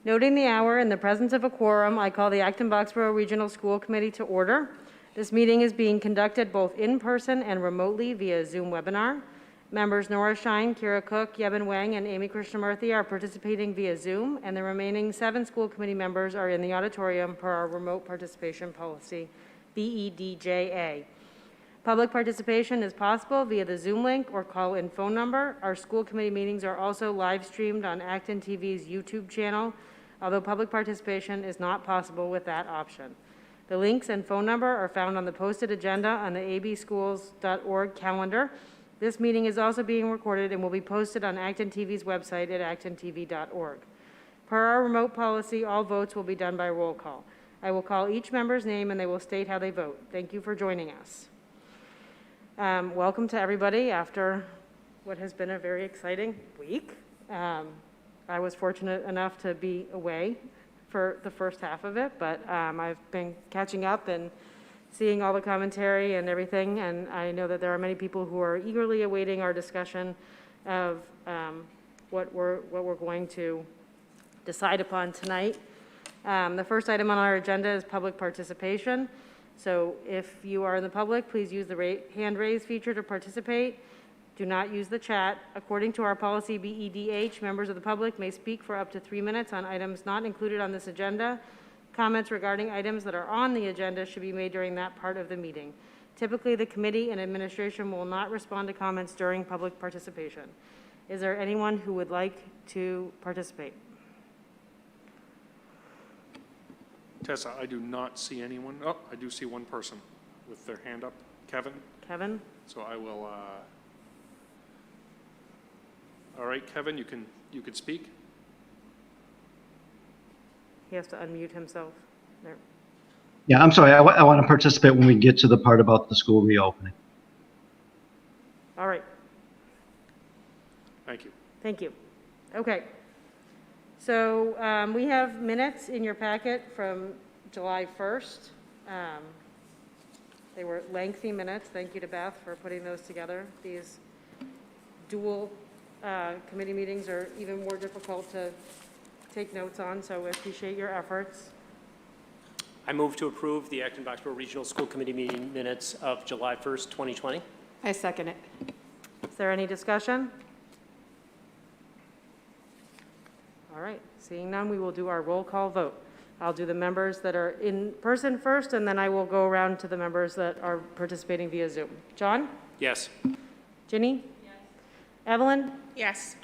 Noting the hour and the presence of a quorum, I call the Acton Boxborough Regional School Committee to order. This meeting is being conducted both in person and remotely via Zoom webinar. Members Nora Shine, Kira Cook, Yeben Wang, and Amy Krishnamurthy are participating via Zoom, and the remaining 7 school committee members are in the auditorium per our remote participation policy, BEDJA. Public participation is possible via the Zoom link or call-in phone number. Our school committee meetings are also live streamed on Acton TV's YouTube channel, although public participation is not possible with that option. The links and phone number are found on the posted agenda on the abschools.org calendar. This meeting is also being recorded and will be posted on Acton TV's website at actontv.org. Per our remote policy, all votes will be done by roll call. I will call each member's name and they will state how they vote. Thank you for joining us. Welcome to everybody after what has been a very exciting week. I was fortunate enough to be away for the first half of it, but I've been catching up and seeing all the commentary and everything, and I know that there are many people who are eagerly awaiting our discussion of what we're going to decide upon tonight. The first item on our agenda is public participation. So if you are in the public, please use the hand raise feature to participate. Do not use the chat. According to our policy BEDH, members of the public may speak for up to 3 minutes on items not included on this agenda. Comments regarding items that are on the agenda should be made during that part of the meeting. Typically, the committee and administration will not respond to comments during public participation. Is there anyone who would like to participate? Tessa, I do not see anyone. Oh, I do see one person with their hand up. Kevin? Kevin? So I will, all right, Kevin, you can speak. He has to unmute himself. There. Yeah, I'm sorry. I want to participate when we get to the part about the school reopening. All right. Thank you. Thank you. Okay. So we have minutes in your packet from July 1st. They were lengthy minutes. Thank you to Beth for putting those together. These dual committee meetings are even more difficult to take notes on, so we appreciate your efforts. I move to approve the Acton Boxborough Regional School Committee meeting minutes of July 1st, 2020. I second it. Is there any discussion? All right, seeing none, we will do our roll call vote. I'll do the members that are in person first, and then I will go around to the members that are participating via Zoom. John? Yes. Ginny? Yes. Evelyn? Yes.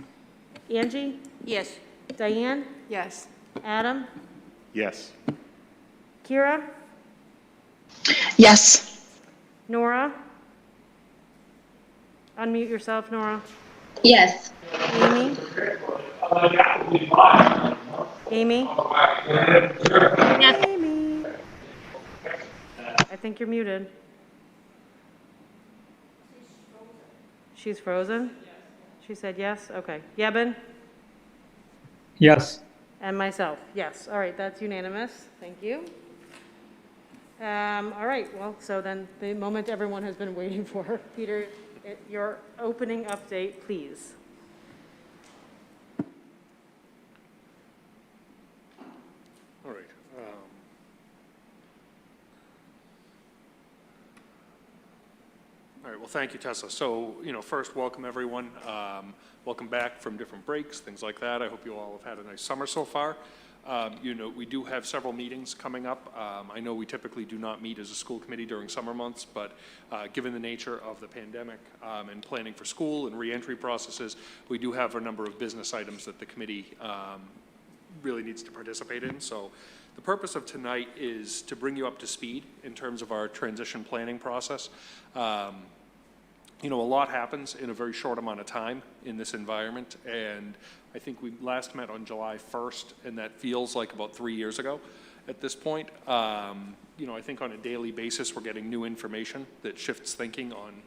Angie? Yes. Diane? Yes. Adam? Yes. Kira? Yes. Nora? Unmute yourself, Nora. Yes. Amy? Amy? Yes. Amy? I think you're muted. She's frozen? She said yes? Okay. Yeben? Yes. And myself, yes. All right, that's unanimous. Thank you. All right, well, so then the moment everyone has been waiting for. Peter, your opening update, please. All right. All right, well, thank you, Tessa. So, first, welcome everyone. Welcome back from different breaks, things like that. I hope you all have had a nice summer so far. We do have several meetings coming up. I know we typically do not meet as a school committee during summer months, but given the nature of the pandemic and planning for school and reentry processes, we do have a number of business items that the committee really needs to participate in. So the purpose of tonight is to bring you up to speed in terms of our transition planning process. A lot happens in a very short amount of time in this environment, and I think we last met on July 1st, and that feels like about 3 years ago at this point. I think on a daily basis we're getting new information that shifts thinking on,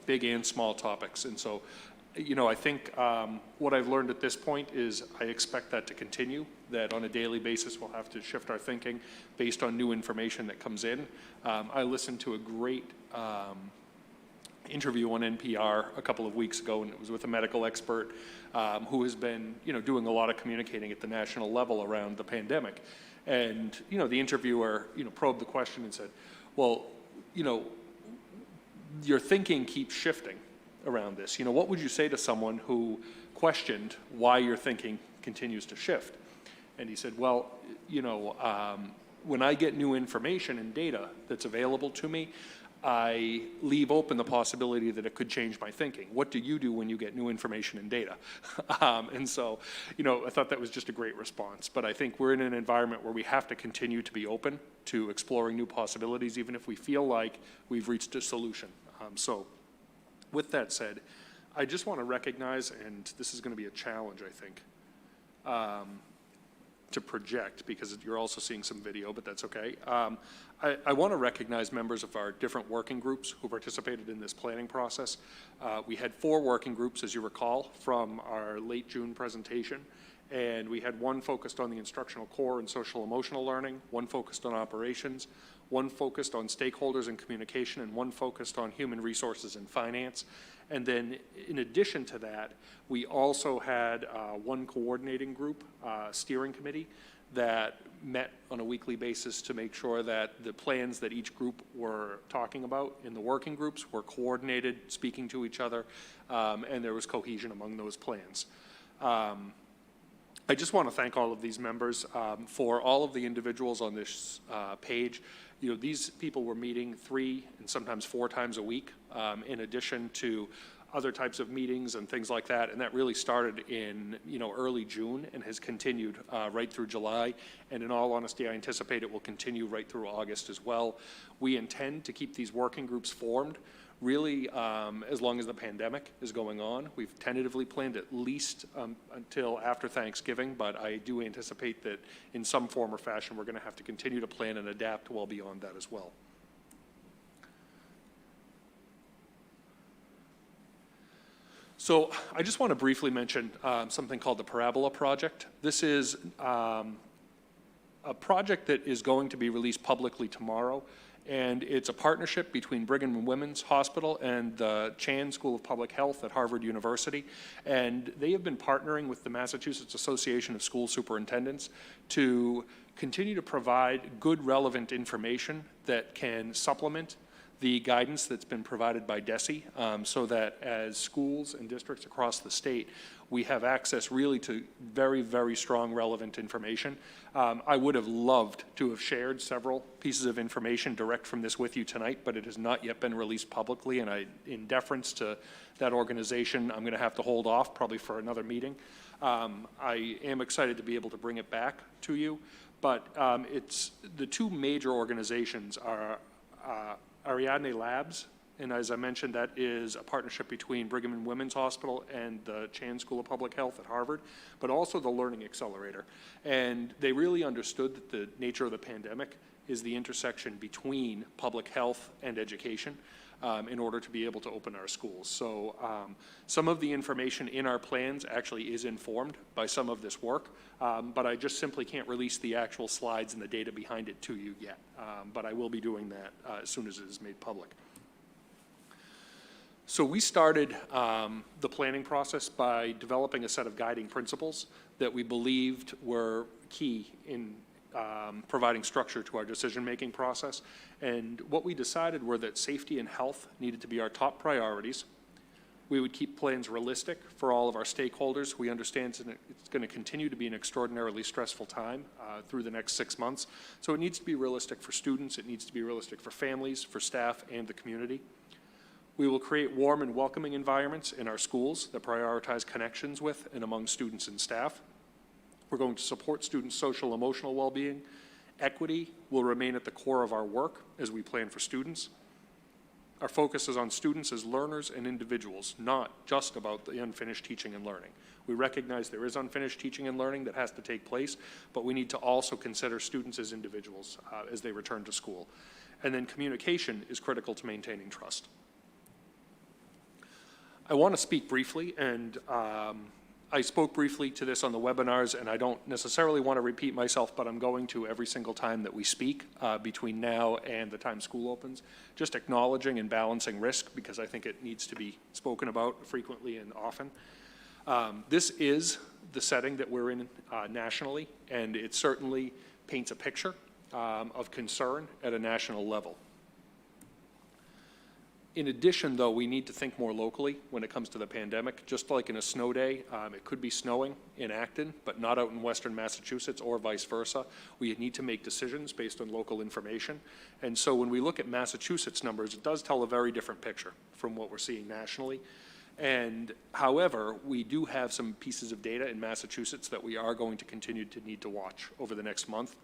big and small topics. And so, I think what I've learned at this point is I expect that to continue, that on a daily basis we'll have to shift our thinking based on new information that comes in. I listened to a great interview on NPR a couple of weeks ago, and it was with a medical expert who has been, doing a lot of communicating at the national level around the pandemic. And, the interviewer, probed the question and said, well, your thinking keeps shifting around this. What would you say to someone who questioned why your thinking continues to shift? And he said, well, when I get new information and data that's available to me, I leave open the possibility that it could change my thinking. What do you do when you get new information and data? And so, I thought that was just a great response. But I think we're in an environment where we have to continue to be open to exploring new possibilities, even if we feel like we've reached a solution. So with that said, I just want to recognize, and this is going to be a challenge, I think, to project, because you're also seeing some video, but that's okay. I want to recognize members of our different working groups who participated in this planning process. We had 4 working groups, as you recall, from our late June presentation, and we had one focused on the instructional core and social emotional learning, one focused on operations, one focused on stakeholders and communication, and one focused on human resources and finance. And then in addition to that, we also had one coordinating group, steering committee, that met on a weekly basis to make sure that the plans that each group were talking about in the working groups were coordinated, speaking to each other, and there was cohesion among those plans. I just want to thank all of these members for all of the individuals on this page. These people were meeting 3 and sometimes 4 times a week, in addition to other types of meetings and things like that. And that really started in, early June and has continued right through July. And in all honesty, I anticipate it will continue right through August as well. We intend to keep these working groups formed really as long as the pandemic is going on. We've tentatively planned at least until after Thanksgiving, but I do anticipate that in some form or fashion we're going to have to continue to plan and adapt well beyond that as well. So I just want to briefly mention something called the Parabola Project. This is a project that is going to be released publicly tomorrow. And it's a partnership between Brigham and Women's Hospital and the Chan School of Public Health at Harvard University. And they have been partnering with the Massachusetts Association of School Superintendents to continue to provide good, relevant information that can supplement the guidance that's been provided by DESE, so that as schools and districts across the state, we have access really to very, very strong relevant information. I would have loved to have shared several pieces of information direct from this with you tonight, but it has not yet been released publicly, and in deference to that organization, I'm going to have to hold off probably for another meeting. I am excited to be able to bring it back to you, but it's the 2 major organizations are Ariadne Labs, and as I mentioned, that is a partnership between Brigham and Women's Hospital and the Chan School of Public Health at Harvard, but also the Learning Accelerator. And they really understood that the nature of the pandemic is the intersection between public health and education in order to be able to open our schools. So some of the information in our plans actually is informed by some of this work, but I just simply can't release the actual slides and the data behind it to you yet. But I will be doing that as soon as it is made public. So we started the planning process by developing a set of guiding principles that we believed were key in providing structure to our decision-making process. And what we decided were that safety and health needed to be our top priorities. We would keep plans realistic for all of our stakeholders. We understand it's going to continue to be an extraordinarily stressful time through the next 6 months. So it needs to be realistic for students, it needs to be realistic for families, for staff, and the community. We will create warm and welcoming environments in our schools that prioritize connections with and among students and staff. We're going to support students' social emotional well-being. Equity will remain at the core of our work as we plan for students. Our focus is on students as learners and individuals, not just about the unfinished teaching and learning. We recognize there is unfinished teaching and learning that has to take place, but we need to also consider students as individuals as they return to school. And then communication is critical to maintaining trust. I want to speak briefly, and I spoke briefly to this on the webinars, and I don't necessarily want to repeat myself, but I'm going to every single time that we speak between now and the time school opens, just acknowledging and balancing risk, because I think it needs to be spoken about frequently and often. This is the setting that we're in nationally, and it certainly paints a picture of concern at a national level. In addition, though, we need to think more locally when it comes to the pandemic. Just like in a snow day, it could be snowing in Acton, but not out in western Massachusetts, or vice versa. We need to make decisions based on local information. And so when we look at Massachusetts numbers, it does tell a very different picture from what we're seeing nationally. And however, we do have some pieces of data in Massachusetts that we are going to continue to need to watch over the next month.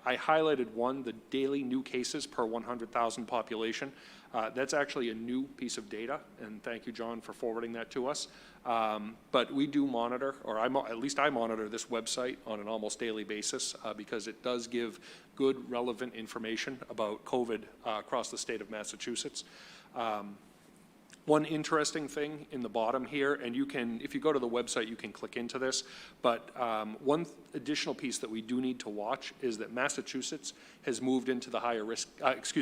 I highlighted one, the daily new cases per 100,000 population. That's actually a new piece of data, and thank you, John, for forwarding that to us. But we do monitor, or at least I monitor this website on an almost daily basis because it does give good, relevant information about COVID across the state of Massachusetts. One interesting thing in the bottom here, and you can, if you go to the website, you can click into this, but one additional piece that we do need to watch is that Massachusetts has moved into the higher risk,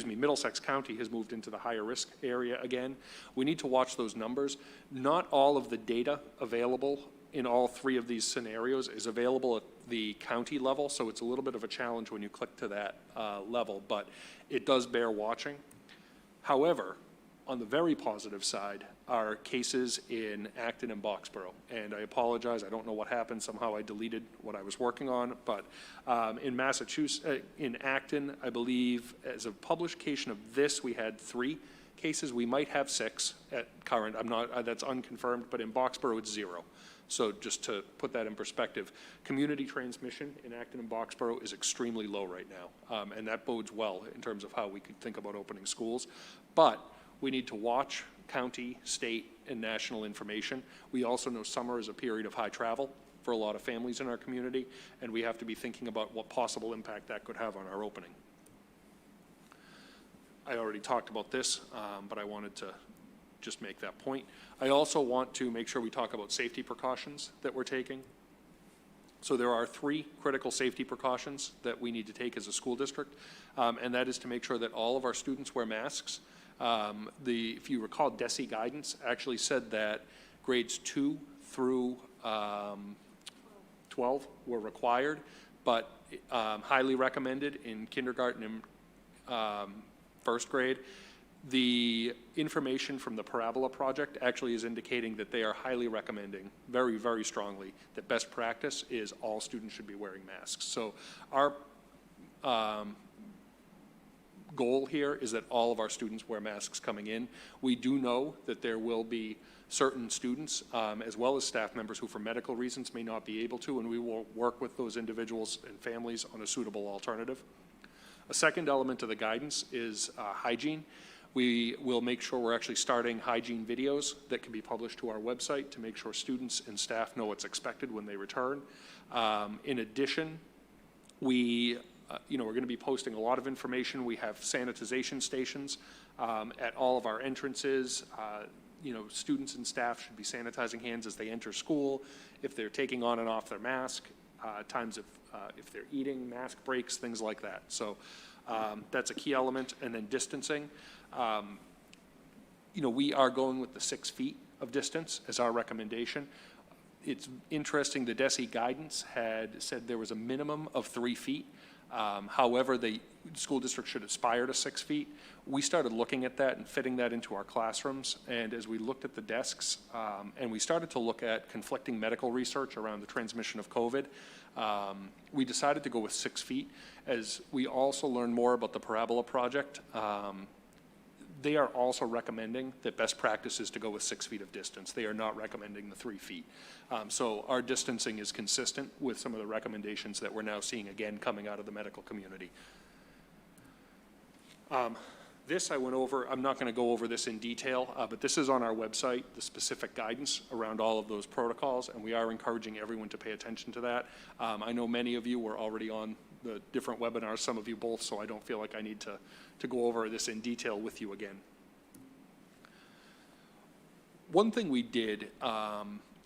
Middlesex County has moved into the higher risk area again. We need to watch those numbers. Not all of the data available in all three of these scenarios is available at the county level, so it's a little bit of a challenge when you click to that level, but it does bear watching. However, on the very positive side are cases in Acton and Boxborough. And I apologize, I don't know what happened. Somehow I deleted what I was working on. But in Massachusetts, in Acton, I believe as a publication of this, we had 3 cases. We might have 6 at current. I'm not, that's unconfirmed, but in Boxborough it's 0. So just to put that in perspective, community transmission in Acton and Boxborough is extremely low right now. And that bodes well in terms of how we could think about opening schools. But we need to watch county, state, and national information. We also know summer is a period of high travel for a lot of families in our community, and we have to be thinking about what possible impact that could have on our opening. I already talked about this, but I wanted to just make that point. I also want to make sure we talk about safety precautions that we're taking. So there are 3 critical safety precautions that we need to take as a school district, and that is to make sure that all of our students wear masks. If you recall, DESE guidance actually said that grades 2 through 12 were required, but highly recommended in kindergarten and first grade. The information from the Parabola Project actually is indicating that they are highly recommending, very, very strongly, that best practice is all students should be wearing masks. So our goal here is that all of our students wear masks coming in. We do know that there will be certain students as well as staff members who for medical reasons may not be able to, and we will work with those individuals and families on a suitable alternative. A second element of the guidance is hygiene. We will make sure we're actually starting hygiene videos that can be published to our website to make sure students and staff know what's expected when they return. In addition, we're going to be posting a lot of information. We have sanitization stations at all of our entrances. Students and staff should be sanitizing hands as they enter school, if they're taking on and off their mask, times if they're eating, mask breaks, things like that. So that's a key element. And then distancing. We are going with the 6 feet of distance as our recommendation. It's interesting, the DESE guidance had said there was a minimum of 3 feet. However, the school district should aspire to 6 feet. We started looking at that and fitting that into our classrooms. And as we looked at the desks and we started to look at conflicting medical research around the transmission of COVID, we decided to go with 6 feet. As we also learned more about the Parabola Project, they are also recommending that best practice is to go with 6 feet of distance. They are not recommending the 3 feet. So our distancing is consistent with some of the recommendations that we're now seeing again coming out of the medical community. This I went over. I'm not going to go over this in detail, but this is on our website, the specific guidance around all of those protocols, and we are encouraging everyone to pay attention to that. I know many of you were already on the different webinars, some of you both, so I don't feel like I need to go over this in detail with you again. One thing we did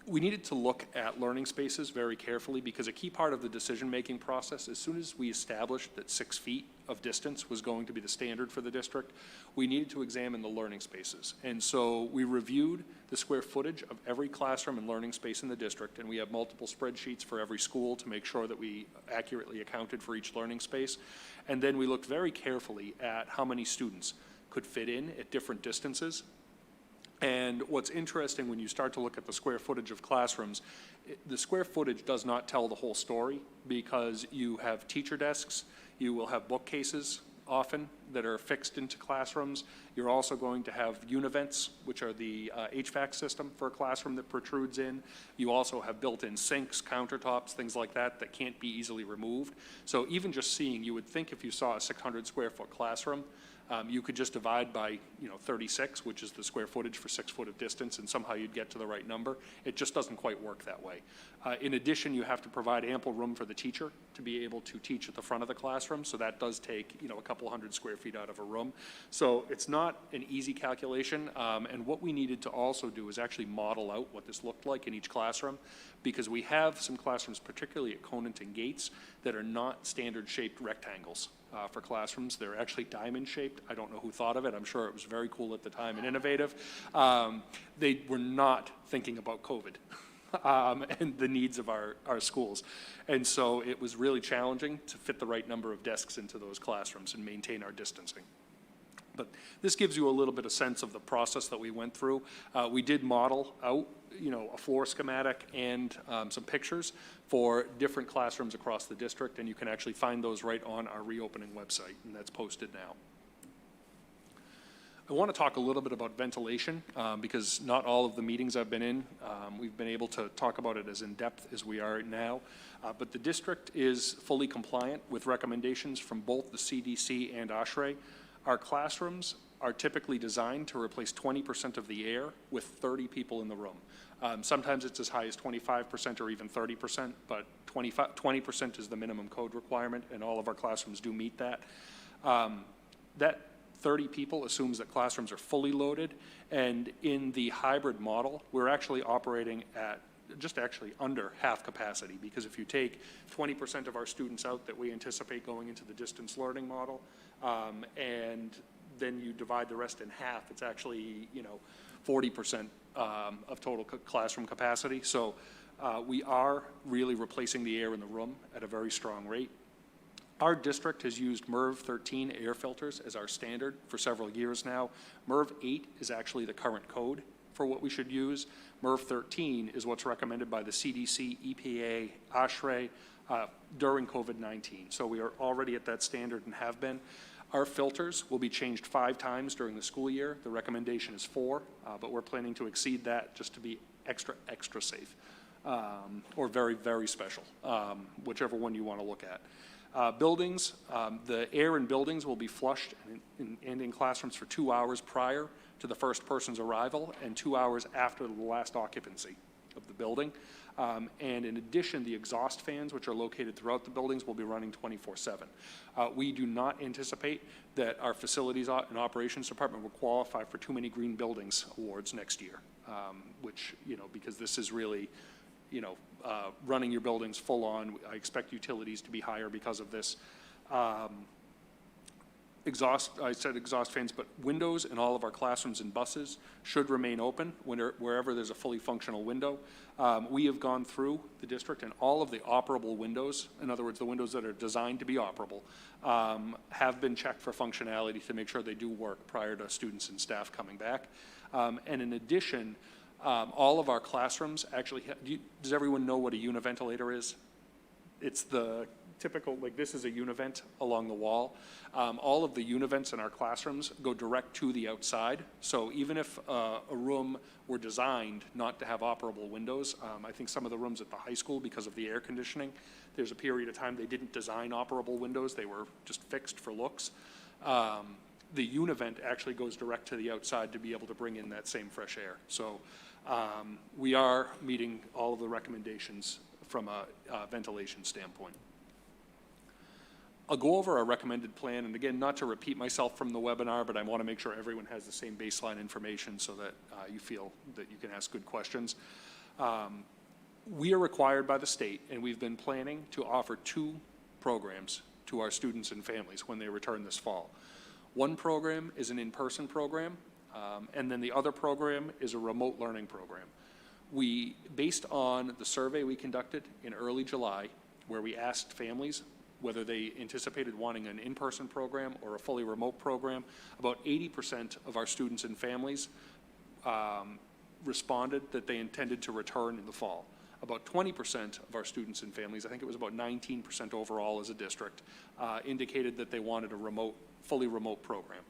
we needed to look at learning spaces very carefully because a key part of the decision-making process, as soon as we established that 6 feet of distance was going to be the standard for the district, we needed to examine the learning spaces. And so we reviewed the square footage of every classroom and learning space in the district, and we have multiple spreadsheets for every school to make sure that we accurately accounted for each learning space. And then we looked very carefully at how many students could fit in at different distances. And what's interesting when you start to look at the square footage of classrooms, the square footage does not tell the whole story because you have teacher desks, you will have bookcases often that are fixed into classrooms. You're also going to have univents, which are the HVAC system for a classroom that protrudes in. You also have built-in sinks, countertops, things like that that can't be easily removed. So even just seeing, you would think if you saw a 600 square foot classroom, you could just divide by 36, which is the square footage for 6 foot of distance, and somehow you'd get to the right number. It just doesn't quite work that way. In addition, you have to provide ample room for the teacher to be able to teach at the front of the classroom, so that does take a couple hundred square feet out of a room. So it's not an easy calculation, and what we needed to also do is actually model out what this looked like in each classroom, because we have some classrooms, particularly at Conant and Gates, that are not standard shaped rectangles. For classrooms. They're actually diamond shaped. I don't know who thought of it. I'm sure it was very cool at the time and innovative. They were not thinking about COVID and the needs of our schools. And so it was really challenging to fit the right number of desks into those classrooms and maintain our distancing. But this gives you a little bit of sense of the process that we went through. We did model out a floor schematic and some pictures for different classrooms across the district, and you can actually find those right on our reopening website, and that's posted now. I want to talk a little bit about ventilation because not all of the meetings I've been in, we've been able to talk about it as in depth as we are now, but the district is fully compliant with recommendations from both the CDC and AllDay. Our classrooms are typically designed to replace 20% of the air with 30 people in the room. Sometimes it's as high as 25% or even 30%, but 20% is the minimum code requirement, and all of our classrooms do meet that. That 30 people assumes that classrooms are fully loaded, and in the hybrid model, we're actually operating at just actually under half capacity, because if you take 20% of our students out that we anticipate going into the distance learning model, and then you divide the rest in half, it's actually 40% of total classroom capacity. So we are really replacing the air in the room at a very strong rate. Our district has used MERV 13 air filters as our standard for several years now. MERV 8 is actually the current code for what we should use. MERV 13 is what's recommended by the CDC, EPA, AllDay during COVID-19. So we are already at that standard and have been. Our filters will be changed 5 times during the school year. The recommendation is 4, but we're planning to exceed that just to be extra safe, or very, very special, whichever one you want to look at. Buildings, the air in buildings will be flushed and in classrooms for 2 hours prior to the first person's arrival and 2 hours after the last occupancy of the building. And in addition, the exhaust fans, which are located throughout the buildings, will be running 24/7. We do not anticipate that our facilities and operations department will qualify for too many green buildings awards next year, which, because this is really, running your buildings full on. I expect utilities to be higher because of this. I said exhaust fans, but windows in all of our classrooms and buses should remain open wherever there's a fully functional window. We have gone through the district, and all of the operable windows, in other words, the windows that are designed to be operable, have been checked for functionality to make sure they do work prior to students and staff coming back. And in addition, all of our classrooms actually does everyone know what a univentilator is? It's the typical, this is a univent along the wall. All of the univents in our classrooms go direct to the outside. So even if a room were designed not to have operable windows, I think some of the rooms at the high school, because of the air conditioning, there's a period of time they didn't design operable windows. They were just fixed for looks. The univent actually goes direct to the outside to be able to bring in that same fresh air. So we are meeting all of the recommendations from a ventilation standpoint. I'll go over our recommended plan, and again, not to repeat myself from the webinar, but I want to make sure everyone has the same baseline information so that you feel that you can ask good questions. We are required by the state, and we've been planning to offer 2 programs to our students and families when they return this fall. One program is an in-person program, and then the other program is a remote learning program. We, based on the survey we conducted in early July, where we asked families whether they anticipated wanting an in-person program or a fully remote program, about 80% of our students and families responded that they intended to return in the fall. About 20% of our students and families, I think it was about 19% overall as a district, indicated that they wanted a fully remote program.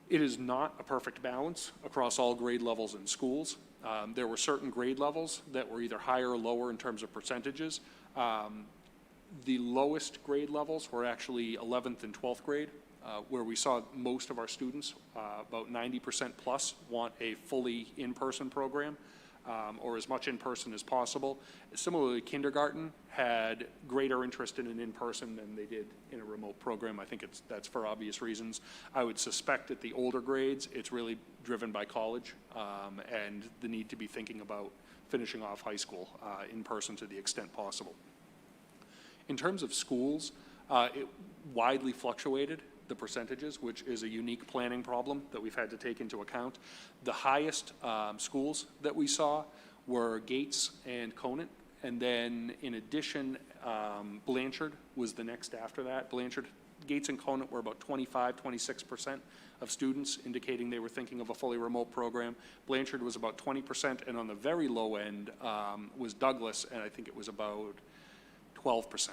It is not a perfect balance across all grade levels in schools. There were certain grade levels that were either higher or lower in terms of percentages. The lowest grade levels were actually 11th and 12th grade, where we saw most of our students, about 90% plus, want a fully in-person program, or as much in-person as possible. Similarly, kindergarten had greater interest in an in-person than they did in a remote program. I think that's for obvious reasons. I would suspect at the older grades, it's really driven by college and the need to be thinking about finishing off high school in person to the extent possible. In terms of schools, it widely fluctuated, the percentages, which is a unique planning problem that we've had to take into account. The highest schools that we saw were Gates and Conant, and then in addition, Blanchard was the next after that. Gates and Conant were about 25–26% of students indicating they were thinking of a fully remote program. Blanchard was about 20%, and on the very low end was Douglas, and I think it was about 12%.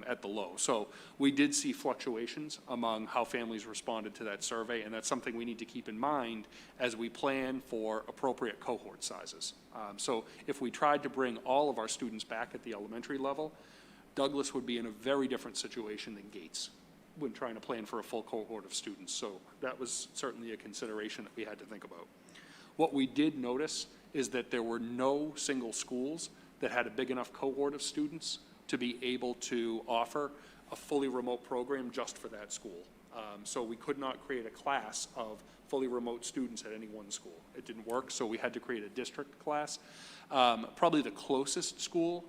At the low. So we did see fluctuations among how families responded to that survey, and that's something we need to keep in mind as we plan for appropriate cohort sizes. So if we tried to bring all of our students back at the elementary level, Douglas would be in a very different situation than Gates when trying to plan for a full cohort of students. So that was certainly a consideration that we had to think about. What we did notice is that there were no single schools that had a big enough cohort of students to be able to offer a fully remote program just for that school. So we could not create a class of fully remote students at any one school. It didn't work, so we had to create a district class. Probably the closest school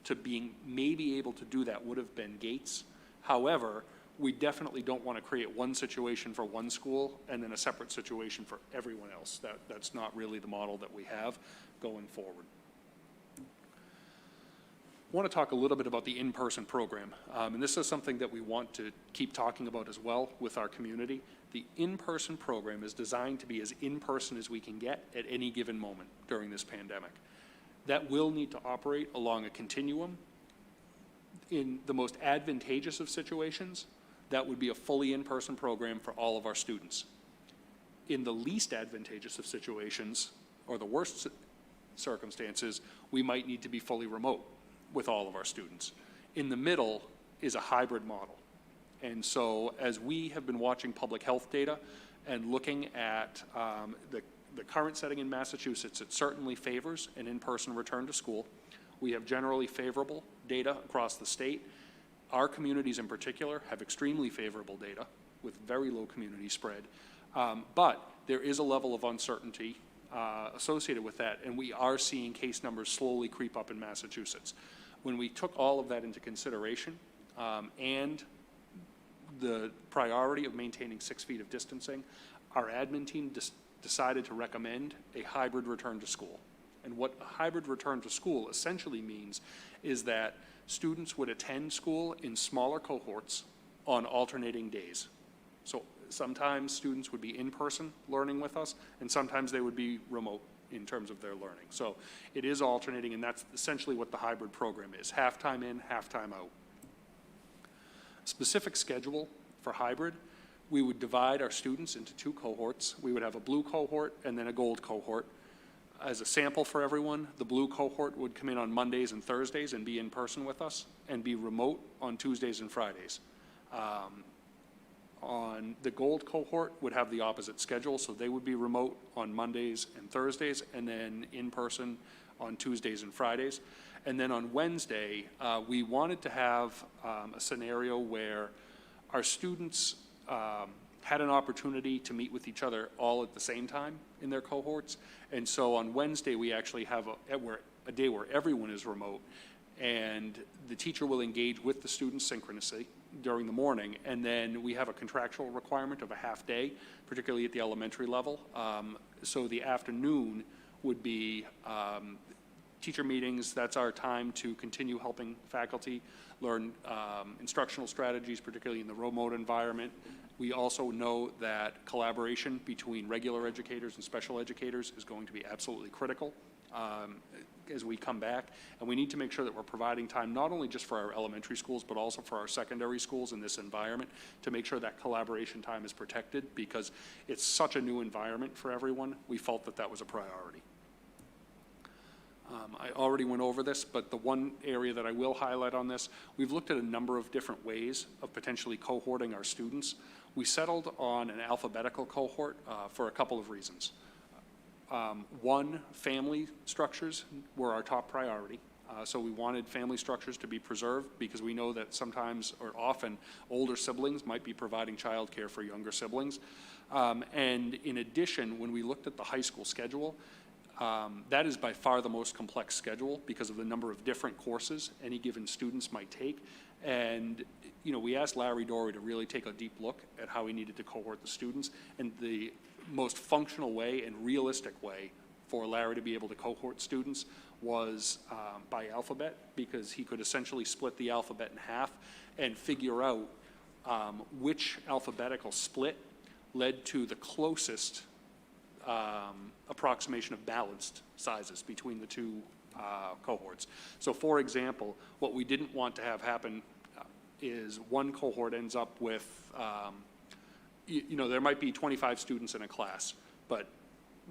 to being maybe able to do that would have been Gates. However, we definitely don't want to create one situation for one school and then a separate situation for everyone else. That's not really the model that we have going forward. I want to talk a little bit about the in-person program, and this is something that we want to keep talking about as well with our community. The in-person program is designed to be as in-person as we can get at any given moment during this pandemic. That will need to operate along a continuum. In the most advantageous of situations, that would be a fully in-person program for all of our students. In the least advantageous of situations, or the worst circumstances, we might need to be fully remote with all of our students. In the middle is a hybrid model. And so as we have been watching public health data and looking at the current setting in Massachusetts, it certainly favors an in-person return to school. We have generally favorable data across the state. Our communities in particular have extremely favorable data with very low community spread. But there is a level of uncertainty associated with that, and we are seeing case numbers slowly creep up in Massachusetts. When we took all of that into consideration and the priority of maintaining 6 feet of distancing, our admin team decided to recommend a hybrid return to school. And what a hybrid return to school essentially means is that students would attend school in smaller cohorts on alternating days. So sometimes students would be in person learning with us, and sometimes they would be remote in terms of their learning. So it is alternating, and that's essentially what the hybrid program is: half time in, half time out. Specific schedule for hybrid: we would divide our students into 2 cohorts. We would have a blue cohort and then a gold cohort. As a sample for everyone, the blue cohort would come in on Mondays and Thursdays and be in person with us, and be remote on Tuesdays and Fridays. On the gold cohort would have the opposite schedule, so they would be remote on Mondays and Thursdays, and then in person on Tuesdays and Fridays. And then on Wednesday, we wanted to have a scenario where our students had an opportunity to meet with each other all at the same time in their cohorts. And so on Wednesday, we actually have a day where everyone is remote, and the teacher will engage with the students synchronously during the morning, and then we have a contractual requirement of a half day, particularly at the elementary level. So the afternoon would be teacher meetings. That's our time to continue helping faculty learn instructional strategies, particularly in the remote environment. We also know that collaboration between regular educators and special educators is going to be absolutely critical as we come back. And we need to make sure that we're providing time not only just for our elementary schools, but also for our secondary schools in this environment to make sure that collaboration time is protected, because it's such a new environment for everyone. We felt that that was a priority. I already went over this, but the one area that I will highlight on this, we've looked at a number of different ways of potentially cohorting our students. We settled on an alphabetical cohort for a couple of reasons. One, family structures were our top priority. So we wanted family structures to be preserved because we know that sometimes or often older siblings might be providing childcare for younger siblings. And in addition, when we looked at the high school schedule, that is by far the most complex schedule because of the number of different courses any given students might take. And, you know, we asked Larry Dory to really take a deep look at how he needed to cohort the students, and the most functional way and realistic way for Larry to be able to cohort students was by alphabet, because he could essentially split the alphabet in half and figure out which alphabetical split led to the closest approximation of balanced sizes between the two cohorts. So for example, what we didn't want to have happen is one cohort ends up with, you know, there might be 25 students in a class, but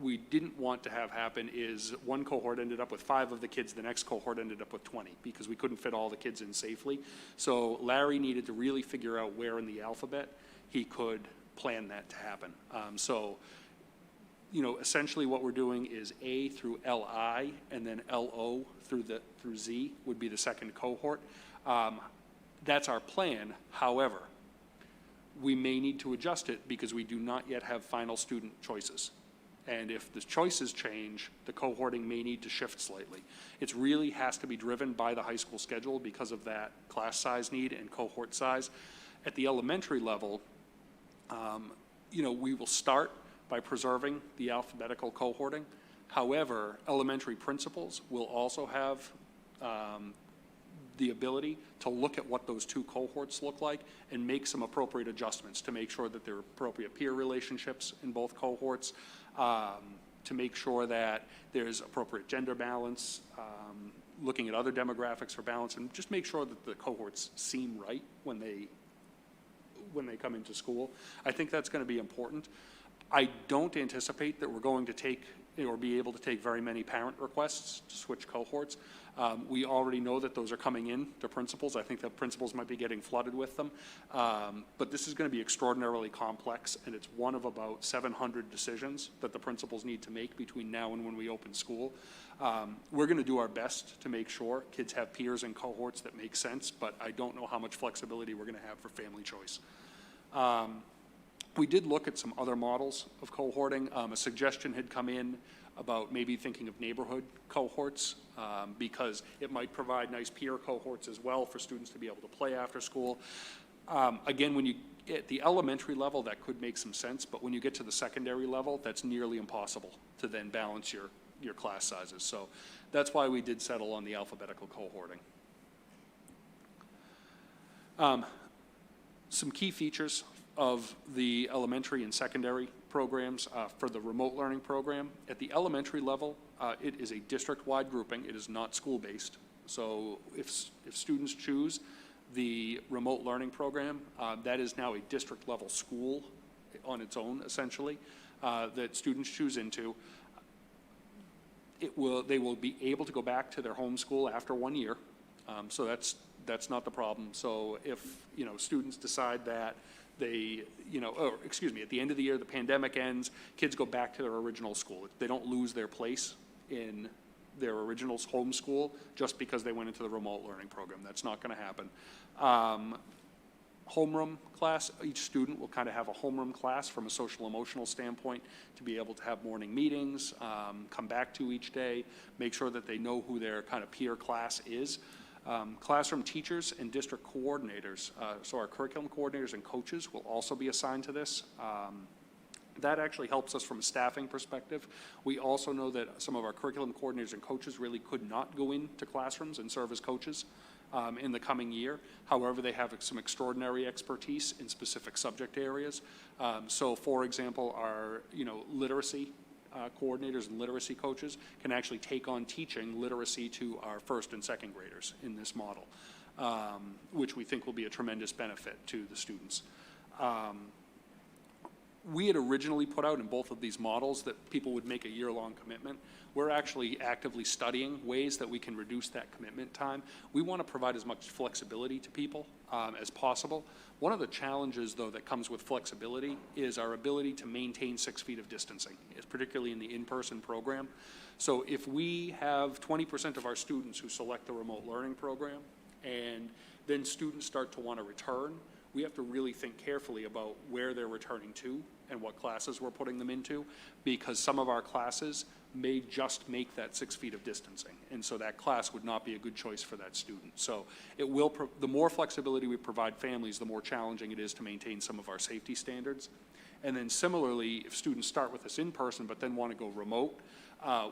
we didn't want to have happen is one cohort ended up with 5 of the kids, the next cohort ended up with 20, because we couldn't fit all the kids in safely. So Larry needed to really figure out where in the alphabet he could plan that to happen. So, you know, essentially what we're doing is A through LI, and then LO through Z would be the second cohort. That's our plan. However, we may need to adjust it because we do not yet have final student choices. And if the choices change, the cohorting may need to shift slightly. It really has to be driven by the high school schedule because of that class size need and cohort size. At the elementary level, you know, we will start by preserving the alphabetical cohorting. However, elementary principals will also have the ability to look at what those two cohorts look like and make some appropriate adjustments to make sure that there are appropriate peer relationships in both cohorts, to make sure that there's appropriate gender balance, looking at other demographics for balance, and just make sure that the cohorts seem right when they come into school. I think that's going to be important. I don't anticipate that we're going to take or be able to take very many parent requests to switch cohorts. We already know that those are coming in to principals. I think that principals might be getting flooded with them. But this is going to be extraordinarily complex, and it's one of about 700 decisions that the principals need to make between now and when we open school. We're going to do our best to make sure kids have peers and cohorts that make sense, but I don't know how much flexibility we're going to have for family choice. We did look at some other models of cohorting. A suggestion had come in about maybe thinking of neighborhood cohorts because it might provide nice peer cohorts as well for students to be able to play after school. Again, when you at the elementary level, that could make some sense, but when you get to the secondary level, that's nearly impossible to then balance your class sizes. So that's why we did settle on the alphabetical cohorting. Some key features of the elementary and secondary programs for the remote learning program. At the elementary level, it is a district-wide grouping. It is not school-based. So if students choose the remote learning program, that is now a district-level school on its own, essentially, that students choose into. They will be able to go back to their home school after 1 year. So that's not the problem. So if, you know, students decide that they, you know, or excuse me, at the end of the year, the pandemic ends, kids go back to their original school. They don't lose their place in their original home school just because they went into the remote learning program. That's not going to happen. homeroom class. Each student will kind of have a homeroom class from a social emotional standpoint to be able to have morning meetings, come back to each day, make sure that they know who their kind of peer class is. Classroom teachers and district coordinators, so our curriculum coordinators and coaches will also be assigned to this. That actually helps us from a staffing perspective. We also know that some of our curriculum coordinators and coaches really could not go into classrooms and serve as coaches in the coming year. However, they have some extraordinary expertise in specific subject areas. So for example, our literacy coordinators and literacy coaches can actually take on teaching literacy to our first and second graders in this model, which we think will be a tremendous benefit to the students. We had originally put out in both of these models that people would make a year-long commitment. We're actually actively studying ways that we can reduce that commitment time. We want to provide as much flexibility to people as possible. One of the challenges, though, that comes with flexibility is our ability to maintain 6 feet of distancing, particularly in the in-person program. So if we have 20% of our students who select the remote learning program and then students start to want to return, we have to really think carefully about where they're returning to and what classes we're putting them into, because some of our classes may just make that 6 feet of distancing. And so that class would not be a good choice for that student. So it will, the more flexibility we provide families, the more challenging it is to maintain some of our safety standards. And then similarly, if students start with us in person but then want to go remote,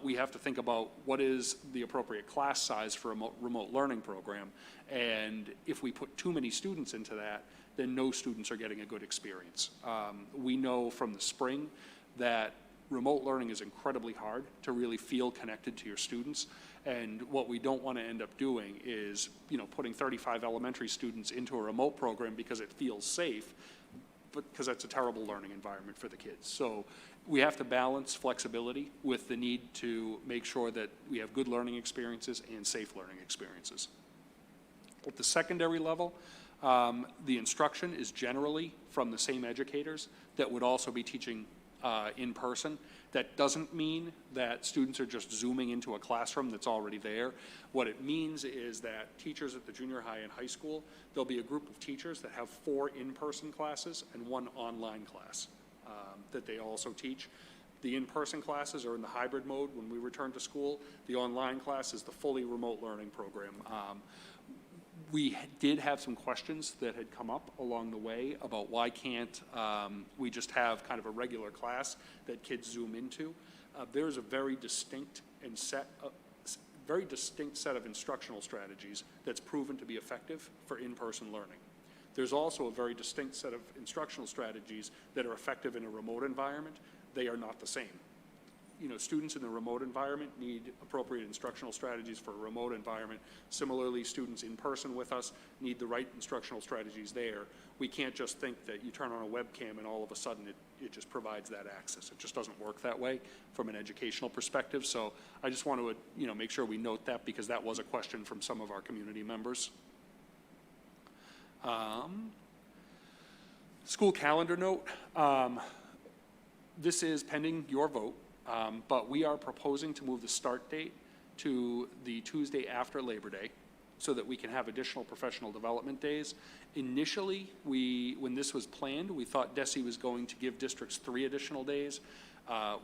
we have to think about what is the appropriate class size for a remote learning program. And if we put too many students into that, then no students are getting a good experience. We know from the spring that remote learning is incredibly hard to really feel connected to your students. And what we don't want to end up doing is, putting 35 elementary students into a remote program because it feels safe, but because that's a terrible learning environment for the kids. So we have to balance flexibility with the need to make sure that we have good learning experiences and safe learning experiences. At the secondary level, the instruction is generally from the same educators that would also be teaching in person. That doesn't mean that students are just zooming into a classroom that's already there. What it means is that teachers at the junior high and high school, there'll be a group of teachers that have 4 in-person classes and 1 online class that they also teach. The in-person classes are in the hybrid mode when we return to school. The online class is the fully remote learning program. We did have some questions that had come up along the way about why can't we just have kind of a regular class that kids zoom into. There's a very distinct set of instructional strategies that's proven to be effective for in-person learning. There's also a very distinct set of instructional strategies that are effective in a remote environment. They are not the same. Students in the remote environment need appropriate instructional strategies for a remote environment. Similarly, students in person with us need the right instructional strategies there. We can't just think that you turn on a webcam and all of a sudden it just provides that access. It just doesn't work that way from an educational perspective. So I just want to make sure we note that, because that was a question from some of our community members. School calendar note. This is pending your vote. But we are proposing to move the start date to the Tuesday after Labor Day so that we can have additional professional development days. Initially, when this was planned, we thought DESE was going to give districts 3 additional days.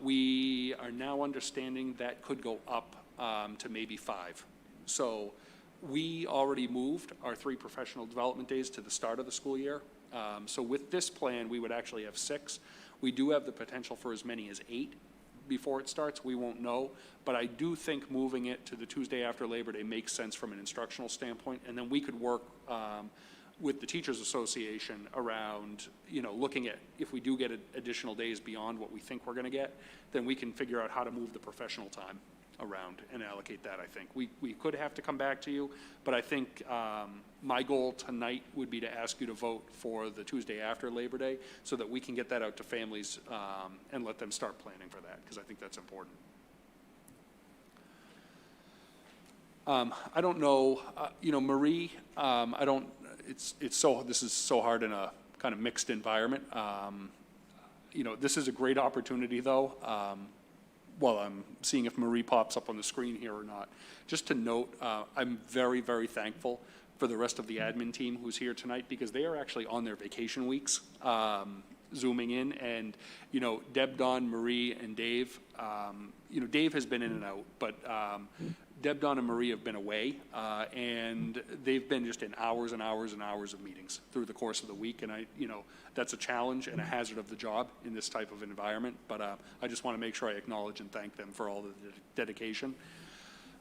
We are now understanding that could go up to maybe 5. So we already moved our 3 professional development days to the start of the school year. So with this plan, we would actually have 6. We do have the potential for as many as 8 before it starts. We won't know, but I do think moving it to the Tuesday after Labor Day makes sense from an instructional standpoint, and then we could work with the Teachers Association around, looking at if we do get additional days beyond what we think we're going to get, then we can figure out how to move the professional time around and allocate that. I think we could have to come back to you, but I think my goal tonight would be to ask you to vote for the Tuesday after Labor Day so that we can get that out to families and let them start planning for that, because I think that's important. I don't know, Marie, this is so hard in a kind of mixed environment. This is a great opportunity though. Well, I'm seeing if Marie pops up on the screen here or not. Just to note, I'm very, very thankful for the rest of the admin team who's here tonight, because they are actually on their vacation weeks, Zooming in. And, you know, Deb, Don, Marie, and Dave, you know, Dave has been in and out, but Deb, Don, and Marie have been away, and they've been just in hours and hours and hours of meetings through the course of the week. And you know, that's a challenge and a hazard of the job in this type of environment. But I just want to make sure I acknowledge and thank them for all the dedication.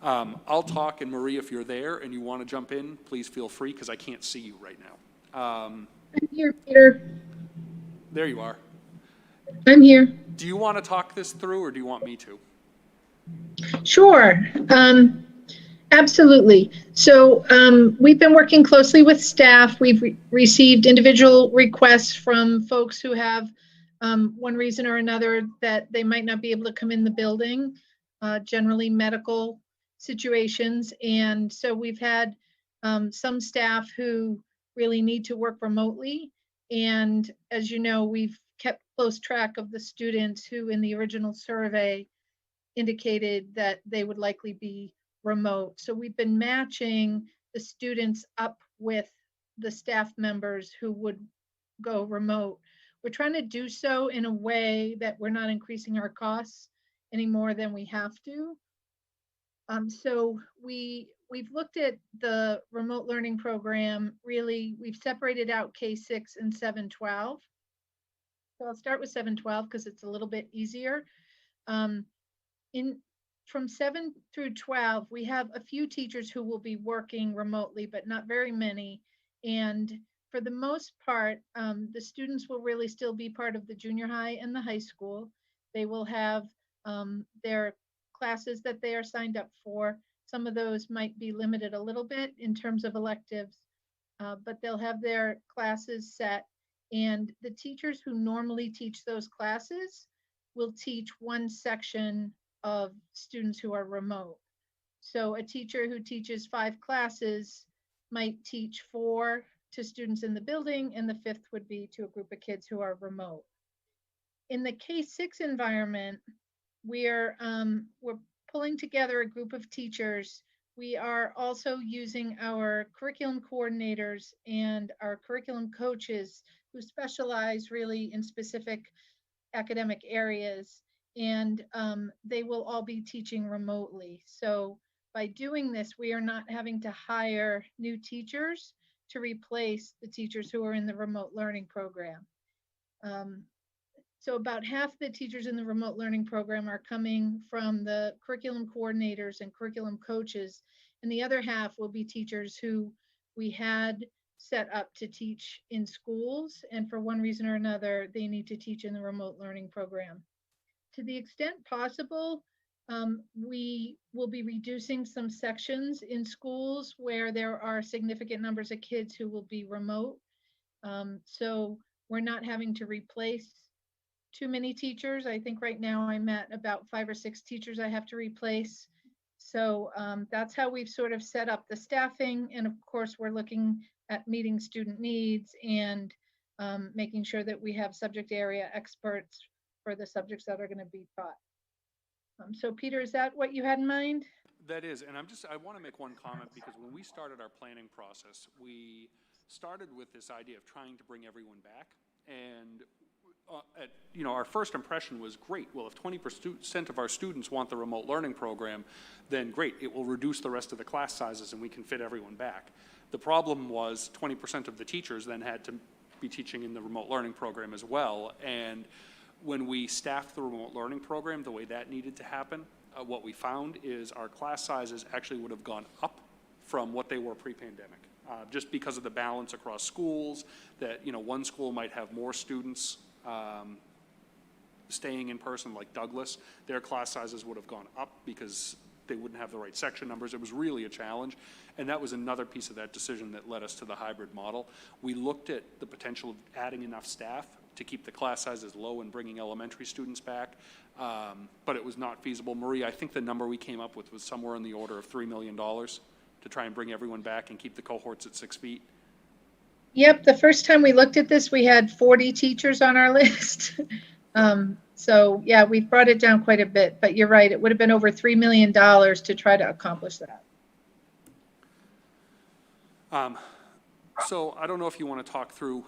I'll talk, and Marie, if you're there and you want to jump in, please feel free, because I can't see you right now. I'm here, Peter. There you are. I'm here. Do you want to talk this through, or do you want me to? Sure. Absolutely. So we've been working closely with staff. We've received individual requests from folks who have one reason or another that they might not be able to come in the building, generally medical situations. And so we've had some staff who really need to work remotely. And as you know, we've kept close track of the students who in the original survey indicated that they would likely be remote. So we've been matching the students up with the staff members who would go remote. We're trying to do so in a way that we're not increasing our costs any more than we have to. So we've looked at the remote learning program. Really, we've separated out K6 and 712. So I'll start with 712 because it's a little bit easier. From 7 through 12, we have a few teachers who will be working remotely, but not very many. And for the most part, the students will really still be part of the junior high and the high school. They will have their classes that they are signed up for. Some of those might be limited a little bit in terms of electives, but they'll have their classes set. And the teachers who normally teach those classes will teach one section of students who are remote. So a teacher who teaches 5 classes might teach 4 to students in the building, and the 5th would be to a group of kids who are remote. In the K6 environment, we're pulling together a group of teachers. We are also using our curriculum coordinators and our curriculum coaches who specialize really in specific academic areas, and they will all be teaching remotely. So by doing this, we are not having to hire new teachers to replace the teachers who are in the remote learning program. So about half the teachers in the remote learning program are coming from the curriculum coordinators and curriculum coaches, and the other half will be teachers who we had set up to teach in schools, and for one reason or another, they need to teach in the remote learning program. To the extent possible, we will be reducing some sections in schools where there are significant numbers of kids who will be remote. So we're not having to replace too many teachers. I think right now I'm at about 5 or 6 teachers I have to replace. So that's how we've sort of set up the staffing. And of course, we're looking at meeting student needs and making sure that we have subject area experts for the subjects that are going to be taught. So Peter, is that what you had in mind? That is, and I want to make one comment, because when we started our planning process, we started with this idea of trying to bring everyone back. And you know, our first impression was great. Well, if 20% of our students want the remote learning program, then great, it will reduce the rest of the class sizes and we can fit everyone back. The problem was 20% of the teachers then had to be teaching in the remote learning program as well. And when we staffed the remote learning program the way that needed to happen, what we found is our class sizes actually would have gone up from what they were pre-pandemic. Just because of the balance across schools, that, you know, one school might have more students staying in person, like Douglas, their class sizes would have gone up because they wouldn't have the right section numbers. It was really a challenge. And that was another piece of that decision that led us to the hybrid model. We looked at the potential of adding enough staff to keep the class sizes low and bringing elementary students back, but it was not feasible. Marie, I think the number we came up with was somewhere in the order of $3 million to try and bring everyone back and keep the cohorts at 6 feet. Yep, the first time we looked at this, we had 40 teachers on our list. So yeah, we've brought it down quite a bit, but you're right, it would have been over $3 million to try to accomplish that. So I don't know if you want to talk through,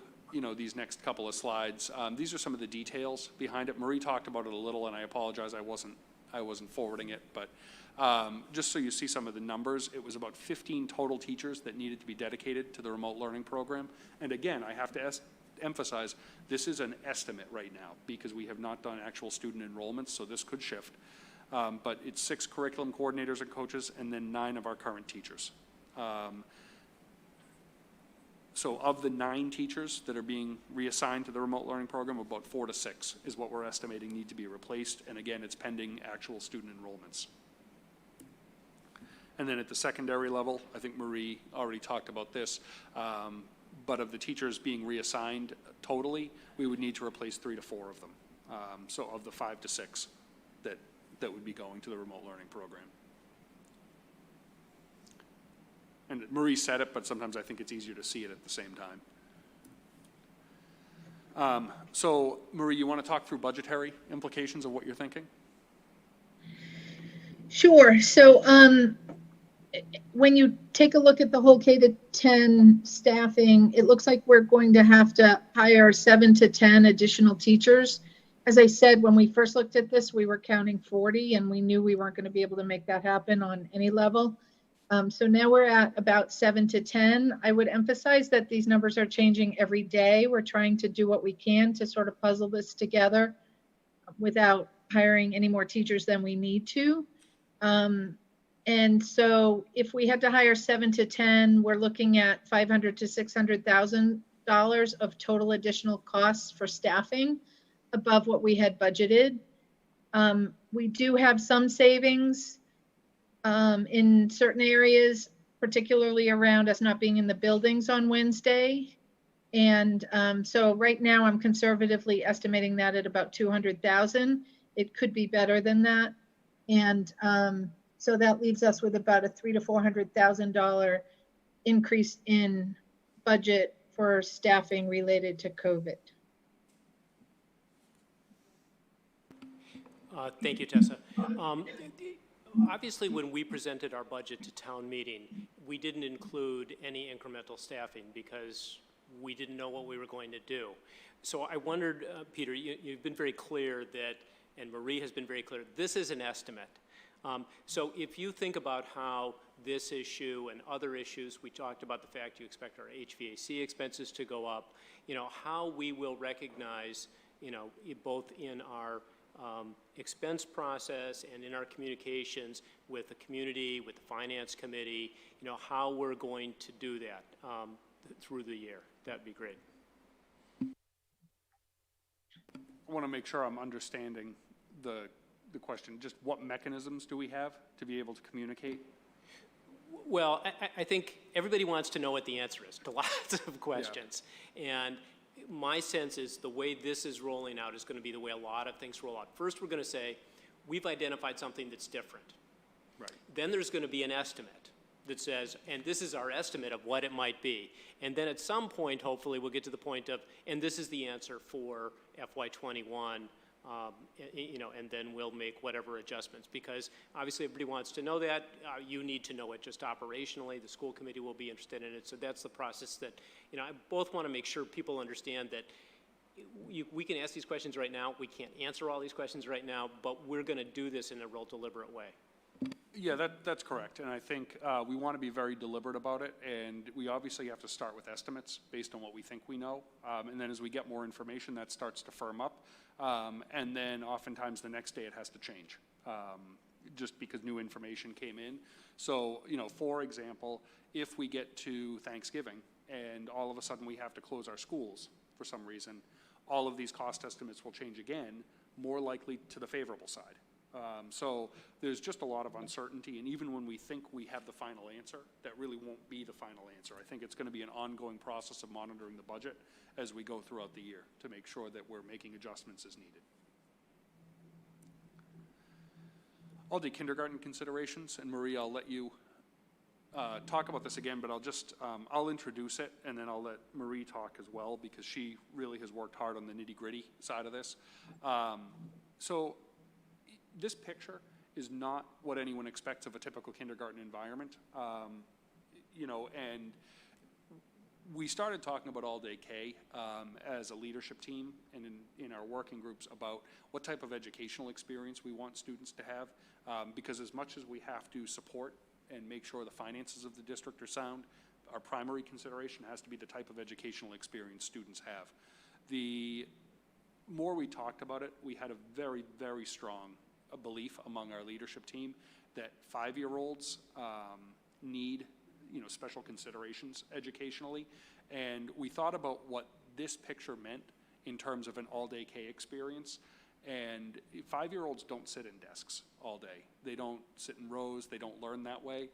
these next couple of slides. These are some of the details behind it. Marie talked about it a little, and I apologize, I wasn't forwarding it, but just so you see some of the numbers, it was about 15 total teachers that needed to be dedicated to the remote learning program. And again, I have to emphasize, this is an estimate right now because we have not done actual student enrollments, so this could shift. But it's 6 curriculum coordinators and coaches, and then 9 of our current teachers. So of the 9 teachers that are being reassigned to the remote learning program, about 4 to 6 is what we're estimating need to be replaced. And again, it's pending actual student enrollments. And then at the secondary level, I think Marie already talked about this, but of the teachers being reassigned totally, we would need to replace 3 to 4 of them. So of the 5 to 6 that would be going to the remote learning program. And Marie said it, but sometimes I think it's easier to see it at the same time. So Marie, you want to talk through budgetary implications of what you're thinking? Sure. So when you take a look at the whole K-10 staffing, it looks like we're going to have to hire 7 to 10 additional teachers. As I said, when we first looked at this, we were counting 40, and we knew we weren't going to be able to make that happen on any level. So now we're at about 7 to 10. I would emphasize that these numbers are changing every day. We're trying to do what we can to sort of puzzle this together without hiring any more teachers than we need to. And so if we had to hire 7 to 10, we're looking at $500,000 to $600,000 of total additional costs for staffing above what we had budgeted. We do have some savings in certain areas, particularly around us not being in the buildings on Wednesday. And so right now I'm conservatively estimating that at about 200,000. It could be better than that. And so that leaves us with about a $300,000 to $400,000 increase in budget for staffing related to COVID. Thank you, Tessa. Obviously, when we presented our budget to town meeting, we didn't include any incremental staffing because we didn't know what we were going to do. So I wondered, Peter, you've been very clear that, and Marie has been very clear, this is an estimate. So if you think about how this issue and other issues, we talked about the fact you expect our HVAC expenses to go up, how we will recognize, both in our expense process and in our communications with the community, with the finance committee, how we're going to do that through the year. That'd be great. I want to make sure I'm understanding the question. Just what mechanisms do we have to be able to communicate? Well, I think everybody wants to know what the answer is to lots of questions. Yeah. And my sense is the way this is rolling out is going to be the way a lot of things roll out. First, we're going to say, we've identified something that's different. Right. Then there's going to be an estimate that says, and this is our estimate of what it might be. And then at some point, hopefully, we'll get to the point of, and this is the answer for FY21, and then we'll make whatever adjustments. Because obviously, everybody wants to know that. You need to know it just operationally. The school committee will be interested in it. So that's the process that, I both want to make sure people understand that we can ask these questions right now. We can't answer all these questions right now, but we're going to do this in a real deliberate way. Yeah, that's correct. And I think we want to be very deliberate about it. And we obviously have to start with estimates based on what we think we know. And then as we get more information, that starts to firm up. And then oftentimes the next day it has to change just because new information came in. So, for example, if we get to Thanksgiving and all of a sudden we have to close our schools for some reason, all of these cost estimates will change again, more likely to the favorable side. So there's just a lot of uncertainty, and even when we think we have the final answer, that really won't be the final answer. I think it's going to be an ongoing process of monitoring the budget as we go throughout the year to make sure that we're making adjustments as needed. AllDay Kindergarten considerations, and Marie, I'll let you talk about this again, but I'll introduce it, and then I'll let Marie talk as well, because she really has worked hard on the nitty-gritty side of this. So this picture is not what anyone expects of a typical kindergarten environment, and we started talking about AllDay K as a leadership team and in our working groups about what type of educational experience we want students to have, because as much as we have to support and make sure the finances of the district are sound, our primary consideration has to be the type of educational experience students have. The more we talked about it, we had a very, very strong belief among our leadership team that 5-year-olds need special considerations educationally, and we thought about what this picture meant in terms of an all-day K experience. And 5-year-olds don't sit in desks all day. They don't sit in rows. They don't learn that way.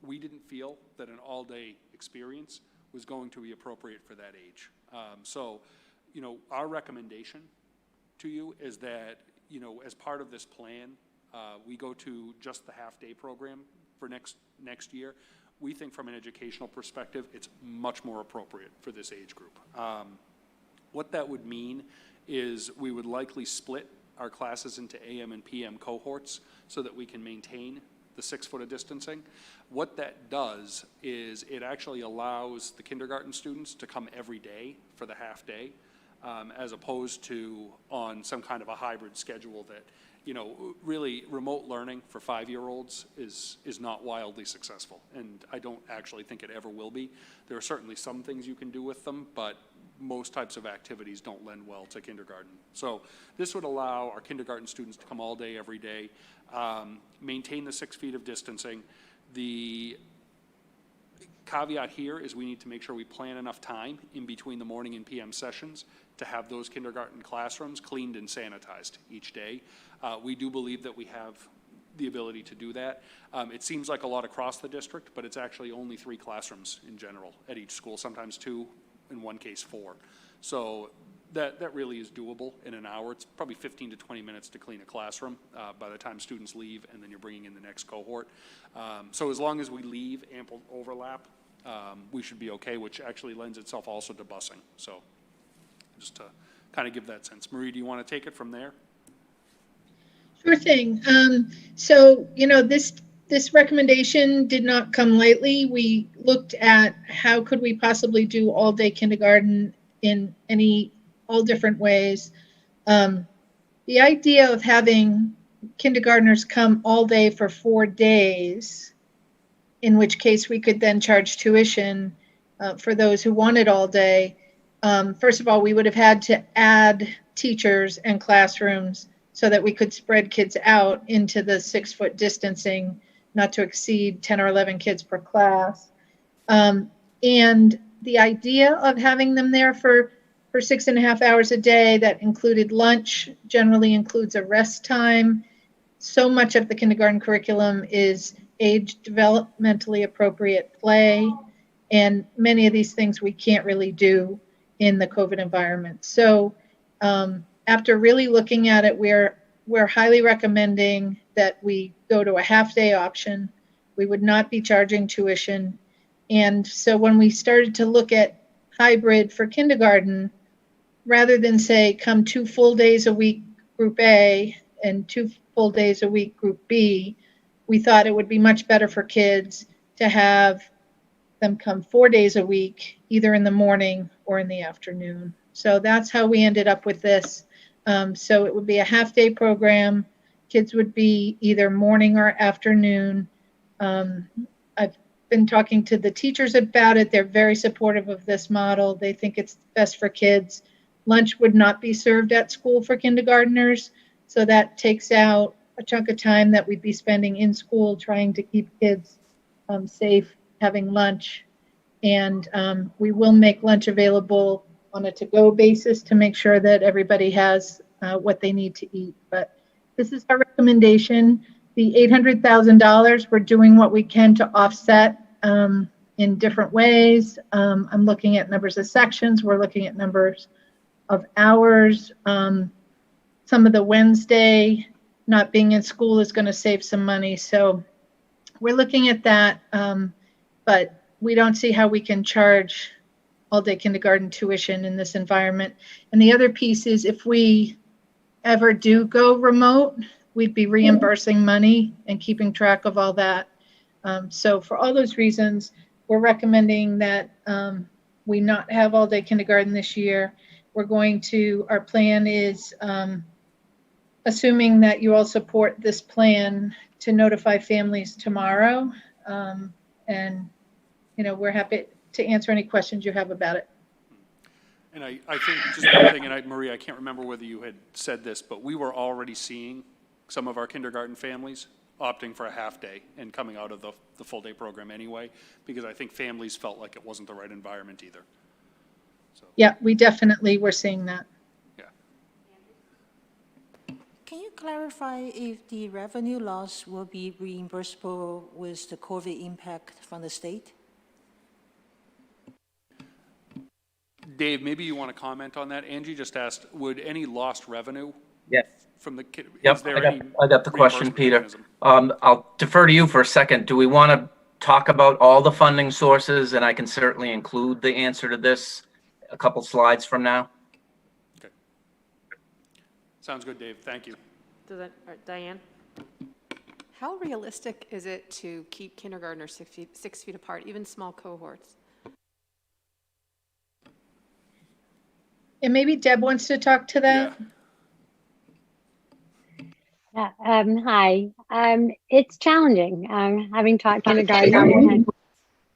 We didn't feel that an all-day experience was going to be appropriate for that age. So, our recommendation to you is that, as part of this plan, we go to just the half-day program for next year. We think from an educational perspective, it's much more appropriate for this age group. What that would mean is we would likely split our classes into AM and PM cohorts so that we can maintain the 6 foot of distancing. What that does is it actually allows the kindergarten students to come every day for the half day, as opposed to on some kind of a hybrid schedule that, really remote learning for 5-year-olds is not wildly successful. And I don't actually think it ever will be. There are certainly some things you can do with them, but most types of activities don't lend well to kindergarten. So this would allow our kindergarten students to come all day, every day, maintain the 6 feet of distancing. The caveat here is we need to make sure we plan enough time in between the morning and PM sessions to have those kindergarten classrooms cleaned and sanitized each day. We do believe that we have the ability to do that. It seems like a lot across the district, but it's actually only 3 classrooms in general at each school, sometimes 2, in one case 4. So that really is doable in an hour. It's probably 15 to 20 minutes to clean a classroom by the time students leave, and then you're bringing in the next cohort. So as long as we leave ample overlap, we should be okay, which actually lends itself also to busing. So just to kind of give that sense. Marie, do you want to take it from there? Sure thing. So, this recommendation did not come lightly. We looked at how could we possibly do all-day kindergarten in all different ways. The idea of having kindergartners come all day for 4 days, in which case we could then charge tuition for those who wanted all day. First of all, we would have had to add teachers and classrooms so that we could spread kids out into the 6 foot distancing, not to exceed 10 or 11 kids per class. And the idea of having them there for 6.5 hours a day, that included lunch, generally includes a rest time. So much of the kindergarten curriculum is age developmentally appropriate play, and many of these things we can't really do in the COVID environment. So after really looking at it, we're highly recommending that we go to a half-day option. We would not be charging tuition. And so when we started to look at hybrid for kindergarten, rather than say come 2 full days a week group A and 2 full days a week group B, we thought it would be much better for kids to have them come 4 days a week, either in the morning or in the afternoon. So that's how we ended up with this. So it would be a half-day program. Kids would be either morning or afternoon. I've been talking to the teachers about it. They're very supportive of this model. They think it's best for kids. Lunch would not be served at school for kindergartners, so that takes out a chunk of time that we'd be spending in school trying to keep kids safe, having lunch. And we will make lunch available on a to-go basis to make sure that everybody has what they need to eat. But this is our recommendation. The $800,000, we're doing what we can to offset in different ways. I'm looking at numbers of sections. We're looking at numbers of hours. Some of the Wednesday not being in school is going to save some money. So we're looking at that, but we don't see how we can charge all-day kindergarten tuition in this environment. And the other piece is if we ever do go remote, we'd be reimbursing money and keeping track of all that. So for all those reasons, we're recommending that we not have all-day kindergarten this year. Our plan is, assuming that you all support this plan, to notify families tomorrow. And, we're happy to answer any questions you have about it. And I think just one thing, and Maria, I can't remember whether you had said this, but we were already seeing some of our kindergarten families opting for a half day and coming out of the full day program anyway, because I think families felt like it wasn't the right environment either. So, Yeah, we definitely were seeing that. yeah. Can you clarify if the revenue loss will be reimbursable with the COVID impact from the state? Dave, maybe you want to comment on that. Angie just asked, would any lost revenue Yes. from the kid? Yep, Is there any I got the question, reimbursement Peter. mechanism? I'll defer to you for a second. Do we want to talk about all the funding sources? And I can certainly include the answer to this a couple slides from now. Okay. Sounds good, Dave. Thank you. Does that, all right, Diane? How realistic is it to keep kindergartners 6 feet apart, even small cohorts? And maybe Deb wants to talk to that. Hi. It's challenging. Having taught kindergarten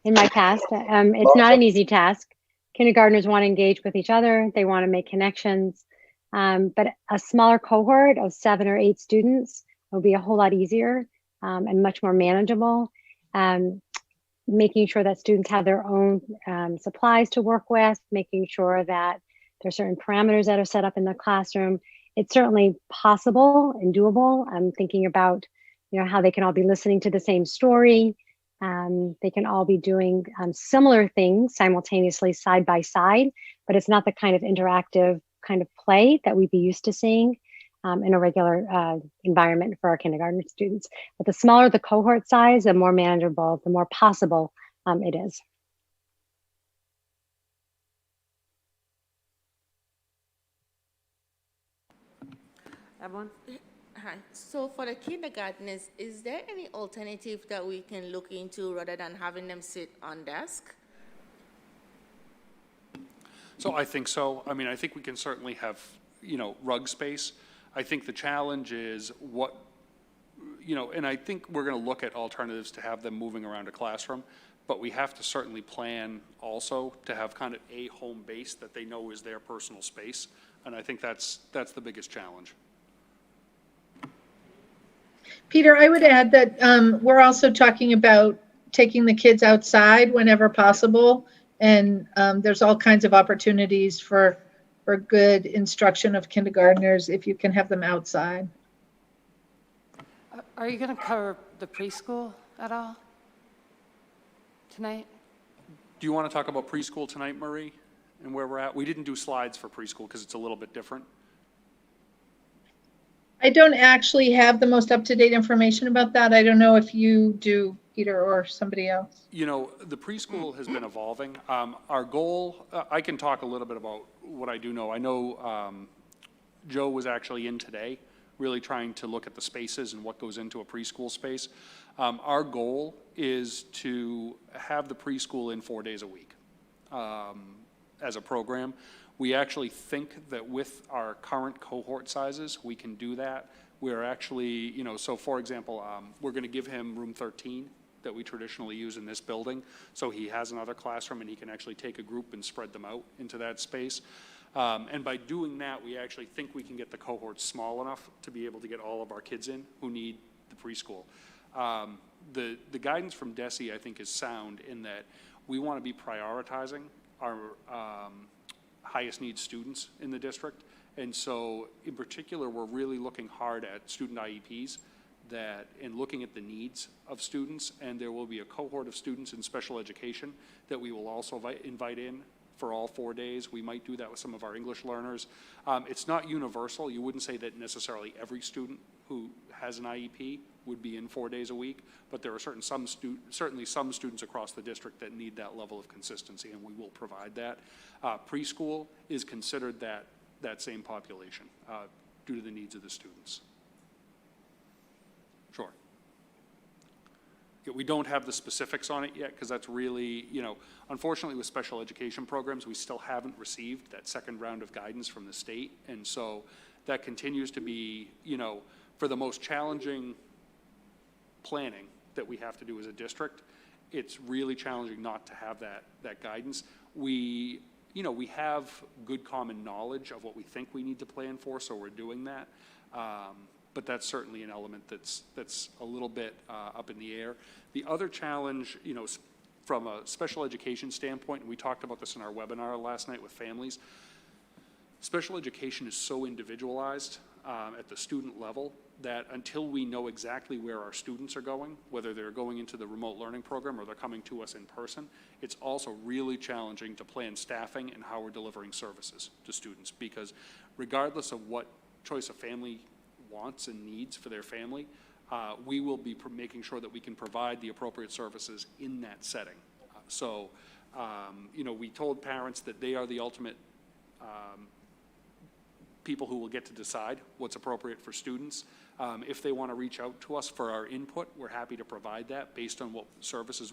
in my past, it's not an easy task. Kindergartners want to engage with each other. They want to make connections. But a smaller cohort of 7 or 8 students will be a whole lot easier and much more manageable. Making sure that students have their own supplies to work with, making sure that there's certain parameters that are set up in the classroom. It's certainly possible and doable. I'm thinking about, how they can all be listening to the same story. They can all be doing similar things simultaneously side by side, but it's not the kind of interactive kind of play that we'd be used to seeing in a regular environment for our kindergarten students. But the smaller the cohort size, the more manageable, the more possible it is. Evelyn? Hi. So for the kindergartners, is there any alternative that we can look into rather than having them sit on desk? So I think so. I mean, I think we can certainly have, rug space. I think the challenge is what, and I think we're going to look at alternatives to have them moving around a classroom, but we have to certainly plan also to have kind of a home base that they know is their personal space. And I think that's the biggest challenge. Peter, I would add that we're also talking about taking the kids outside whenever possible. And there's all kinds of opportunities for good instruction of kindergartners if you can have them outside. Are you going to cover the preschool at all tonight? Do you want to talk about preschool tonight, Marie, and where we're at? We didn't do slides for preschool because it's a little bit different. I don't actually have the most up-to-date information about that. I don't know if you do, Peter, or somebody else. The preschool has been evolving. Our goal, I can talk a little bit about what I do know. I know Joe was actually in today, really trying to look at the spaces and what goes into a preschool space. Our goal is to have the preschool in 4 days a week as a program. We actually think that with our current cohort sizes, we can do that. We're actually, so for example, we're going to give him room 13 that we traditionally use in this building. So he has another classroom and he can actually take a group and spread them out into that space. And by doing that, we actually think we can get the cohorts small enough to be able to get all of our kids in who need the preschool. The guidance from DESE, I think, is sound in that we want to be prioritizing our highest need students in the district. And so in particular, we're really looking hard at student IEPs and looking at the needs of students. And there will be a cohort of students in special education that we will also invite in for all 4 days. We might do that with some of our English learners. It's not universal. You wouldn't say that necessarily every student who has an IEP would be in 4 days a week, but there are certainly some students across the district that need that level of consistency, and we will provide that. Preschool is considered that same population due to the needs of the students. Sure. We don't have the specifics on it yet because that's really, unfortunately with special education programs, we still haven't received that second round of guidance from the state. And so that continues to be, for the most challenging planning that we have to do as a district, it's really challenging not to have that guidance. We have good common knowledge of what we think we need to plan for, so we're doing that. But that's certainly an element that's a little bit up in the air. The other challenge, from a special education standpoint, and we talked about this in our webinar last night with families, special education is so individualized at the student level that until we know exactly where our students are going, whether they're going into the remote learning program or they're coming to us in person, it's also really challenging to plan staffing and how we're delivering services to students, because regardless of what choice a family wants and needs for their family, we will be making sure that we can provide the appropriate services in that setting. We told parents that they are the ultimate people who will get to decide what's appropriate for students. If they want to reach out to us for our input, we're happy to provide that based on what services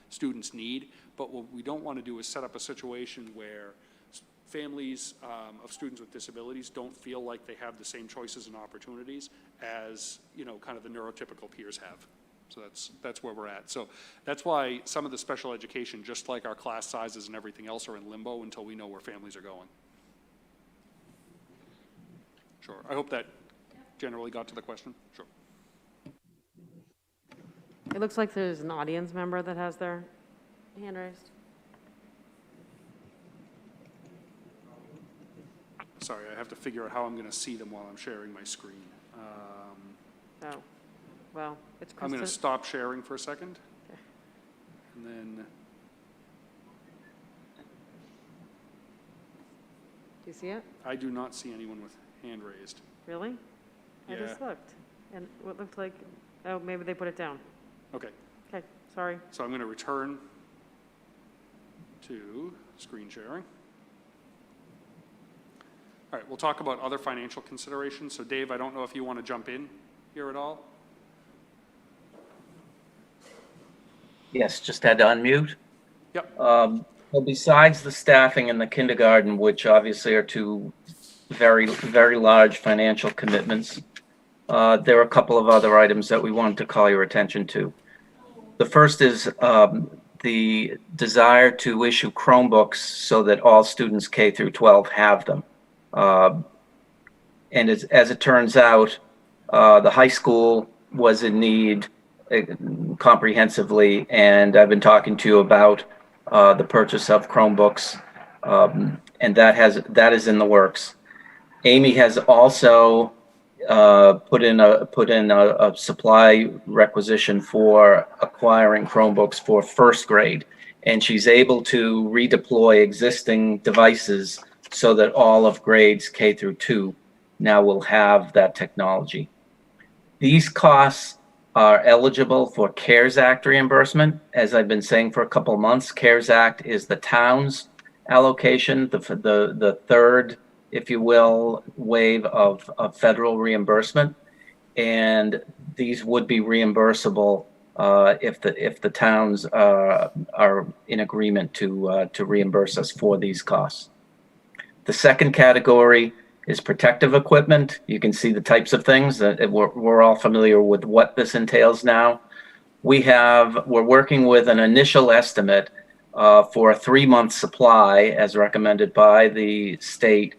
students need. But what we don't want to do is set up a situation where families of students with disabilities don't feel like they have the same choices and opportunities as, kind of the neurotypical peers have. So that's where we're at. So that's why some of the special education, just like our class sizes and everything else, are in limbo until we know where families are going. Sure. I hope that generally got to the question. Sure. It looks like there's an audience member that has their hand raised. Sorry, I have to figure out how I'm going to see them while I'm sharing my screen. Oh, well, it's I'm going to Krista. stop sharing for a second. Okay. And then, Do you see it? I do not see anyone with hand raised. Really? I Yeah. just looked, and what looked like, oh, maybe they put it down. Okay, Okay, sorry. so I'm going to return to screen sharing. All right, we'll talk about other financial considerations. So Dave, I don't know if you want to jump in here at all. Yes, just had to unmute. Yep. Well, besides the staffing in the kindergarten, which obviously are two very, very large financial commitments, there are a couple of other items that we wanted to call your attention to. The first is the desire to issue Chromebooks so that all students K through 12 have them. And as it turns out, the high school was in need comprehensively, and I've been talking to you about the purchase of Chromebooks, and that is in the works. Amy has also put in a supply requisition for acquiring Chromebooks for first grade, and she's able to redeploy existing devices so that all of grades K through 2 now will have that technology. These costs are eligible for CARES Act reimbursement. As I've been saying for a couple of months, CARES Act is the town's allocation, the third, if you will, wave of federal reimbursement. And these would be reimbursable if the towns are in agreement to reimburse us for these costs. The second category is protective equipment. You can see the types of things that we're all familiar with what this entails now. We're working with an initial estimate for a 3-month supply, as recommended by the state,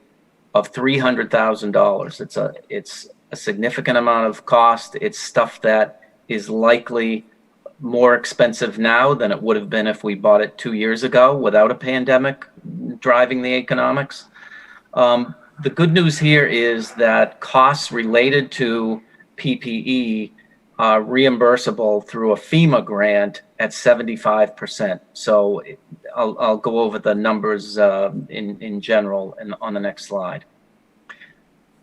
of $300,000. It's a significant amount of cost. It's stuff that is likely more expensive now than it would have been if we bought it 2 years ago without a pandemic driving the economics. The good news here is that costs related to PPE are reimbursable through a FEMA grant at 75%. So I'll go over the numbers in general on the next slide.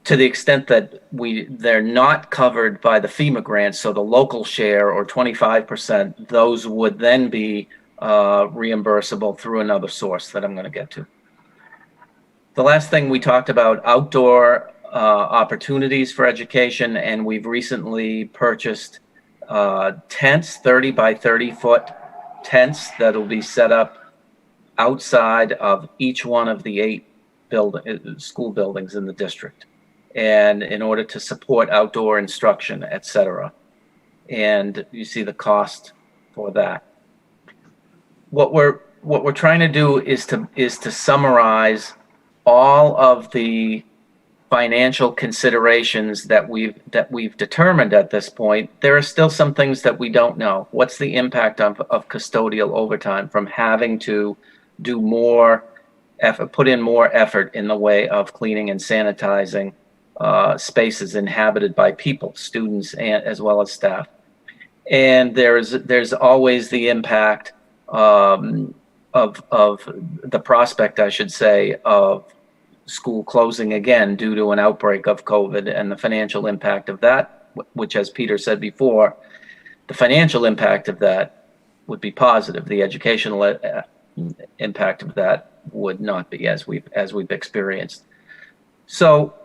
To the extent that they're not covered by the FEMA grant, so the local share or 25%, those would then be reimbursable through another source that I'm going to get to. The last thing we talked about, outdoor opportunities for education, and we've recently purchased tents, 30 by 30 foot tents that'll be set up outside of each one of the 8 school buildings in the district, and in order to support outdoor instruction, etc. And you see the cost for that. What we're trying to do is to summarize all of the financial considerations that we've determined at this point. There are still some things that we don't know. What's the impact of custodial overtime from having to do more effort, put in more effort in the way of cleaning and sanitizing spaces inhabited by people, students, and as well as staff. And there's always the impact of the prospect, I should say, of school closing again due to an outbreak of COVID, and the financial impact of that, which, as Peter said before, the financial impact of that would be positive. The educational impact of that would not be, as we've experienced. So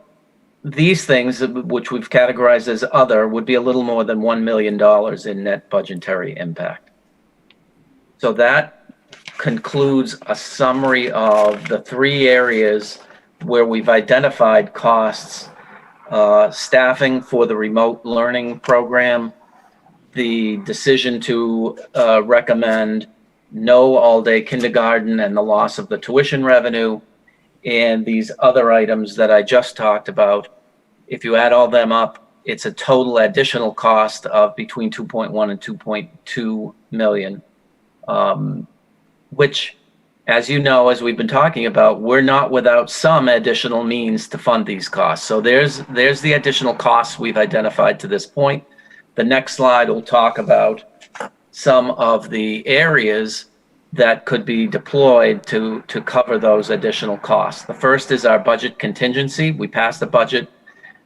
these things, which we've categorized as other, would be a little more than $1 million in net budgetary impact. So that concludes a summary of the 3 areas where we've identified costs: staffing for the remote learning program, the decision to recommend no all-day kindergarten and the loss of the tuition revenue, and these other items that I just talked about. If you add all them up, it's a total additional cost of between 2.1 and 2.2 million, which, as you know, as we've been talking about, we're not without some additional means to fund these costs. So there's the additional costs we've identified to this point. The next slide will talk about some of the areas that could be deployed to cover those additional costs. The first is our budget contingency. We passed a budget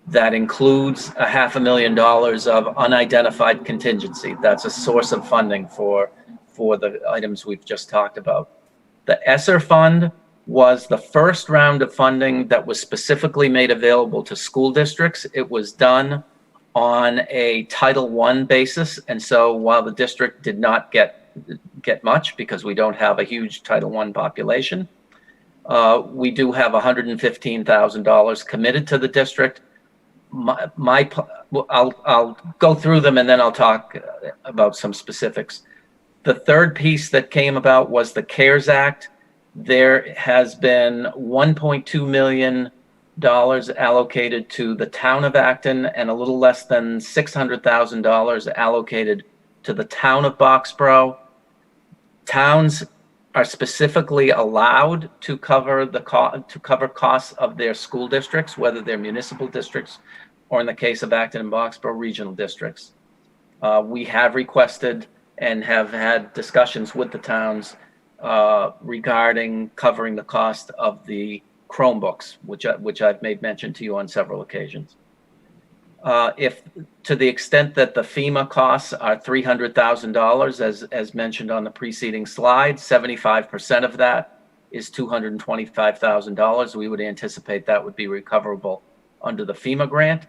that includes $500,000 of unidentified contingency. That's a source of funding for the items we've just talked about. The ESSER fund was the first round of funding that was specifically made available to school districts. It was done on a Title I basis, and so while the district did not get much because we don't have a huge Title I population, we do have $115,000 committed to the district. I'll go through them and then I'll talk about some specifics. The third piece that came about was the CARES Act. There has been $1.2 million allocated to the town of Acton and a little less than $600,000 allocated to the town of Boxborough. Towns are specifically allowed to cover costs of their school districts, whether they're municipal districts or, in the case of Acton and Boxborough, regional districts. We have requested and have had discussions with the towns regarding covering the cost of the Chromebooks, which I've made mention to you on several occasions. If to the extent that the FEMA costs are $300,000, as mentioned on the preceding slide, 75% of that is $225,000. We would anticipate that would be recoverable under the FEMA grant.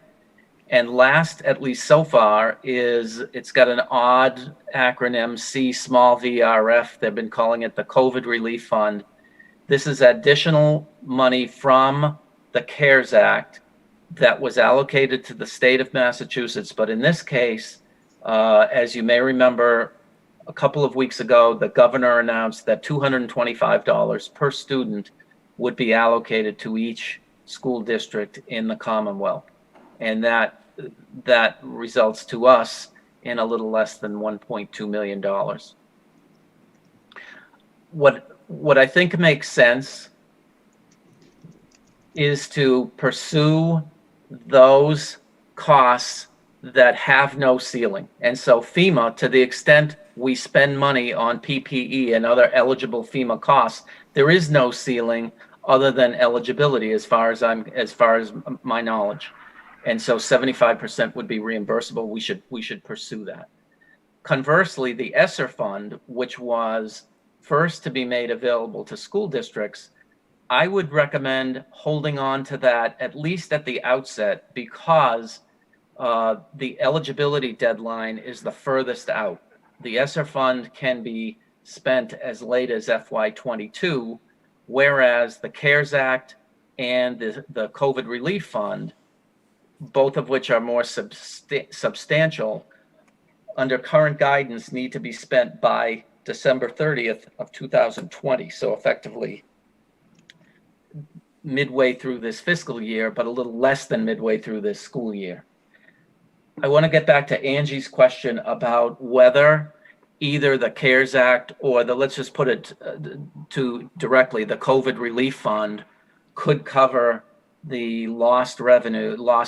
And last, at least so far, is it's got an odd acronym, CVRF. They've been calling it the COVID Relief Fund. This is additional money from the CARES Act that was allocated to the state of Massachusetts. But in this case, as you may remember, a couple of weeks ago, the governor announced that $225 per student would be allocated to each school district in the Commonwealth. And that results to us in a little less than $1.2 million. What I think makes sense is to pursue those costs that have no ceiling. And so FEMA, to the extent we spend money on PPE and other eligible FEMA costs, there is no ceiling other than eligibility as far as my knowledge. And so 75% would be reimbursable. We should pursue that. Conversely, the ESSER fund, which was first to be made available to school districts, I would recommend holding on to that at least at the outset, because the eligibility deadline is the furthest out. The ESSER fund can be spent as late as FY22, whereas the CARES Act and the COVID relief fund, both of which are more substantial, under current guidance need to be spent by December 30th of 2020. So effectively midway through this fiscal year, but a little less than midway through this school year. I want to get back to Angie's question about whether either the CARES Act or let's just put it to directly, the COVID relief fund could cover the lost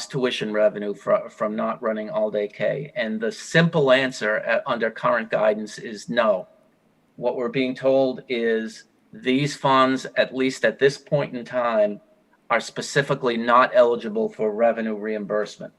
tuition revenue from not running AllDay K. And the simple answer under current guidance is no. What we're being told is these funds, at least at this point in time, are specifically not eligible for revenue reimbursement.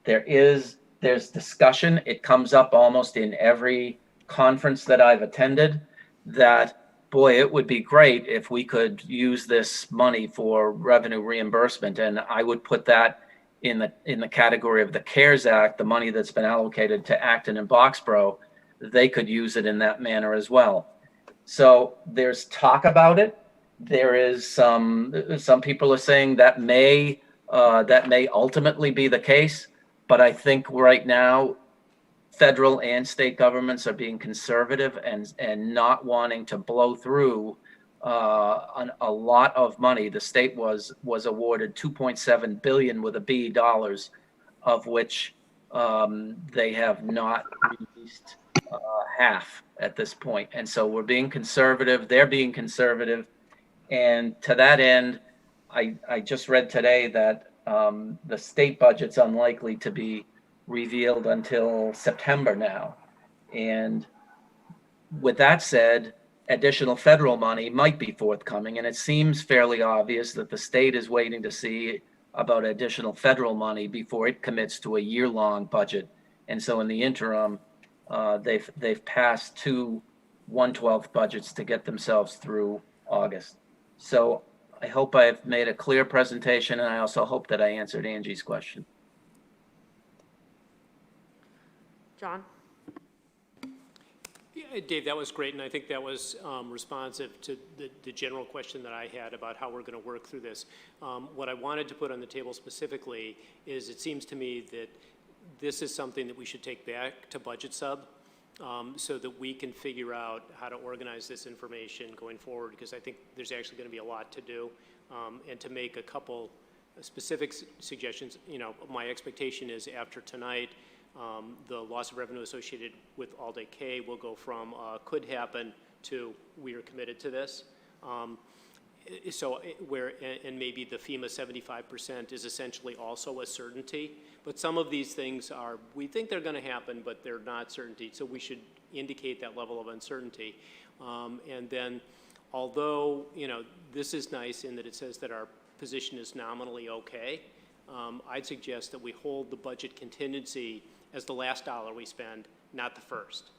There's discussion, it comes up almost in every conference that I've attended, that boy, it would be great if we could use this money for revenue reimbursement. And I would put that in the category of the CARES Act, the money that's been allocated to Acton and Boxborough, they could use it in that manner as well. So there's talk about it. There is some people are saying that may ultimately be the case, but I think right now federal and state governments are being conservative and not wanting to blow through a lot of money. The state was awarded $2.7 billion with a B dollars, of which they have not released half at this point. And so we're being conservative, they're being conservative. And to that end, I just read today that the state budget's unlikely to be revealed until September now. And with that said, additional federal money might be forthcoming. And it seems fairly obvious that the state is waiting to see about additional federal money before it commits to a year-long budget. And so in the interim, they've passed 2 1/12 budgets to get themselves through August. So I hope I've made a clear presentation, and I also hope that I answered Angie's question. John? Yeah, Dave, that was great, and I think that was responsive to the general question that I had about how we're going to work through this. What I wanted to put on the table specifically is it seems to me that this is something that we should take back to Budget Sub so that we can figure out how to organize this information going forward, because I think there's actually going to be a lot to do. And to make a couple specific suggestions, you know, my expectation is after tonight, the loss of revenue associated with AllDay K will go from could happen to we are committed to this. And maybe the FEMA 75% is essentially also a certainty. But some of these things are, we think they're going to happen, but they're not certainty. So we should indicate that level of uncertainty. And then, although, you know, this is nice in that it says that our position is nominally okay, I'd suggest that we hold the budget contingency as the last dollar we spend, not the first.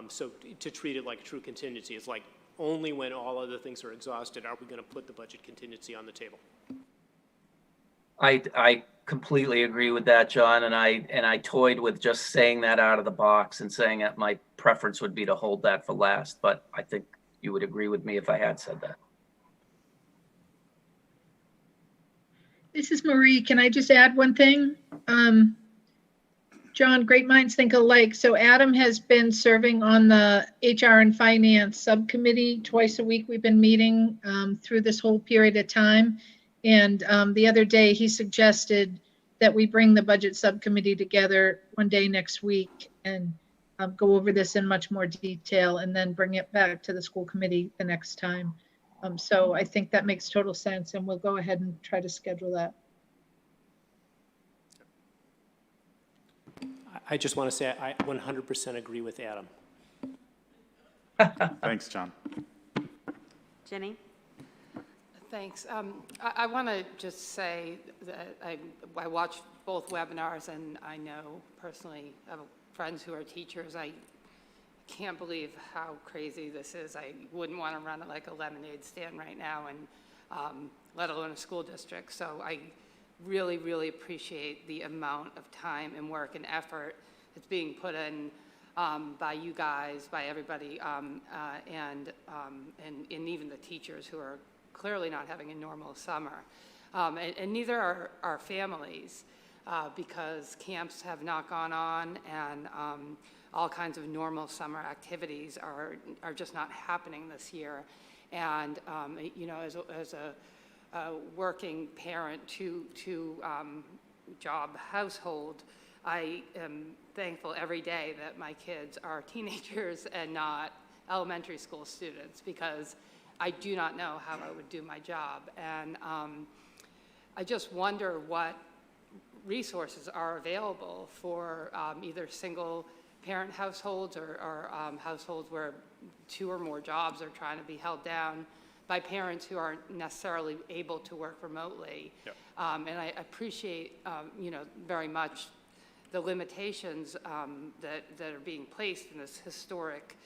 So to treat it like a true contingency, it's like only when all other things are exhausted are we going to put the budget contingency on the table. I completely agree with that, John, and I toyed with just saying that out of the box and saying that my preference would be to hold that for last, but I think you would agree with me if I had said that. This is Marie. Can I just add one thing? John, great minds think alike. So Adam has been serving on the HR and Finance Subcommittee. Twice a week we've been meeting through this whole period of time. And the other day he suggested that we bring the Budget Subcommittee together one day next week and go over this in much more detail and then bring it back to the school committee the next time. So I think that makes total sense, and we'll go ahead and try to schedule that. I just want to say I 100% agree with Adam. Thanks, John. Jenny? Thanks. I want to just say that I watched both webinars, and I know personally of friends who are teachers. I can't believe how crazy this is. I wouldn't want to run it like a lemonade stand right now, and let alone a school district. So I really, really appreciate the amount of time and work and effort that's being put in by you guys, by everybody, and even the teachers who are clearly not having a normal summer. And neither are our families, because camps have not gone on, and all kinds of normal summer activities are just not happening this year. And you know, as a working parent to job household, I am thankful every day that my kids are teenagers and not elementary school students, because I do not know how I would do my job. And I just wonder what resources are available for either single parent households or households where 2 or more jobs are trying to be held down by parents who aren't necessarily able to work remotely. Yep. And I appreciate, you know, very much the limitations that are being placed in this historic,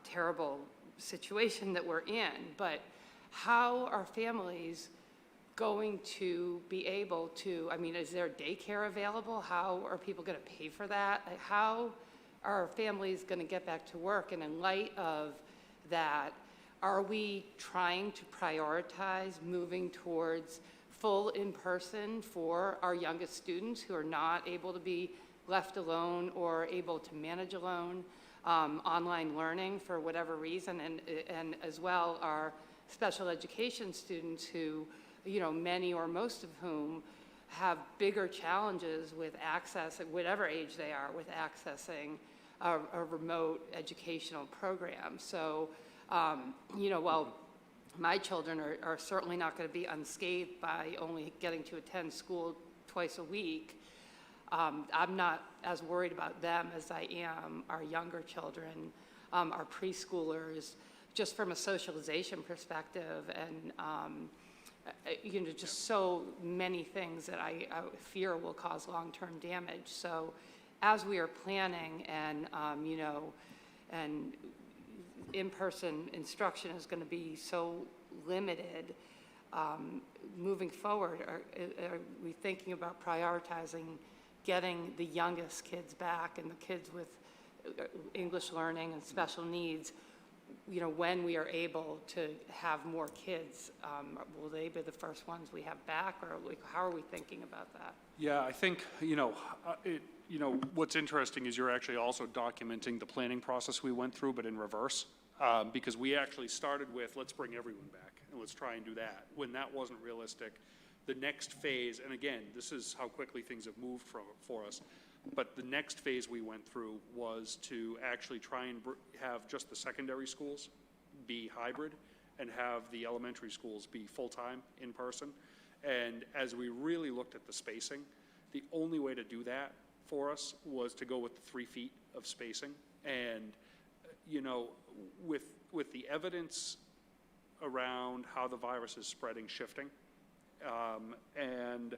terrible situation that we're in. But how are families going to be able to, I mean, is there daycare available? How are people going to pay for that? Like, how are families going to get back to work? And in light of that, are we trying to prioritize moving towards full in-person for our youngest students who are not able to be left alone or able to manage alone, online learning for whatever reason, and as well our special education students who, you know, many or most of whom have bigger challenges with access, at whatever age they are, with accessing a remote educational program. So, you know, while my children are certainly not going to be unscathed by only getting to attend school twice a week, I'm not as worried about them as I am our younger children, our preschoolers, just from a socialization perspective, and you know, just so many things that I fear will cause long-term damage. So as we are planning, and you know, and in-person instruction is going to be so limited, moving forward, are we thinking about prioritizing getting the youngest kids back and the kids with English learning and special needs, you know, when we are able to have more kids? Will they be the first ones we have back, or like, how are we thinking about that? Yeah, I think, you know, what's interesting is you're actually also documenting the planning process we went through, but in reverse, because we actually started with, let's bring everyone back and let's try and do that. When that wasn't realistic, the next phase, and again, this is how quickly things have moved for us, but the next phase we went through was to actually try and have just the secondary schools be hybrid and have the elementary schools be full-time in person. And as we really looked at the spacing, the only way to do that for us was to go with the 3 feet of spacing. And, you know, with the evidence around how the virus is spreading shifting, and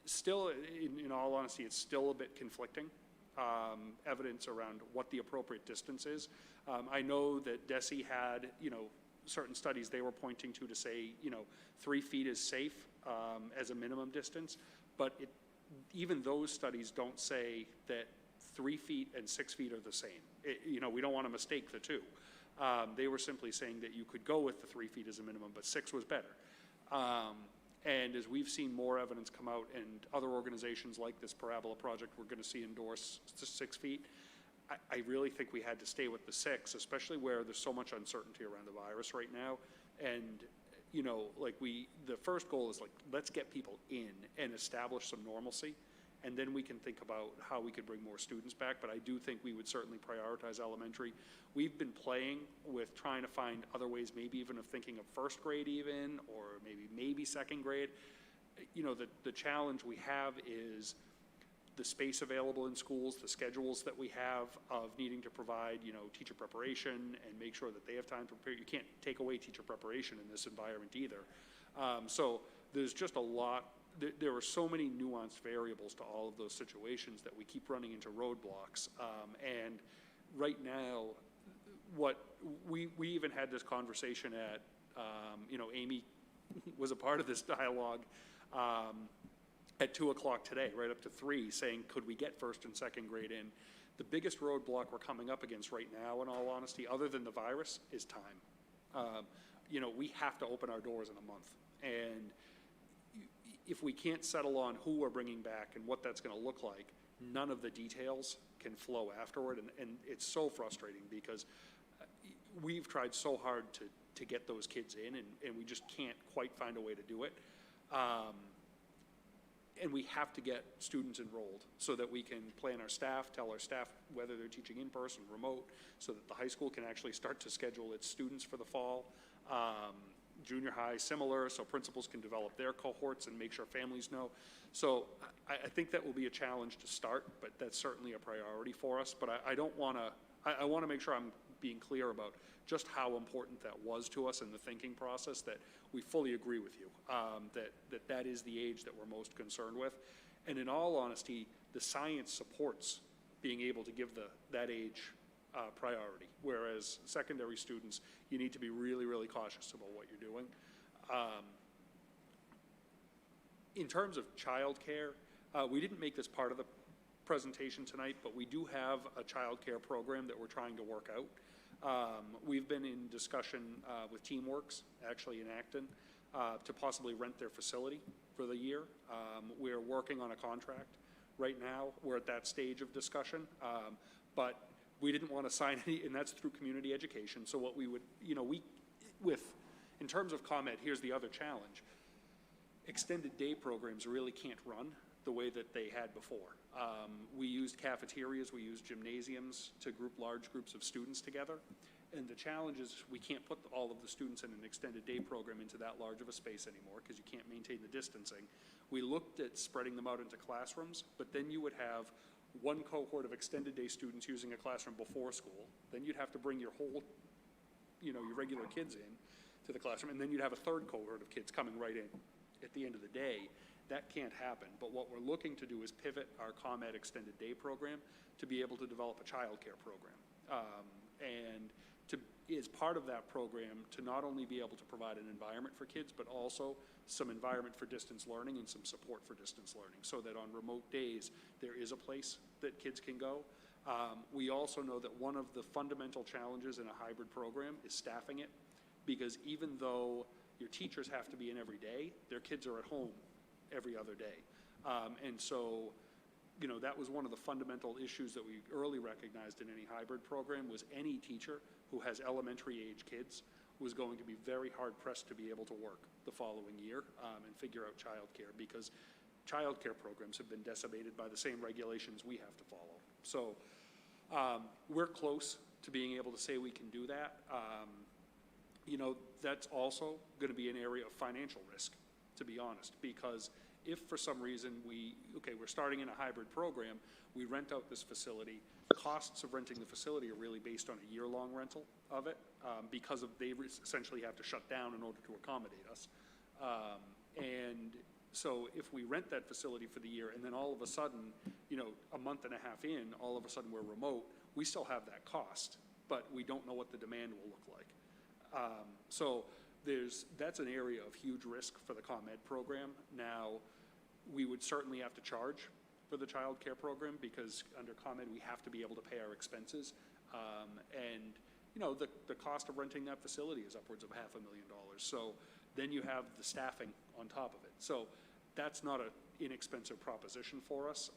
still, in all honesty, it's still a bit conflicting evidence around what the appropriate distance is. I know that DESE had, you know, certain studies they were pointing to say, you know, 3 feet is safe as a minimum distance, but even those studies don't say that 3 feet and 6 feet are the same. You know, we don't want to mistake the two. They were simply saying that you could go with the 3 feet as a minimum, but 6 was better. And as we've seen more evidence come out, and other organizations like this Parabola Project we're going to see endorse 6 feet, I really think we had to stay with the 6, especially where there's so much uncertainty around the virus right now. And, you know, like the first goal is like, let's get people in and establish some normalcy, and then we can think about how we could bring more students back. But I do think we would certainly prioritize elementary. We've been playing with trying to find other ways, maybe even of thinking of first grade even, or maybe second grade. You know, the challenge we have is the space available in schools, the schedules that we have of needing to provide, you know, teacher preparation and make sure that they have time to prepare. You can't take away teacher preparation in this environment either. So there's just a lot. There are so many nuanced variables to all of those situations that we keep running into roadblocks. And right now, what we even had this conversation at, you know, Amy was a part of this dialogue at 2 o'clock today, right up to 3, saying, could we get first and second grade in? The biggest roadblock we're coming up against right now, in all honesty, other than the virus, is time. You know, we have to open our doors in a month. And if we can't settle on who we're bringing back and what that's going to look like, none of the details can flow afterward. And it's so frustrating because we've tried so hard to get those kids in, and we just can't quite find a way to do it. And we have to get students enrolled so that we can plan our staff, tell our staff whether they're teaching in person, remote, so that the high school can actually start to schedule its students for the fall. Junior high, similar, so principals can develop their cohorts and make sure families know. So I think that will be a challenge to start, but that's certainly a priority for us. But I don't want to, I want to make sure I'm being clear about just how important that was to us in the thinking process, that we fully agree with you, that is the age that we're most concerned with. And in all honesty, the science supports being able to give that age priority, whereas secondary students, you need to be really, really cautious about what you're doing. In terms of childcare, we didn't make this part of the presentation tonight, but we do have a childcare program that we're trying to work out. We've been in discussion with Teamworks, actually in Acton, to possibly rent their facility for the year. We're working on a contract right now. We're at that stage of discussion, but we didn't want to sign any, and that's through community education. So what we would, you know, in terms of ComEd, here's the other challenge. Extended day programs really can't run the way that they had before. We used cafeterias, we used gymnasiums to group large groups of students together. And the challenge is we can't put all of the students in an extended day program into that large of a space anymore because you can't maintain the distancing. We looked at spreading them out into classrooms, but then you would have one cohort of extended day students using a classroom before school. Then you'd have to bring your whole, you know, your regular kids in to the classroom, and then you'd have a third cohort of kids coming right in at the end of the day. That can't happen, but what we're looking to do is pivot our ComEd extended day program to be able to develop a childcare program. And as part of that program, to not only be able to provide an environment for kids, but also some environment for distance learning and some support for distance learning, so that on remote days, there is a place that kids can go. We also know that one of the fundamental challenges in a hybrid program is staffing it, because even though your teachers have to be in every day, their kids are at home every other day. And so, you know, that was one of the fundamental issues that we early recognized in any hybrid program, was any teacher who has elementary age kids was going to be very hard pressed to be able to work the following year and figure out childcare, because childcare programs have been decimated by the same regulations we have to follow. So we're close to being able to say we can do that. You know, that's also going to be an area of financial risk, to be honest, because if for some reason we're starting in a hybrid program, we rent out this facility, costs of renting the facility are really based on a year-long rental of it, because they essentially have to shut down in order to accommodate us. And so if we rent that facility for the year, and then all of a sudden, you know, a month and a half in, all of a sudden we're remote, we still have that cost, but we don't know what the demand will look like. So that's an area of huge risk for the ComEd program. Now, we would certainly have to charge for the child care program, because under ComEd we have to be able to pay our expenses. And you know, the cost of renting that facility is upwards of $500,000. So then you have the staffing on top of it. So that's not an inexpensive proposition for us.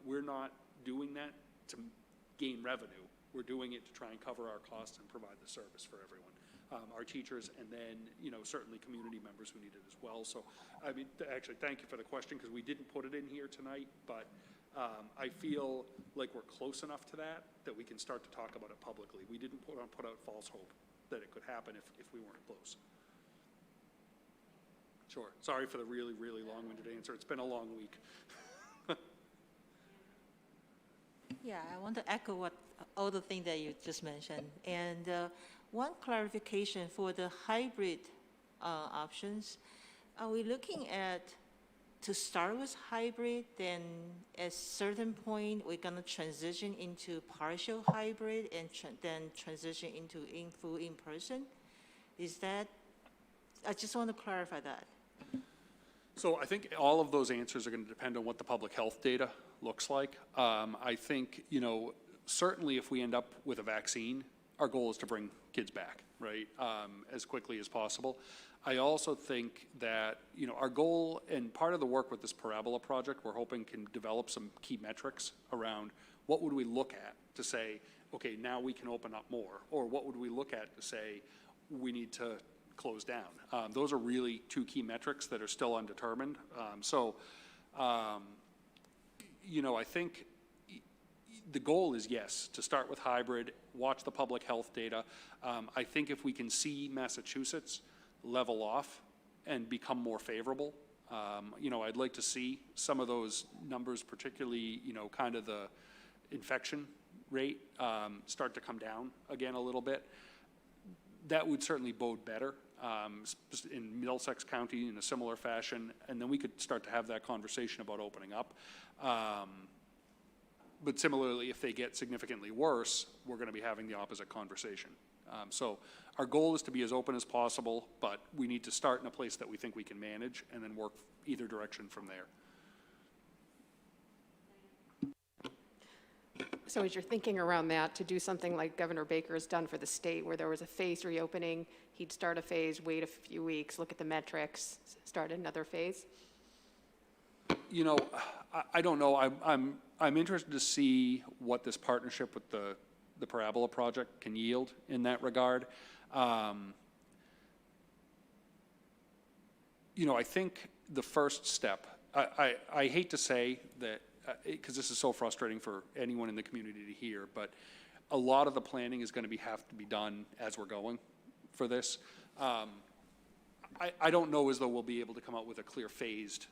We're not doing that to gain revenue. We're doing it to try and cover our costs and provide the service for everyone. Our teachers, and then, you know, certainly community members who need it as well. So, I mean, actually, thank you for the question, because we didn't put it in here tonight, but I feel like we're close enough to that we can start to talk about it publicly. We didn't put out false hope that it could happen if we weren't close. Sure. Sorry for the really, really long-winded answer. It's been a long week. Yeah, I want to echo all the things that you just mentioned. And one clarification for the hybrid options, are we looking at to start with hybrid, then at a certain point we're going to transition into partial hybrid and then transition into full in-person? Is that I just want to clarify that. So I think all of those answers are going to depend on what the public health data looks like. I think, certainly if we end up with a vaccine, our goal is to bring kids back, right, as quickly as possible. I also think that, our goal and part of the work with this Parabola Project, we're hoping can develop some key metrics around what would we look at to say, okay, now we can open up more, or what would we look at to say we need to close down. Those are really two key metrics that are still undetermined. I think the goal is, yes, to start with hybrid, watch the public health data. I think if we can see Massachusetts level off and become more favorable, I'd like to see some of those numbers, particularly, kind of the infection rate start to come down again a little bit. That would certainly bode better in Middlesex County in a similar fashion, and then we could start to have that conversation about opening up. But similarly, if they get significantly worse, we're going to be having the opposite conversation. So our goal is to be as open as possible, but we need to start in a place that we think we can manage and then work either direction from there. So as you're thinking around that, to do something like Governor Baker has done for the state, where there was a phased reopening, he'd start a phase, wait a few weeks, look at the metrics, start another phase? I don't know. I'm interested to see what this partnership with the Parabola Project can yield in that regard. I think the first step, I hate to say that, because this is so frustrating for anyone in the community to hear, but a lot of the planning is going to have to be done as we're going for this. I don't know as though we'll be able to come out with a clear phased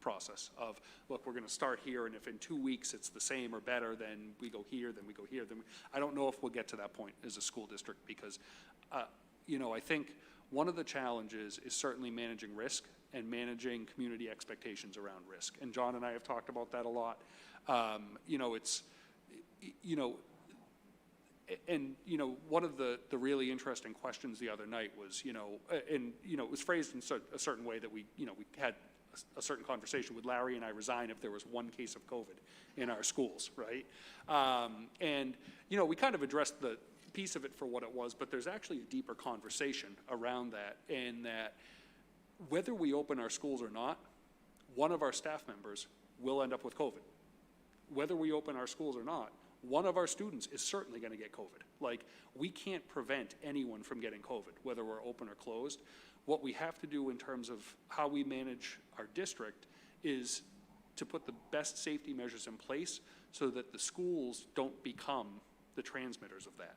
process of, look, we're going to start here, and if in 2 weeks it's the same or better, then we go here, then we go here. I don't know if we'll get to that point as a school district because, I think one of the challenges is certainly managing risk and managing community expectations around risk. And John and I have talked about that a lot. One of the really interesting questions the other night was, it was phrased in a certain way that we had a certain conversation. Would Larry and I resign if there was one case of COVID in our schools, right? We kind of addressed the piece of it for what it was, but there's actually a deeper conversation around that, and that whether we open our schools or not, one of our staff members will end up with COVID. Whether we open our schools or not, one of our students is certainly going to get COVID. Like, we can't prevent anyone from getting COVID, whether we're open or closed. What we have to do in terms of how we manage our district is to put the best safety measures in place so that the schools don't become the transmitters of that,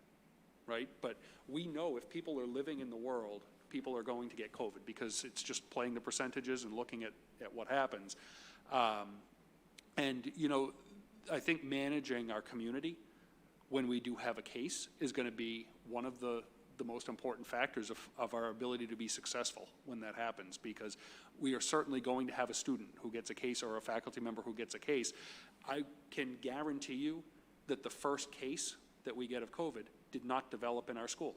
right? But we know if people are living in the world, people are going to get COVID because it's just playing the percentages and looking at what happens. I think managing our community when we do have a case is going to be one of the most important factors of our ability to be successful when that happens, because we are certainly going to have a student who gets a case or a faculty member who gets a case. I can guarantee you that the first case that we get of COVID did not develop in our school.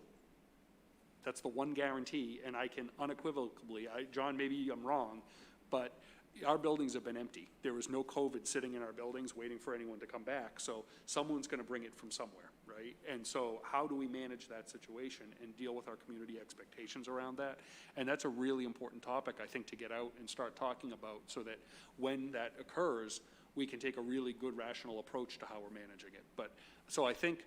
That's the one guarantee, and I can unequivocally, John, maybe I'm wrong, but our buildings have been empty. There was no COVID sitting in our buildings waiting for anyone to come back, so someone's going to bring it from somewhere, right? And so how do we manage that situation and deal with our community expectations around that? And that's a really important topic, I think, to get out and start talking about, so that when that occurs, we can take a really good, rational approach to how we're managing it. But so I think,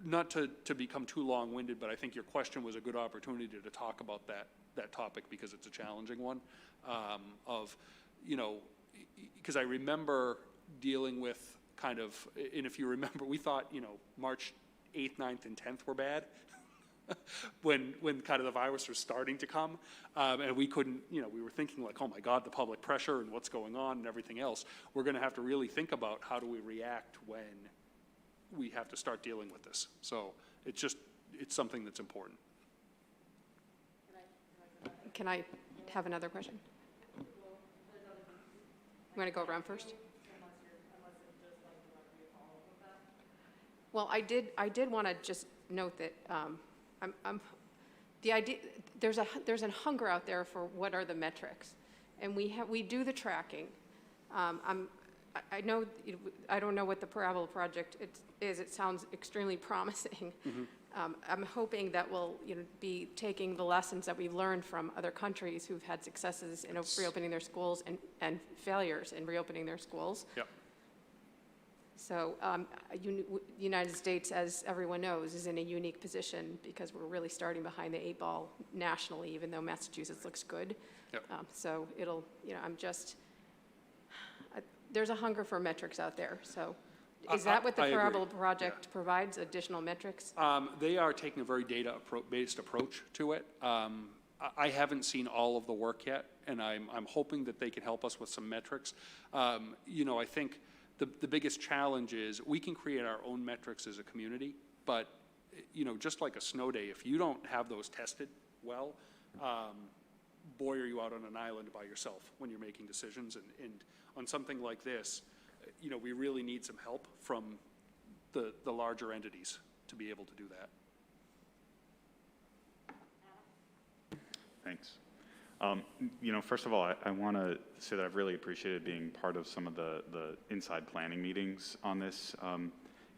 not to become too long-winded, but I think your question was a good opportunity to talk about that topic, because it's a challenging one. Because I remember dealing with kind of, and if you remember, we thought, March 8th, 9th, and 10th were bad when kind of the virus was starting to come. And we couldn't, we were thinking like, oh my God, the public pressure and what's going on and everything else. We're going to have to really think about how do we react when we have to start dealing with this. So it's something that's important. Can I have another question? You want to go around first? Well, I did want to just note that the idea, there's a hunger out there for what are the metrics, and we do the tracking. I know, I don't know what the Parabola Project is. It sounds extremely promising. I'm hoping that we'll be taking the lessons that we've learned from other countries who've had successes in reopening their schools and failures in reopening their schools. Yep. So United States, as everyone knows, is in a unique position because we're really starting behind the 8 ball nationally, even though Massachusetts looks good. Yep. So it'll, there's a hunger for metrics out there. So is that what the Parabola Project provides, additional metrics? They are taking a very data-based approach to it. I haven't seen all of the work yet, and I'm hoping that they can help us with some metrics. I think the biggest challenge is we can create our own metrics as a community, but just like a snow day, if you don't have those tested well, boy, are you out on an island by yourself when you're making decisions. And on something like this, we really need some help from the larger entities to be able to do that. Thanks. First of all, I want to say that I've really appreciated being part of some of the inside planning meetings on this.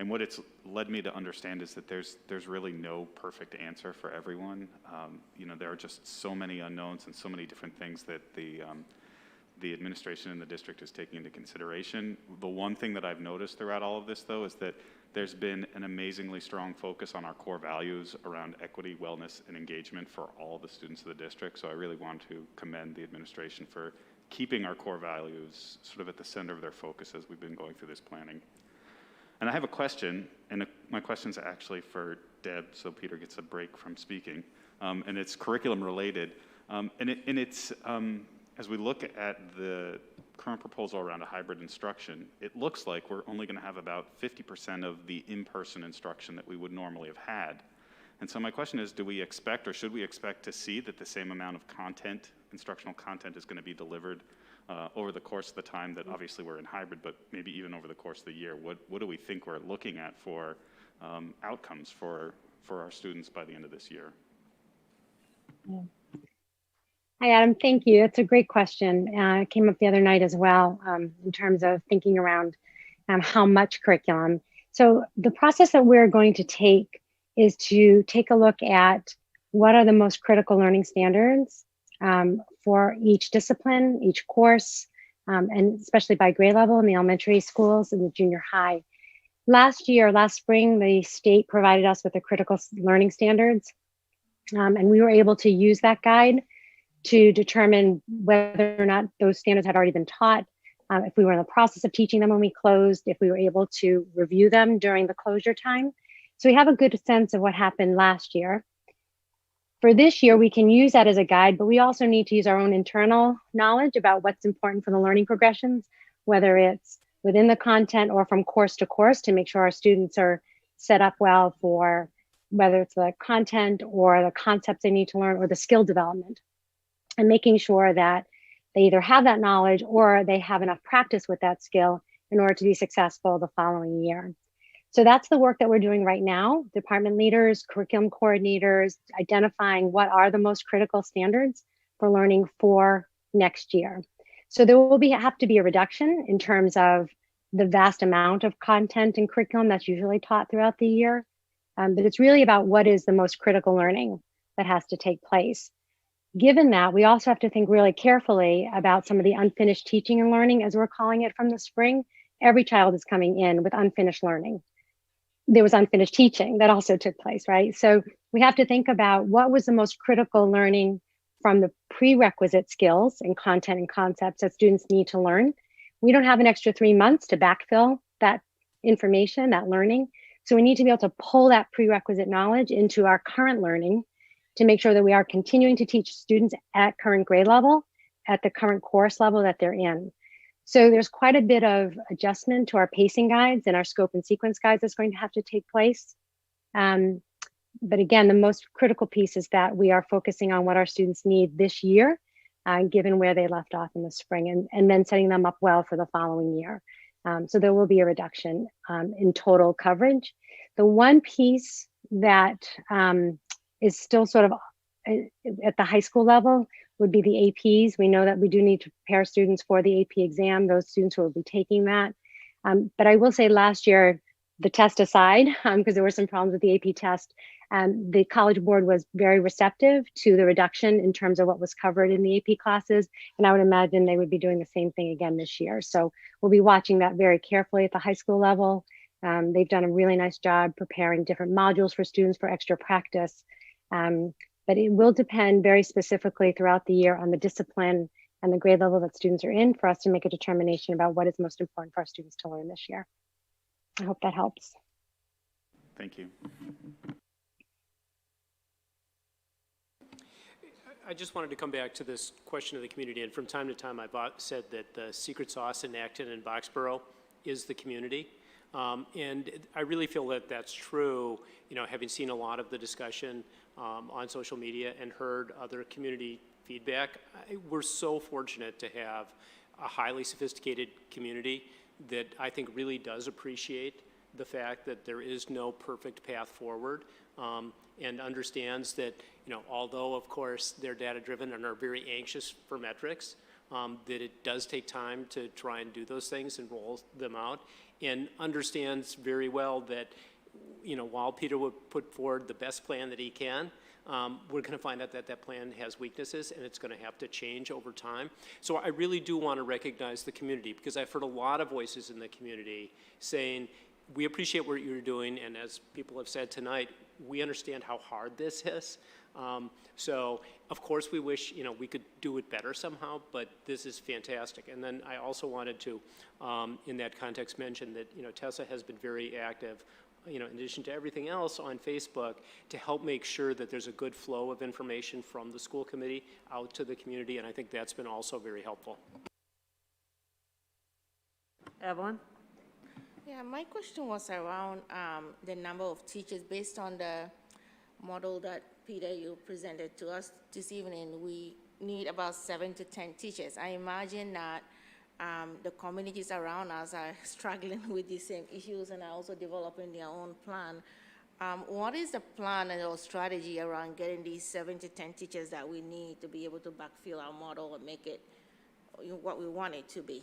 And what it's led me to understand is that there's really no perfect answer for everyone. There are just so many unknowns and so many different things that the administration and the district is taking into consideration. The one thing that I've noticed throughout all of this, though, is that there's been an amazingly strong focus on our core values around equity, wellness, and engagement for all the students of the district. So I really want to commend the administration for keeping our core values sort of at the center of their focus as we've been going through this planning. And I have a question, and my question's actually for Deb, so Peter gets a break from speaking, and it's curriculum related. It's as we look at the current proposal around a hybrid instruction, it looks like we're only going to have about 50% of the in-person instruction that we would normally have had. And so my question is, do we expect or should we expect to see that the same amount of content, instructional content, is going to be delivered over the course of the time that obviously we're in hybrid, but maybe even over the course of the year? What do we think we're looking at for outcomes for our students by the end of this year? Yeah. Hi, Adam. Thank you. It's a great question. It came up the other night as well in terms of thinking around how much curriculum. So the process that we're going to take is to take a look at what are the most critical learning standards for each discipline, each course, and especially by grade level in the elementary schools and the junior high. Last spring, the state provided us with the critical learning standards, and we were able to use that guide to determine whether or not those standards had already been taught, if we were in the process of teaching them when we closed, if we were able to review them during the closure time. So we have a good sense of what happened last year. For this year, we can use that as a guide, but we also need to use our own internal knowledge about what's important for the learning progressions, whether it's within the content or from course to course, to make sure our students are set up well for whether it's the content or the concepts they need to learn or the skill development. And making sure that they either have that knowledge or they have enough practice with that skill in order to be successful the following year. So that's the work that we're doing right now. Department leaders, curriculum coordinators, identifying what are the most critical standards for learning for next year. So there will have to be a reduction in terms of the vast amount of content and curriculum that's usually taught throughout the year. But it's really about what is the most critical learning that has to take place. Given that, we also have to think really carefully about some of the unfinished teaching and learning, as we're calling it, from the spring. Every child is coming in with unfinished learning. There was unfinished teaching that also took place, right? So we have to think about what was the most critical learning from the prerequisite skills and content and concepts that students need to learn. We don't have an extra 3 months to backfill that information, that learning. So we need to be able to pull that prerequisite knowledge into our current learning to make sure that we are continuing to teach students at current grade level, at the current course level that they're in. So there's quite a bit of adjustment to our pacing guides and our scope and sequence guides that's going to have to take place. But again, the most critical piece is that we are focusing on what our students need this year, given where they left off in the spring, and then setting them up well for the following year. So there will be a reduction in total coverage. The one piece that is still sort of at the high school level would be the APs. We know that we do need to prepare students for the AP exam, those students who will be taking that. But I will say last year, the test aside, because there were some problems with the AP test, the College Board was very receptive to the reduction in terms of what was covered in the AP classes. And I would imagine they would be doing the same thing again this year. So we'll be watching that very carefully at the high school level. They've done a really nice job preparing different modules for students for extra practice. But it will depend very specifically throughout the year on the discipline and the grade level that students are in for us to make a determination about what is most important for our students to learn this year. I hope that helps. Thank you. I just wanted to come back to this question of the community, and from time to time I've said that the secret sauce in Acton and Boxborough is the community. And I really feel that that's true, you know, having seen a lot of the discussion on social media and heard other community feedback. We're so fortunate to have a highly sophisticated community that I think really does appreciate the fact that there is no perfect path forward, and understands that, you know, although of course they're data driven and are very anxious for metrics, that it does take time to try and do those things and roll them out, and understands very well that, you know, while Peter would put forward the best plan that he can, we're going to find out that that plan has weaknesses and it's going to have to change over time. So I really do want to recognize the community, because I've heard a lot of voices in the community saying, we appreciate what you're doing, and as people have said tonight, we understand how hard this is. So of course we wish, you know, we could do it better somehow, but this is fantastic. And then I also wanted to, in that context, mention that, you know, Tessa has been very active, you know, in addition to everything else on Facebook, to help make sure that there's a good flow of information from the school committee out to the community, and I think that's been also very helpful. Evelyn? Yeah, my question was around the number of teachers. Based on the model that, Peter, you presented to us this evening, we need about 7 to 10 teachers. I imagine that the communities around us are struggling with the same issues and are also developing their own plan. What is the plan or strategy around getting these 7 to 10 teachers that we need to be able to backfill our model and make it what we want it to be?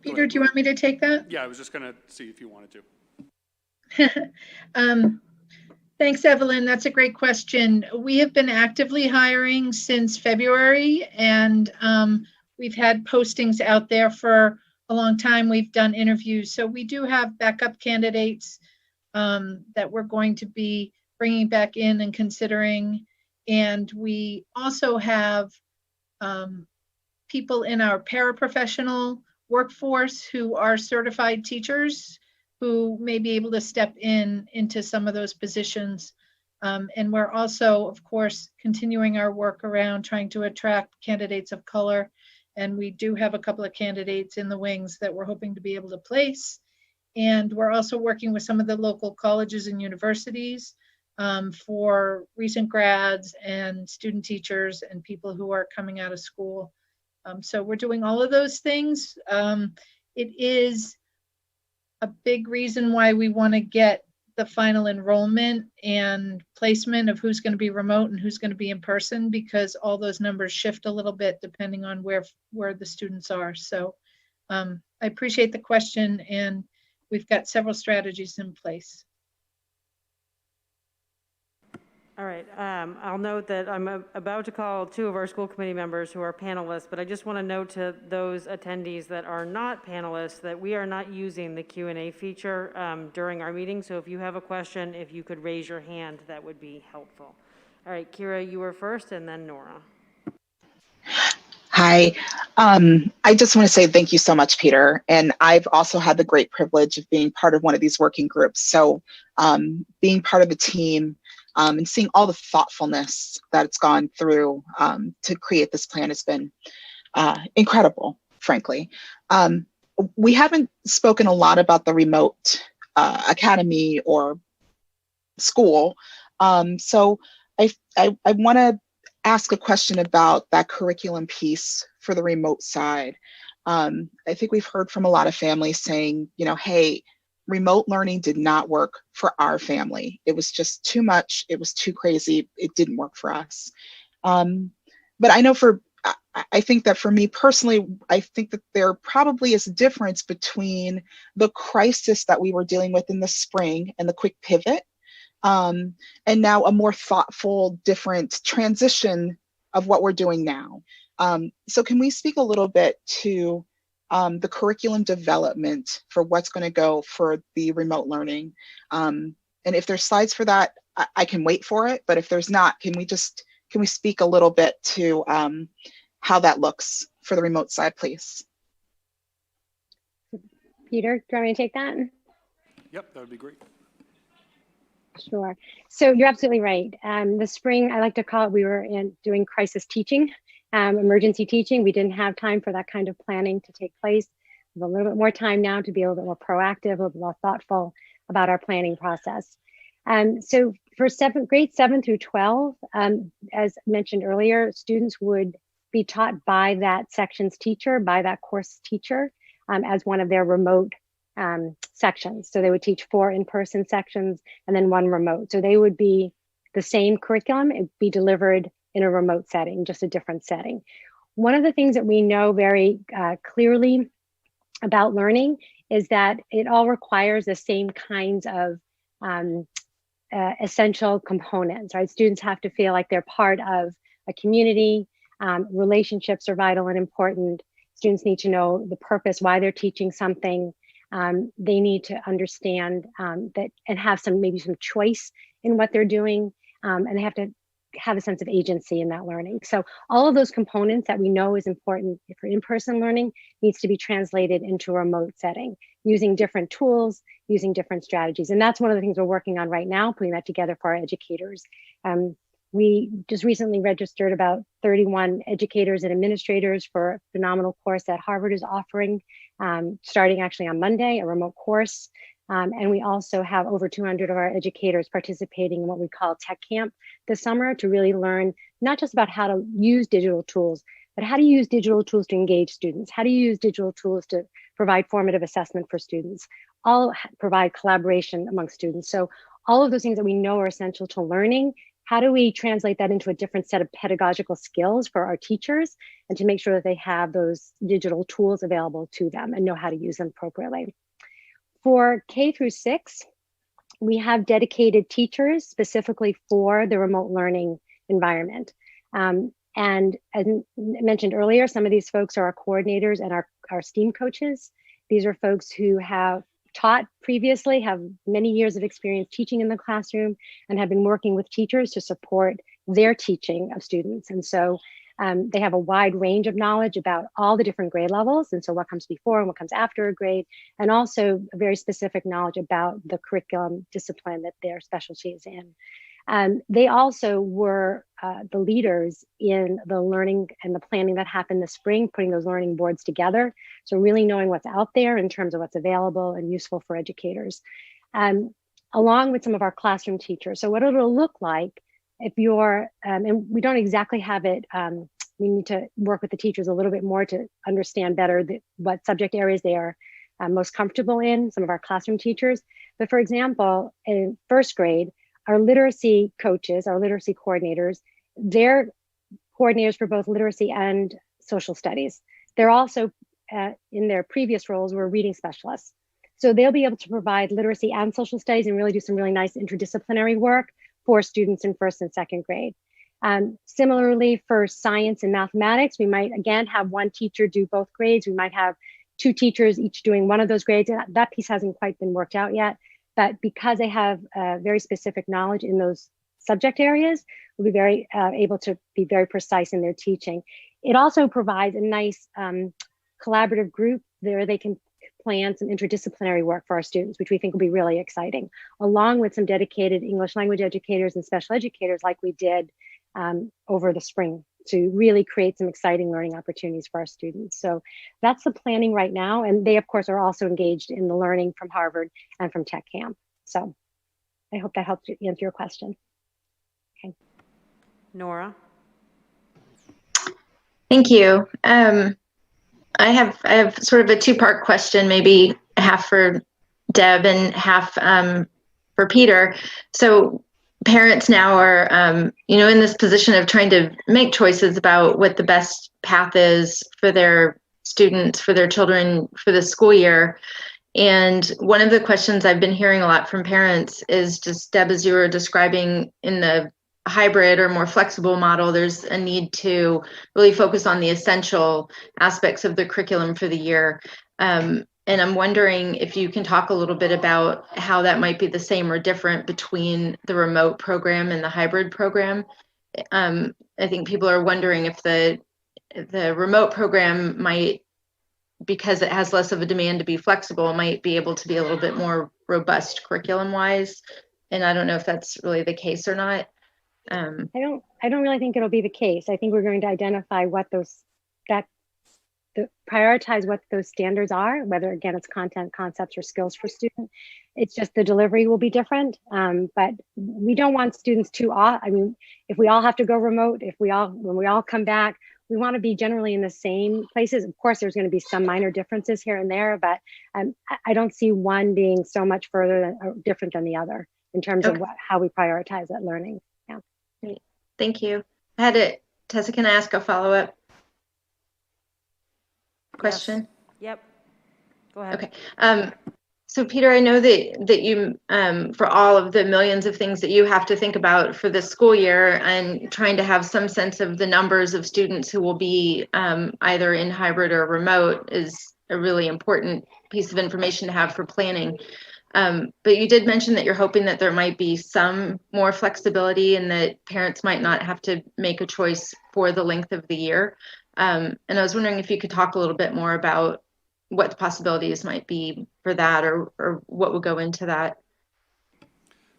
Peter, do you want me to take that? Yeah, I was just going to see if you wanted to. Thanks, Evelyn. That's a great question. We have been actively hiring since February, and we've had postings out there for a long time. We've done interviews. So we do have backup candidates that we're going to be bringing back in and considering. And we also have people in our paraprofessional workforce who are certified teachers who may be able to step into some of those positions. And we're also, of course, continuing our work around trying to attract candidates of color. And we do have a couple of candidates in the wings that we're hoping to be able to place. And we're also working with some of the local colleges and universities for recent grads and student teachers and people who are coming out of school. So we're doing all of those things. It is a big reason why we want to get the final enrollment and placement of who's going to be remote and who's going to be in person, because all those numbers shift a little bit depending on where the students are. So I appreciate the question, and we've got several strategies in place. All right, I'll note that I'm about to call 2 of our school committee members who are panelists, but I just want to note to those attendees that are not panelists that we are not using the Q&A feature during our meeting. So if you have a question, if you could raise your hand, that would be helpful. All right, Kira, you were first, and then Nora. Hi, I just want to say thank you so much, Peter. And I've also had the great privilege of being part of one of these working groups. So being part of a team and seeing all the thoughtfulness that it's gone through to create this plan has been incredible, frankly. We haven't spoken a lot about the remote academy or school. So I want to ask a question about that curriculum piece for the remote side. I think we've heard from a lot of families saying, you know, hey, remote learning did not work for our family. It was just too much. It was too crazy. It didn't work for us. But I know I think that for me personally, I think that there probably is a difference between the crisis that we were dealing with in the spring and the quick pivot, and now a more thoughtful, different transition of what we're doing now. So can we speak a little bit to the curriculum development for what's going to go for the remote learning? And if there's slides for that, I can wait for it. But if there's not, can we speak a little bit to how that looks for the remote side, please? Peter, do you want me to take that? Yep, that would be great. Sure. So you're absolutely right. The spring, I like to call it, we were doing crisis teaching, emergency teaching. We didn't have time for that kind of planning to take place. We have a little bit more time now to be a little bit more proactive, a little bit more thoughtful about our planning process. So for grades 7 through 12, as mentioned earlier, students would be taught by that section's teacher, by that course teacher, as one of their remote sections. So they would teach 4 in-person sections and then 1 remote. So they would be the same curriculum, it'd be delivered in a remote setting, just a different setting. One of the things that we know very clearly about learning is that it all requires the same kinds of essential components, right? Students have to feel like they're part of a community. Relationships are vital and important. Students need to know the purpose, why they're teaching something. They need to understand that and have maybe some choice in what they're doing. And they have to have a sense of agency in that learning. So all of those components that we know is important for in-person learning needs to be translated into a remote setting using different tools, using different strategies. And that's one of the things we're working on right now, putting that together for our educators. We just recently registered about 31 educators and administrators for a phenomenal course that Harvard is offering, starting actually on Monday, a remote course. And we also have over 200 of our educators participating in what we call Tech Camp this summer to really learn not just about how to use digital tools, but how to use digital tools to engage students, how to use digital tools to provide formative assessment for students, all provide collaboration among students. So all of those things that we know are essential to learning, how do we translate that into a different set of pedagogical skills for our teachers and to make sure that they have those digital tools available to them and know how to use them appropriately. For K through 6, we have dedicated teachers specifically for the remote learning environment. And as mentioned earlier, some of these folks are our coordinators and our STEAM coaches. These are folks who have taught previously, have many years of experience teaching in the classroom, and have been working with teachers to support their teaching of students. And so they have a wide range of knowledge about all the different grade levels. And so what comes before and what comes after a grade, and also a very specific knowledge about the curriculum discipline that their specialty is in. They also were the leaders in the learning and the planning that happened this spring, putting those learning boards together. So really knowing what's out there in terms of what's available and useful for educators, along with some of our classroom teachers. So what it'll look like if you're, and we don't exactly have it, we need to work with the teachers a little bit more to understand better what subject areas they are most comfortable in, some of our classroom teachers. But for example, in first grade, our literacy coaches, our literacy coordinators, they're coordinators for both literacy and social studies. They're also, in their previous roles, were reading specialists. So they'll be able to provide literacy and social studies and really do some really nice interdisciplinary work for students in first and second grade. Similarly, for science and mathematics, we might, again, have one teacher do both grades. We might have 2 teachers each doing one of those grades. That piece hasn't quite been worked out yet. But because they have very specific knowledge in those subject areas, we'll be very able to be very precise in their teaching. It also provides a nice collaborative group there. They can plan some interdisciplinary work for our students, which we think will be really exciting, along with some dedicated English language educators and special educators like we did over the spring to really create some exciting learning opportunities for our students. So that's the planning right now. And they, of course, are also engaged in the learning from Harvard and from Tech Camp. So I hope that helps answer your question. Okay. Nora. Thank you. I have sort of a 2-part question, maybe half for Deb and half for Peter. So parents now are, in this position of trying to make choices about what the best path is for their students, for their children, for the school year. And one of the questions I've been hearing a lot from parents is just, Deb, as you were describing in the hybrid or more flexible model, there's a need to really focus on the essential aspects of the curriculum for the year. And I'm wondering if you can talk a little bit about how that might be the same or different between the remote program and the hybrid program. I think people are wondering if the remote program might, because it has less of a demand to be flexible, might be able to be a little bit more robust curriculum wise. And I don't know if that's really the case or not. I don't really think it'll be the case. I think we're going to identify what prioritize what those standards are, whether again it's content, concepts, or skills for students. It's just the delivery will be different. But we don't want students to if we all have to go remote, when we all come back, we want to be generally in the same places. Of course, there's going to be some minor differences here and there, but I don't see one being so much further or different than the other in terms of how we prioritize that learning. Yeah. Great. Thank you. Tessa, can I ask a follow-up question? Yes. Yep. Go ahead. Okay. So Peter, I know that you, for all of the millions of things that you have to think about for this school year and trying to have some sense of the numbers of students who will be either in hybrid or remote is a really important piece of information to have for planning. But you did mention that you're hoping that there might be some more flexibility and that parents might not have to make a choice for the length of the year. And I was wondering if you could talk a little bit more about what the possibilities might be for that, or what would go into that.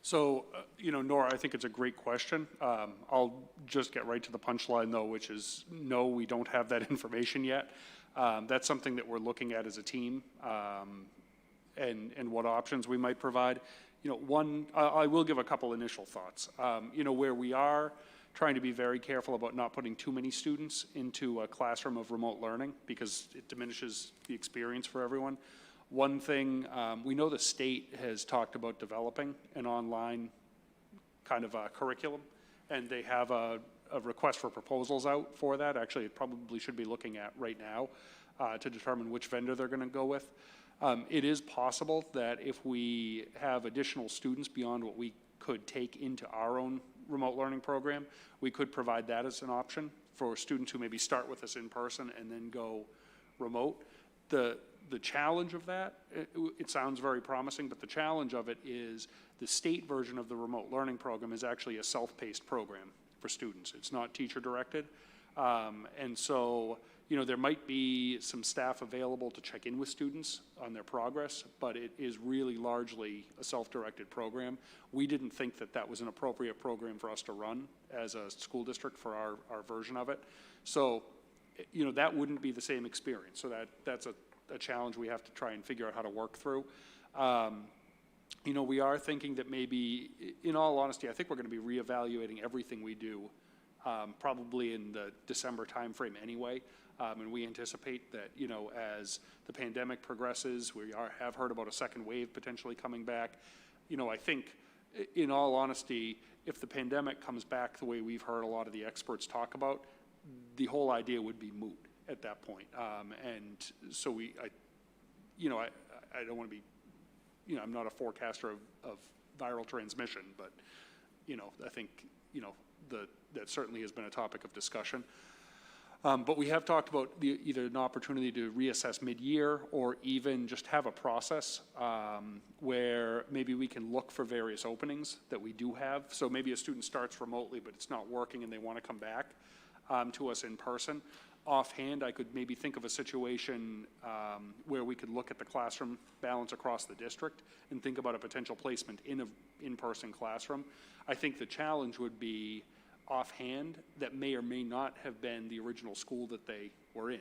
So, Nora, I think it's a great question. I'll just get right to the punchline, though, which is no, we don't have that information yet. That's something that we're looking at as a team, and what options we might provide. I will give a couple initial thoughts. Where we are trying to be very careful about not putting too many students into a classroom of remote learning because it diminishes the experience for everyone. One thing, we know the state has talked about developing an online kind of a curriculum, and they have a request for proposals out for that. Actually, it probably should be looking at right now to determine which vendor they're going to go with. It is possible that if we have additional students beyond what we could take into our own remote learning program, we could provide that as an option for students who maybe start with us in person and then go remote. The challenge of that, it sounds very promising, but the challenge of it is the state version of the remote learning program is actually a self-paced program for students. It's not teacher-directed. And so, there might be some staff available to check in with students on their progress, but it is really largely a self-directed program. We didn't think that that was an appropriate program for us to run as a school district for our version of it. So, that wouldn't be the same experience. So that's a challenge we have to try and figure out how to work through. We are thinking that maybe, in all honesty, I think we're going to be reevaluating everything we do probably in the December timeframe anyway. And we anticipate that, as the pandemic progresses, we have heard about a second wave potentially coming back. I think, in all honesty, if the pandemic comes back the way we've heard a lot of the experts talk about, the whole idea would be moot at that point. And so I don't want to be, I'm not a forecaster of viral transmission, but, I think, that certainly has been a topic of discussion. But we have talked about either an opportunity to reassess mid-year or even just have a process where maybe we can look for various openings that we do have. So maybe a student starts remotely, but it's not working and they want to come back to us in person. Offhand, I could maybe think of a situation where we could look at the classroom balance across the district and think about a potential placement in an in-person classroom. I think the challenge would be offhand that may or may not have been the original school that they were in.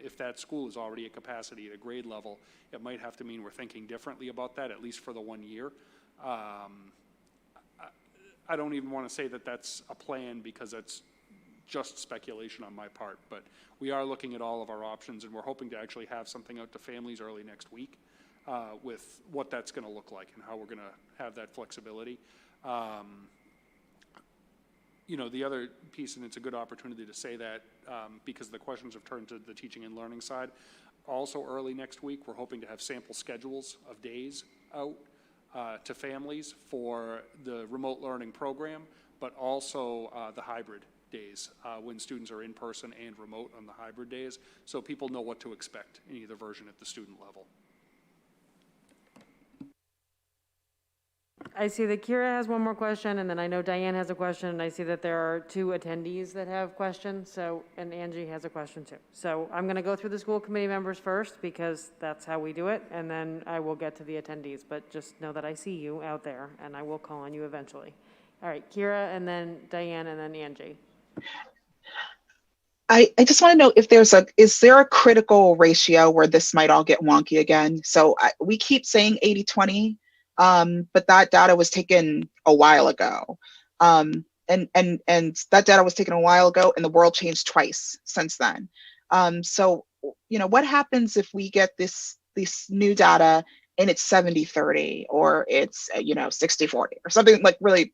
If that school is already at capacity at a grade level, it might have to mean we're thinking differently about that, at least for the 1 year. I don't even want to say that that's a plan because that's just speculation on my part, but we are looking at all of our options and we're hoping to actually have something out to families early next week with what that's going to look like and how we're going to have that flexibility. You know, the other piece, and it's a good opportunity to say that because the questions have turned to the teaching and learning side. Also early next week, we're hoping to have sample schedules of days out to families for the remote learning program, but also the hybrid days when students are in person and remote on the hybrid days, so people know what to expect in either version at the student level. I see that Kira has one more question, and then I know Diane has a question, and I see that there are 2 attendees that have questions, so, and Angie has a question too. So I'm going to go through the school committee members first, because that's how we do it, and then I will get to the attendees, but just know that I see you out there, and I will call on you eventually. All right, Kira, and then Diane, and then Angie. I just want to know if is there a critical ratio where this might all get wonky again? So we keep saying 80-20, but that data was taken a while ago. And that data was taken a while ago, and the world changed twice since then. So, you know, what happens if we get this new data and it's 70-30 or it's, you know, 60-40 or something? Like, really,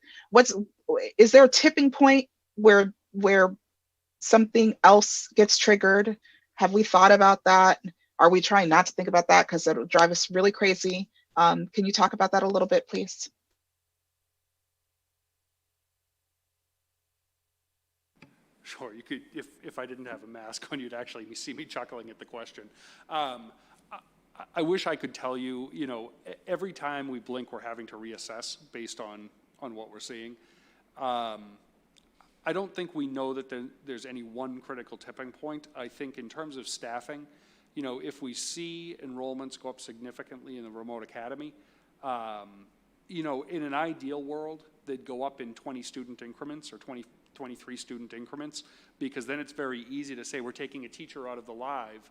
is there a tipping point where something else gets triggered? Have we thought about that? Are we trying not to think about that because it'll drive us really crazy? Can you talk about that a little bit, please? Sure, you could, if I didn't have a mask on, you'd actually see me chuckling at the question. I wish I could tell you, you know, every time we blink, we're having to reassess based on what we're seeing. I don't think we know that there's any one critical tipping point. I think in terms of staffing, you know, if we see enrollments go up significantly in the remote academy, you know, in an ideal world, they'd go up in 20 student increments or 23 student increments, because then it's very easy to say we're taking a teacher out of the live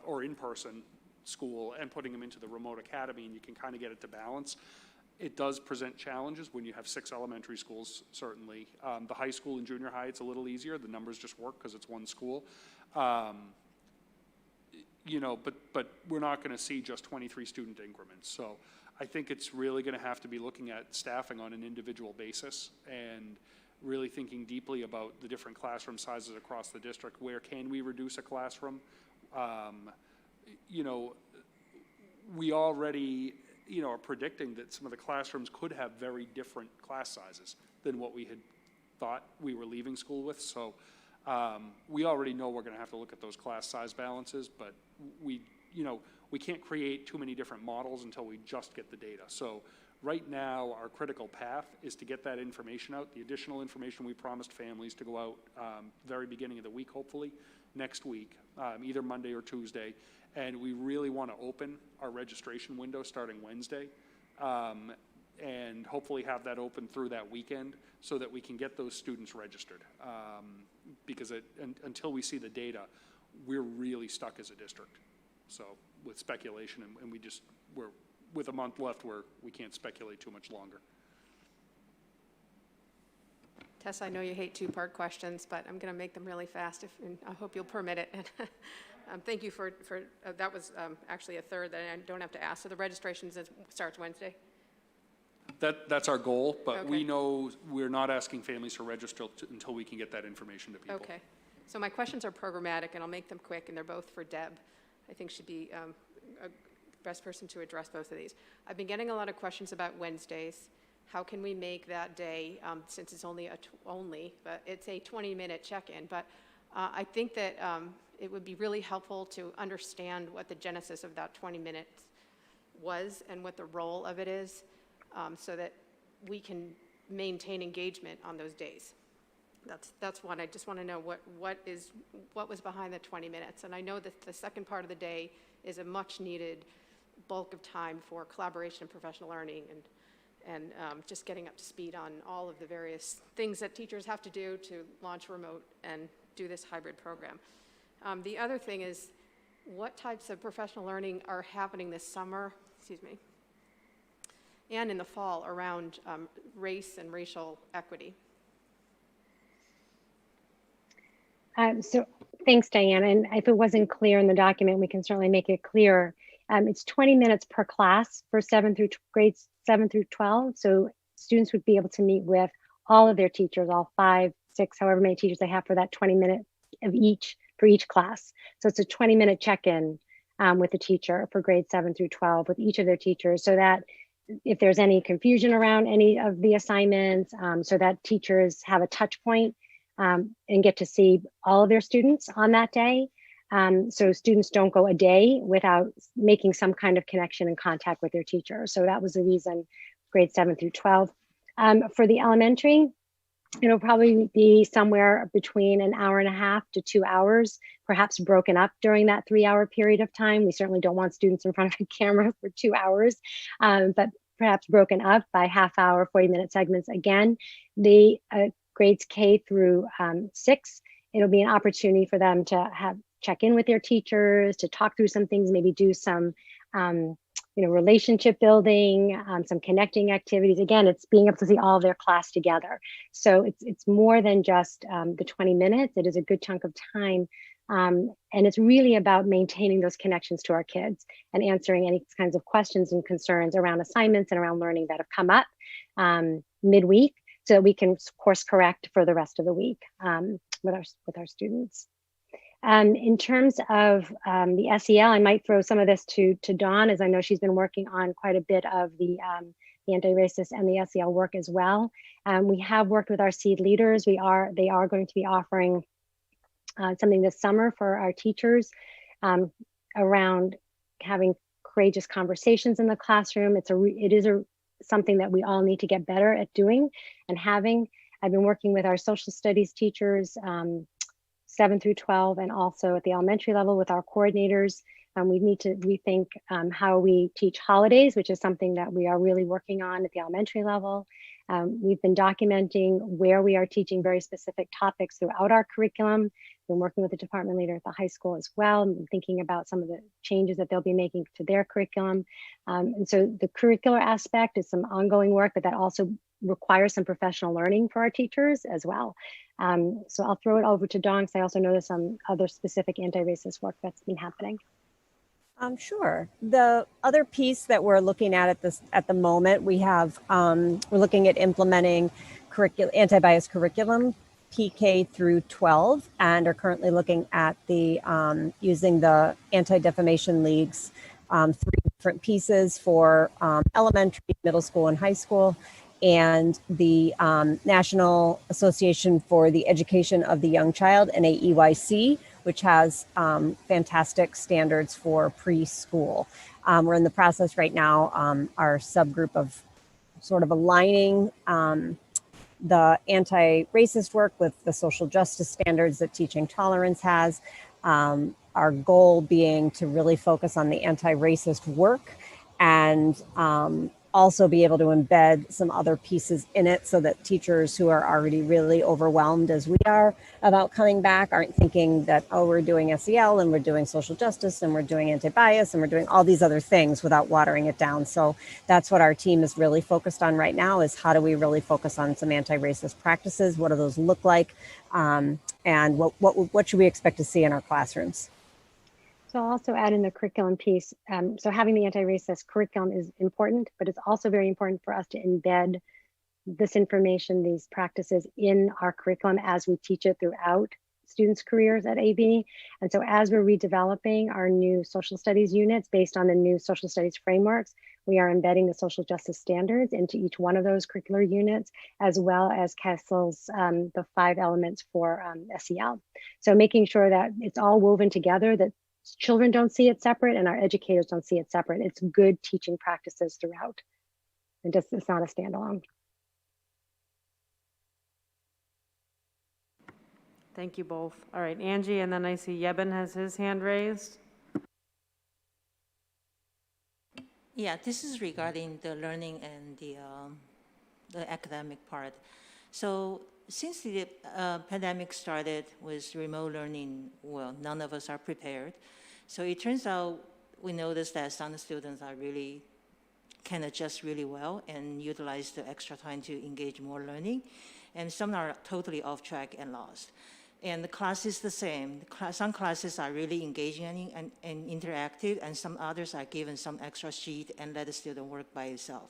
or in-person school and putting them into the remote academy, and you can kind of get it to balance. It does present challenges when you have 6 elementary schools, certainly. The high school and junior high, it's a little easier. The numbers just work because it's one school. You know, but we're not going to see just 23 student increments. So I think it's really going to have to be looking at staffing on an individual basis and really thinking deeply about the different classroom sizes across the district. Where can we reduce a classroom? You know, we already, you know, are predicting that some of the classrooms could have very different class sizes than what we had thought we were leaving school with. So we already know we're going to have to look at those class size balances, but we can't create too many different models until we just get the data. So right now, our critical path is to get that information out, the additional information we promised families to go out very beginning of the week, hopefully, next week, either Monday or Tuesday. And we really want to open our registration window starting Wednesday and hopefully have that open through that weekend so that we can get those students registered. Because until we see the data, we're really stuck as a district. So with speculation, and we're with a month left where we can't speculate too much longer. Tess, I know you hate 2-part questions, but I'm going to make them really fast, and I hope you'll permit it. Thank you for that was actually a third that I don't have to ask. So the registration starts Wednesday? That's our goal, but Okay. we know we're not asking families to register until we can get that information to people. Okay. So my questions are programmatic, and I'll make them quick, and they're both for Deb. I think she'd be a best person to address both of these. I've been getting a lot of questions about Wednesdays. How can we make that day, since it's but it's a 20-minute check-in, but I think that it would be really helpful to understand what the genesis of that 20 minutes was and what the role of it is, so that we can maintain engagement on those days. That's one. I just want to know what was behind the 20 minutes. And I know that the second part of the day is a much needed bulk of time for collaboration and professional learning and just getting up to speed on all of the various things that teachers have to do to launch remote and do this hybrid program. The other thing is, what types of professional learning are happening this summer, and in the fall around race and racial equity? So thanks, Diane. And if it wasn't clear in the document, we can certainly make it clear. It's 20 minutes per class for grades 7 through 12. So students would be able to meet with all of their teachers, all 5, 6, however many teachers they have for that 20 minute of each for each class. So it's a 20-minute check-in with the teacher for grades 7 through 12 with each of their teachers, so that if there's any confusion around any of the assignments, so that teachers have a touch point and get to see all of their students on that day. So students don't go a day without making some kind of connection and contact with their teacher. So that was the reason grades 7 through 12. For the elementary, it'll probably be somewhere between an hour and a half to 2 hours, perhaps broken up during that 3-hour period of time. We certainly don't want students in front of a camera for 2 hours, but perhaps broken up by half-hour, 40-minute segments. Again, the grades K through 6, it'll be an opportunity for them to check in with their teachers, to talk through some things, maybe do some relationship building, some connecting activities. Again, it's being able to see all of their class together. So it's more than just the 20 minutes. It is a good chunk of time. And it's really about maintaining those connections to our kids and answering any kinds of questions and concerns around assignments and around learning that have come up midweek, so that we can course correct for the rest of the week with our students. In terms of the SEL, I might throw some of this to Dawn, as I know she's been working on quite a bit of the anti-racist and the SEL work as well. We have worked with our seed leaders. They are going to be offering something this summer for our teachers around having courageous conversations in the classroom. It is something that we all need to get better at doing and having. I've been working with our social studies teachers, 7 through 12, and also at the elementary level with our coordinators. We need to rethink how we teach holidays, which is something that we are really working on at the elementary level. We've been documenting where we are teaching very specific topics throughout our curriculum. Been working with the department leader at the high school as well, and thinking about some of the changes that they'll be making to their curriculum. And so the curricular aspect is some ongoing work, but that also requires some professional learning for our teachers as well. So I'll throw it over to Dawn, because I also know there's some other specific anti-racist work that's been happening. Sure. The other piece that we're looking at the moment, we're looking at implementing anti-bias curriculum, PK through 12, and are currently looking at using the Anti-Defamation League's 3 different pieces for elementary, middle school, and high school, and the National Association for the Education of the Young Child, NAEYC, which has fantastic standards for preschool. We're in the process right now, our subgroup of sort of aligning the anti-racist work with the social justice standards that Teaching Tolerance has. Our goal being to really focus on the anti-racist work and also be able to embed some other pieces in it, so that teachers who are already really overwhelmed as we are about coming back aren't thinking that, oh, we're doing SEL and we're doing social justice and we're doing anti-bias and we're doing all these other things without watering it down. So that's what our team is really focused on right now, is how do we really focus on some anti-racist practices? What do those look like? And what should we expect to see in our classrooms? So I'll also add in the curriculum piece. So having the anti-racist curriculum is important, but it's also very important for us to embed this information, these practices in our curriculum as we teach it throughout students' careers at AB. And so as we're redeveloping our new social studies units based on the new social studies frameworks, we are embedding the social justice standards into each one of those curricular units, as well as Kessel's the 5 elements for SEL. So making sure that it's all woven together, that children don't see it separate and our educators don't see it separate. It's good teaching practices throughout. It's not a standalone. Thank you both. All right, Angie, and then I see Yeben has his hand raised. Yeah, this is regarding the learning and the academic part. So since the pandemic started with remote learning, well, none of us are prepared. So it turns out we noticed that some students can adjust really well and utilize the extra time to engage more learning, and some are totally off track and lost. And the class is the same. Some classes are really engaging and interactive, and some others are given some extra sheet and let the student work by itself.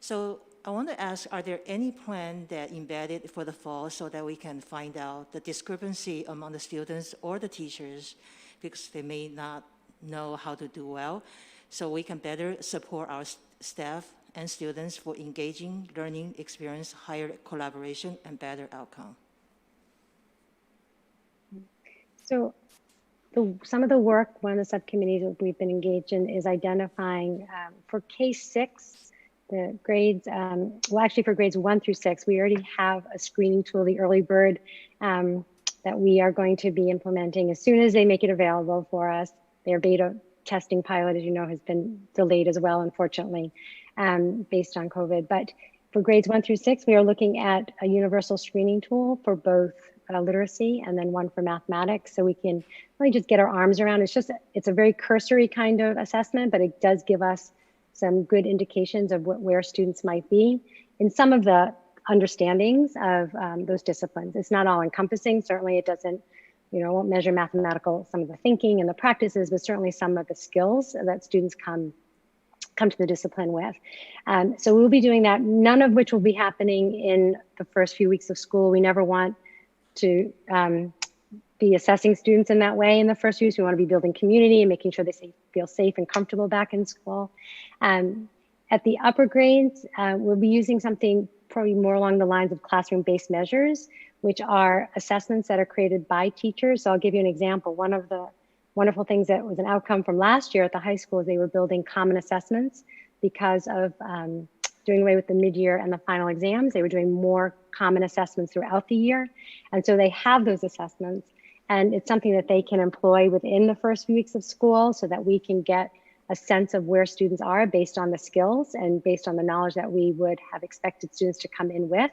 So I want to ask, are there any plan that embedded for the fall so that we can find out the discrepancy among the students or the teachers, because they may not know how to do well, so we can better support our staff and students for engaging learning experience, higher collaboration, and better outcome? So some of the work, one of the subcommittees that we've been engaged in is identifying for K-6, the grades, well, actually for grades 1 through 6, we already have a screening tool, the Early Bird, that we are going to be implementing as soon as they make it available for us. Their beta testing pilot, as you know, has been delayed as well, unfortunately, based on COVID. But for grades 1 through 6, we are looking at a universal screening tool for both literacy and then one for mathematics, so we can really just get our arms around. It's a very cursory kind of assessment, but it does give us some good indications of where students might be in some of the understandings of those disciplines. It's not all encompassing. Certainly it doesn't, won't measure some of the thinking and the practices, but certainly some of the skills that students come to the discipline with. So we'll be doing that, none of which will be happening in the first few weeks of school. We never want to be assessing students in that way in the first weeks. We want to be building community and making sure they feel safe and comfortable back in school. At the upper grades, we'll be using something probably more along the lines of classroom-based measures, which are assessments that are created by teachers. So I'll give you an example. One of the wonderful things that was an outcome from last year at the high school is they were building common assessments because of doing away with the mid-year and the final exams. They were doing more common assessments throughout the year. And so they have those assessments, and it's something that they can employ within the first few weeks of school so that we can get a sense of where students are based on the skills and based on the knowledge that we would have expected students to come in with.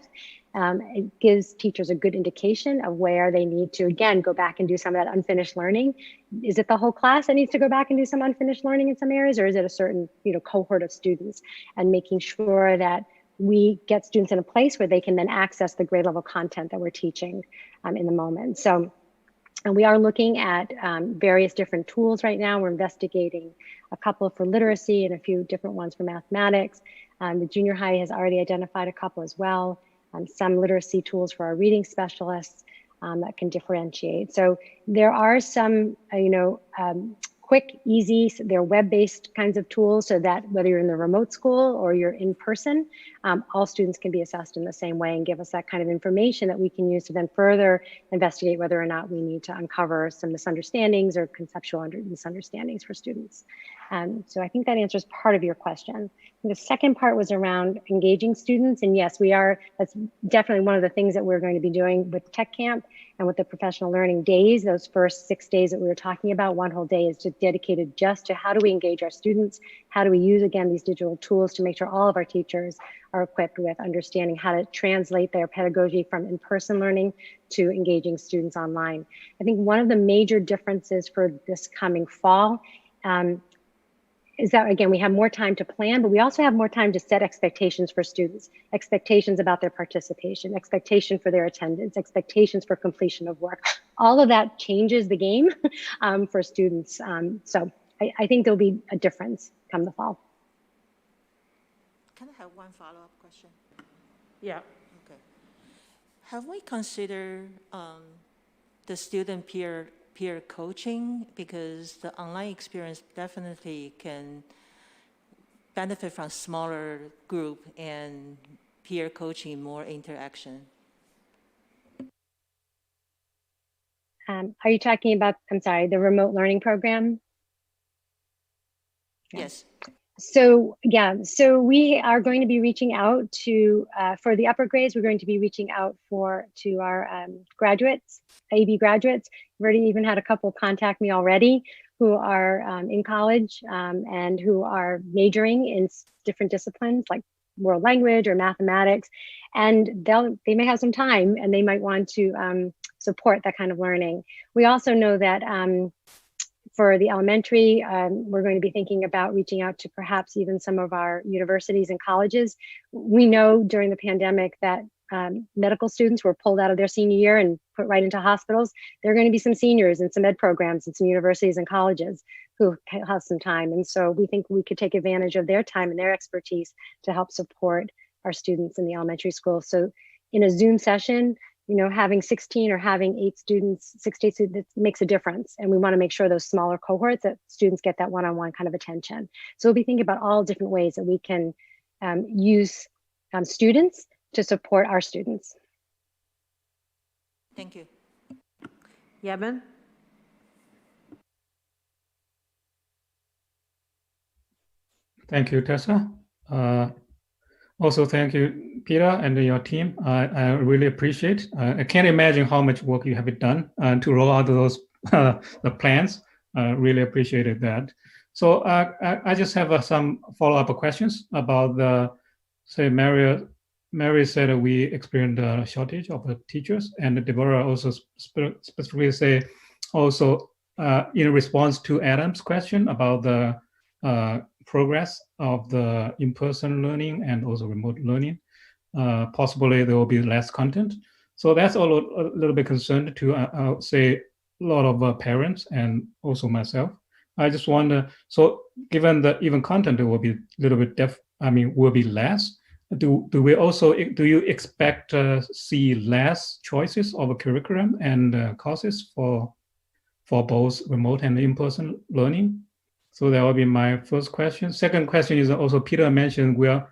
It gives teachers a good indication of where they need to, again, go back and do some of that unfinished learning. Is it the whole class that needs to go back and do some unfinished learning in some areas, or is it a certain cohort of students? And making sure that we get students in a place where they can then access the grade level content that we're teaching in the moment. So, and we are looking at various different tools right now. We're investigating a couple for literacy and a few different ones for mathematics. The junior high has already identified a couple as well. Some literacy tools for our reading specialists that can differentiate. So there are some, quick, easy, they're web-based kinds of tools so that whether you're in the remote school or you're in person, all students can be assessed in the same way and give us that kind of information that we can use to then further investigate whether or not we need to uncover some misunderstandings or conceptual misunderstandings for students. So I think that answers part of your question. The second part was around engaging students. And yes, that's definitely one of the things that we're going to be doing with Tech Camp and with the professional learning days. Those first 6 days that we were talking about, one whole day is just dedicated just to how do we engage our students? How do we use, again, these digital tools to make sure all of our teachers are equipped with understanding how to translate their pedagogy from in-person learning to engaging students online. I think one of the major differences for this coming fall is that, again, we have more time to plan, but we also have more time to set expectations for students, expectations about their participation, expectation for their attendance, expectations for completion of work. All of that changes the game for students. So I think there'll be a difference come the fall. Can I have one follow-up question? Yeah. Okay. Have we considered the student peer coaching, because the online experience definitely can benefit from smaller group and peer coaching, more interaction? Are you talking about, I'm sorry, the remote learning program? Yes. So yeah, so we are going to be reaching out to, for the upper grades, we're going to be reaching out to our graduates, AB graduates. We've already even had a couple contact me already who are in college and who are majoring in different disciplines like world language or mathematics. And they may have some time and they might want to support that kind of learning. We also know that for the elementary, we're going to be thinking about reaching out to perhaps even some of our universities and colleges. We know during the pandemic that medical students who were pulled out of their senior year and put right into hospitals. There are going to be some seniors in some ed programs and some universities and colleges who have some time. And so we think we could take advantage of their time and their expertise to help support our students in the elementary school. So in a Zoom session, you know, having 16 or having 8 students, 6 to 8 students makes a difference. And we want to make sure those smaller cohorts that students get that one-on-one kind of attention. So we'll be thinking about all different ways that we can use students to support our students. Thank you. Yebin? Thank you, Tessa. Also, thank you, Peter, and your team. I really appreciate. I can't imagine how much work you have done to roll out those the plans. Really appreciated that. So I just have some follow-up questions about the, say, Mary said we experienced a shortage of teachers, and Deborah also specifically say also in response to Adam's question about the progress of the in-person learning and also remote learning. Possibly there will be less content. So that's a little bit concerned to, I would say, a lot of parents and also myself. I just wonder, so given that even content will be a little bit will be less, do you expect to see less choices of a curriculum and courses for both remote and in-person learning? So that will be my first question. Second question is also Peter mentioned there's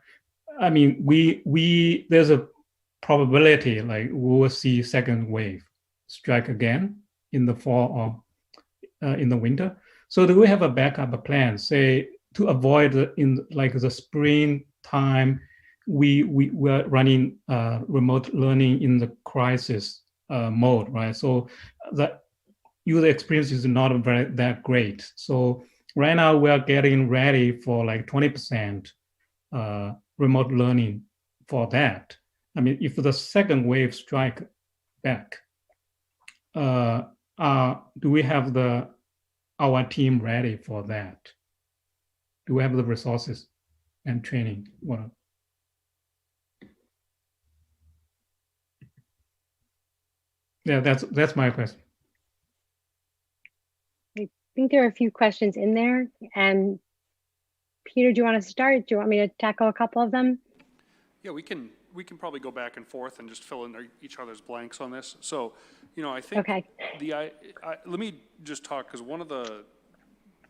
a probability like we will see second wave strike again in the fall or in the winter. So do we have a backup plan, say, to avoid in like the spring time, we're running remote learning in the crisis mode, right? So the user experience is not that great. So right now we are getting ready for like 20% remote learning for that. I mean, if the second wave strike back, do we have our team ready for that? Do we have the resources and training? Well, yeah, that's my question. I think there are a few questions in there. And Peter, do you want to start? Do you want me to tackle a couple of them? Yeah, we can probably go back and forth and just fill in each other's blanks on this. So, I think okay. Let me just talk, because one of the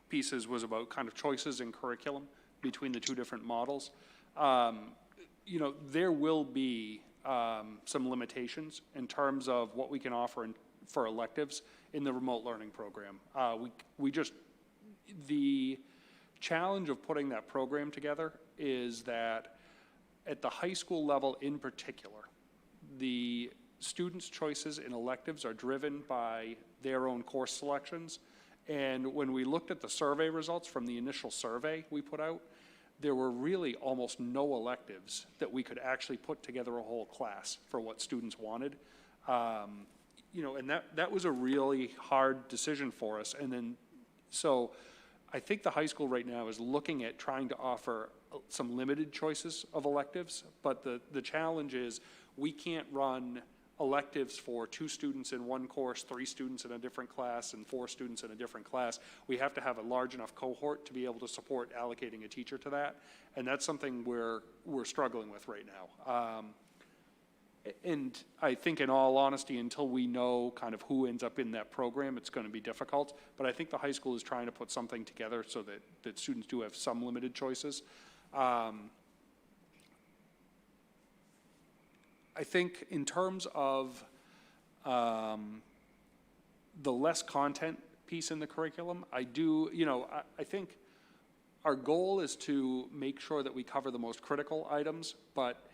pieces was about kind of choices in curriculum between the two different models. There will be some limitations in terms of what we can offer for electives in the remote learning program. The challenge of putting that program together is that at the high school level in particular, the students' choices in electives are driven by their own course selections. And when we looked at the survey results from the initial survey we put out, there were really almost no electives that we could actually put together a whole class for what students wanted. And that was a really hard decision for us. And then, so I think the high school right now is looking at trying to offer some limited choices of electives, but the challenge is we can't run electives for 2 students in one course, 3 students in a different class, and 4 students in a different class. We have to have a large enough cohort to be able to support allocating a teacher to that, and that's something we're struggling with right now. And I think, in all honesty, until we know kind of who ends up in that program, it's going to be difficult. But I think the high school is trying to put something together so that students do have some limited choices. I think in terms of the less content piece in the curriculum, I think our goal is to make sure that we cover the most critical items, but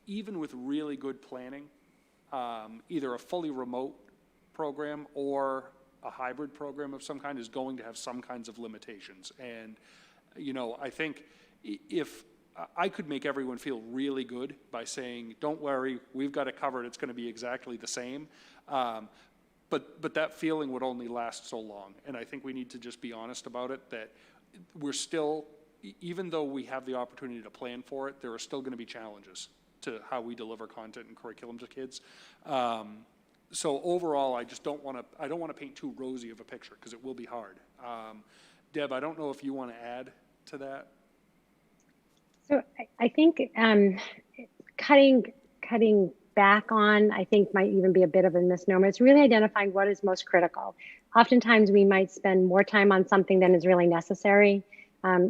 even with really good planning, either a fully remote program or a hybrid program of some kind is going to have some kinds of limitations. And, I think if I could make everyone feel really good by saying, don't worry, we've got it covered, it's going to be exactly the same. But that feeling would only last so long. And I think we need to just be honest about it, that we're still, even though we have the opportunity to plan for it, there are still going to be challenges. to how we deliver content and curriculum to kids. So overall, I don't want to paint too rosy of a picture because it will be hard. Deb, I don't know if you want to add to that. So I think cutting back on, I think might even be a bit of a misnomer. It's really identifying what is most critical. Oftentimes we might spend more time on something than is really necessary.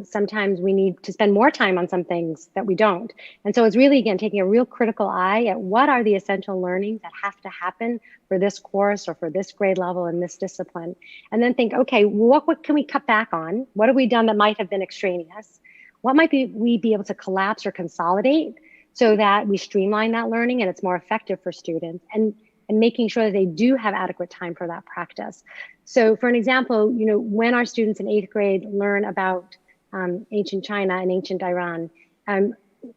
Sometimes we need to spend more time on some things that we don't. And so it's really, again, taking a real critical eye at what are the essential learnings that have to happen for this course or for this grade level in this discipline. And then think, okay, what can we cut back on? What have we done that might have been extraneous? What might we be able to collapse or consolidate so that we streamline that learning and it's more effective for students, and making sure that they do have adequate time for that practice. So for an example, when our students in 8th grade learn about ancient China and ancient Iran,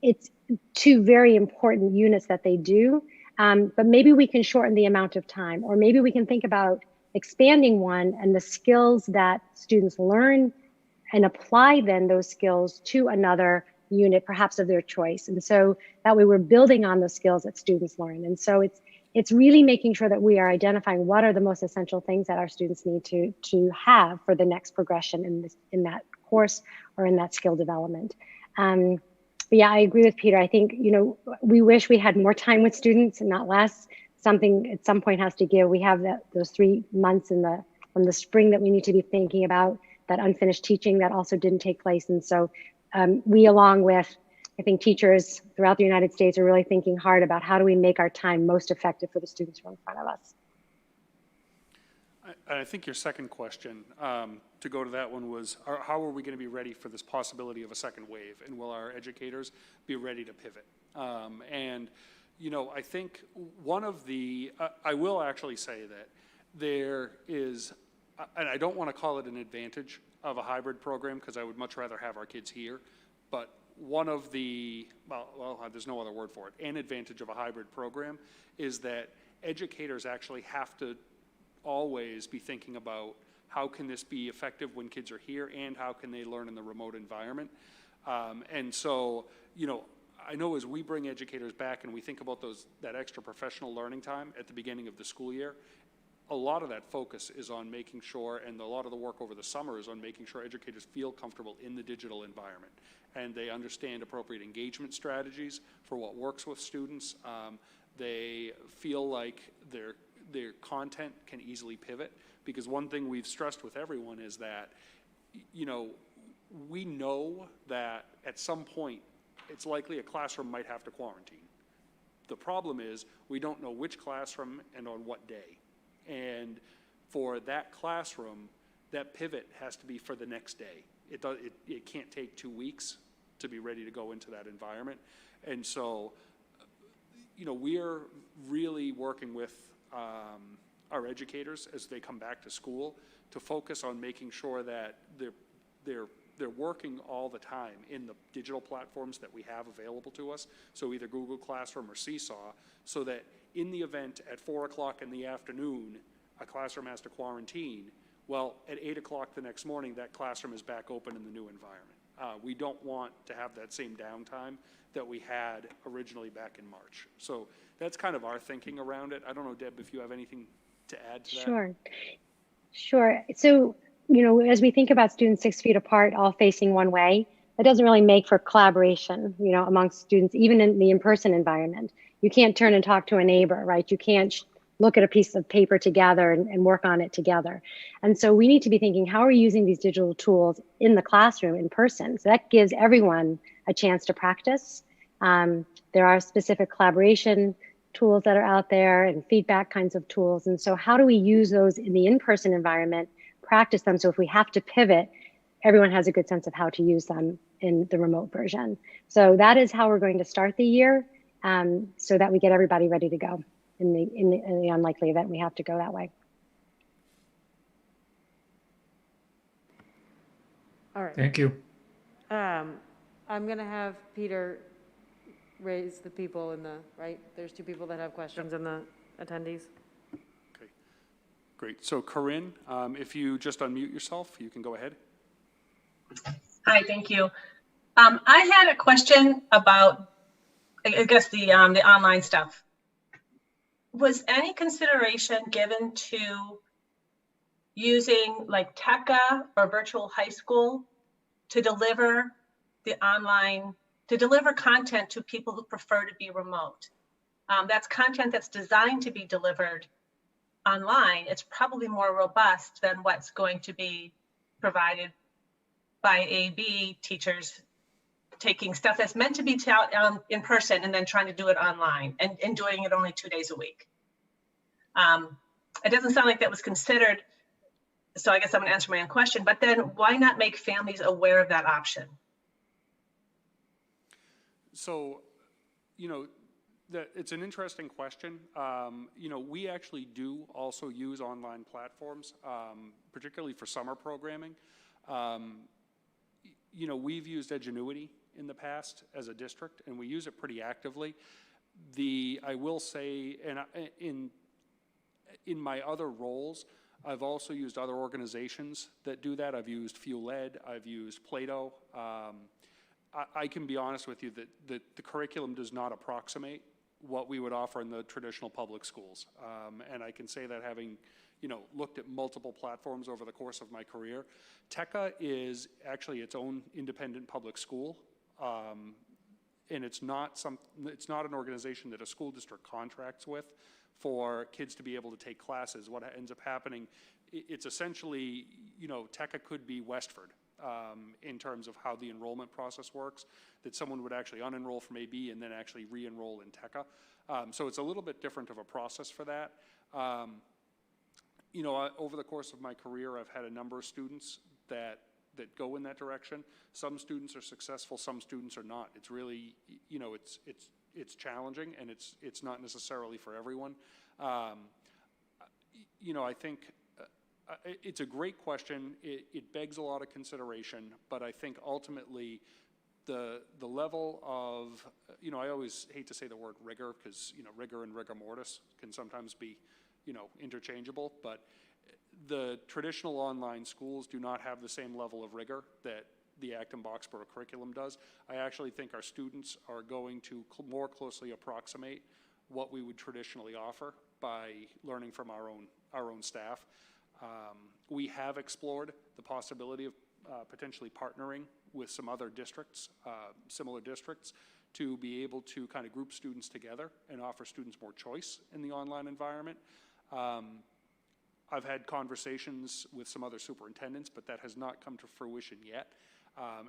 it's two very important units that they do, but maybe we can shorten the amount of time, or maybe we can think about expanding one and the skills that students learn and apply then those skills to another unit, perhaps of their choice. And so that way we're building on the skills that students learn. And so it's really making sure that we are identifying what are the most essential things that our students need to have for the next progression in that course or in that skill development. But yeah, I agree with Peter. I think, we wish we had more time with students and not less. Something at some point has to give. We have those 3 months from the spring that we need to be thinking about, that unfinished teaching that also didn't take place. And so we, along with, I think, teachers throughout the United States, are really thinking hard about how do we make our time most effective for the students who are in front of us. I think your second question, to go to that one, was how are we going to be ready for this possibility of a second wave, and will our educators be ready to pivot? I think one of the, I will actually say that there is, and I don't want to call it an advantage of a hybrid program because I would much rather have our kids here, but one of the, well, there's no other word for it, an advantage of a hybrid program is that educators actually have to always be thinking about how can this be effective when kids are here, and how can they learn in the remote environment. And so, I know as we bring educators back and we think about that extra professional learning time at the beginning of the school year, a lot of that focus is on making sure, and a lot of the work over the summer is on making sure educators feel comfortable in the digital environment and they understand appropriate engagement strategies for what works with students. They feel like their content can easily pivot, because one thing we've stressed with everyone is that, we know that at some point it's likely a classroom might have to quarantine. The problem is we don't know which classroom and on what day. And for that classroom, that pivot has to be for the next day. It can't take 2 weeks to be ready to go into that environment. And so, we're really working with our educators as they come back to school to focus on making sure that they're working all the time in the digital platforms that we have available to us, so either Google Classroom or Seesaw, so that in the event at 4 o'clock in the afternoon, a classroom has to quarantine, well, at 8 o'clock the next morning, that classroom is back open in the new environment. We don't want to have that same downtime that we had originally back in March. So that's kind of our thinking around it. I don't know, Deb, if you have anything to add to that. Sure. So, as we think about students 6 feet apart, all facing one way, that doesn't really make for collaboration, amongst students, even in the in-person environment. You can't turn and talk to a neighbor, right? You can't look at a piece of paper together and work on it together. And so we need to be thinking, how are we using these digital tools in the classroom in person? So that gives everyone a chance to practice. There are specific collaboration tools that are out there and feedback kinds of tools. And so how do we use those in the in-person environment, practice them, so if we have to pivot, everyone has a good sense of how to use them in the remote version. So that is how we're going to start the year, so that we get everybody ready to go in the unlikely event we have to go that way. All right. Thank you. I'm going to have Peter raise the people right? There's 2 people that have questions in the attendees. Okay, great. So Corinne, if you just unmute yourself, you can go ahead. Hi, thank you. I had a question about I guess the online stuff. Was any consideration given to using like TECA or virtual high school to deliver the online, to deliver content to people who prefer to be remote? That's content that's designed to be delivered online. It's probably more robust than what's going to be provided by AB teachers taking stuff that's meant to be taught in person and then trying to do it online and doing it only 2 days a week. It doesn't sound like that was considered. So I guess I'm gonna answer my own question, but then why not make families aware of that option? So, you know, it's an interesting question. You know, we actually do also use online platforms, particularly for summer programming. You know, we've used Edgenuity in the past as a district, and we use it pretty actively. I will say, and in my other roles, I've also used other organizations that do that. I've used Fuel Ed, I've used Plato. I can be honest with you that the curriculum does not approximate what we would offer in the traditional public schools. And I can say that having, you know, looked at multiple platforms over the course of my career. TECA is actually its own independent public school. And it's not an organization that a school district contracts with for kids to be able to take classes. What ends up happening, it's essentially, you know, TECA could be Westford in terms of how the enrollment process works, that someone would actually unenroll from AB and then actually re-enroll in TECA. So it's a little bit different of a process for that. You know, over the course of my career, I've had a number of students that go in that direction. Some students are successful, some students are not. It's really, you know, it's challenging, and it's not necessarily for everyone. You know, I think it's a great question. It begs a lot of consideration, but I think ultimately the level of, you know, I always hate to say the word rigor because, you know, rigor and rigor mortis can sometimes be, you know, interchangeable, but the traditional online schools do not have the same level of rigor that the Acton Boxborough curriculum does. I actually think our students are going to more closely approximate what we would traditionally offer by learning from our own staff. We have explored the possibility of potentially partnering with some other districts, similar districts, to be able to kind of group students together and offer students more choice in the online environment. I've had conversations with some other superintendents, but that has not come to fruition yet.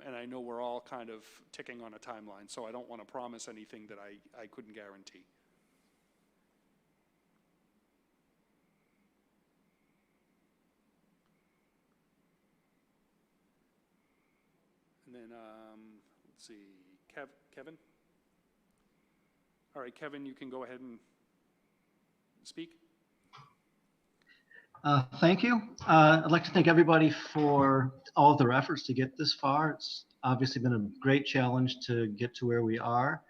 And I know we're all kind of ticking on a timeline, so I don't want to promise anything that I couldn't guarantee. And then, let's see, Kevin? All right, Kevin, you can go ahead and speak. Thank you. I'd like to thank everybody for all of their efforts to get this far. It's obviously been a great challenge to get to where we are.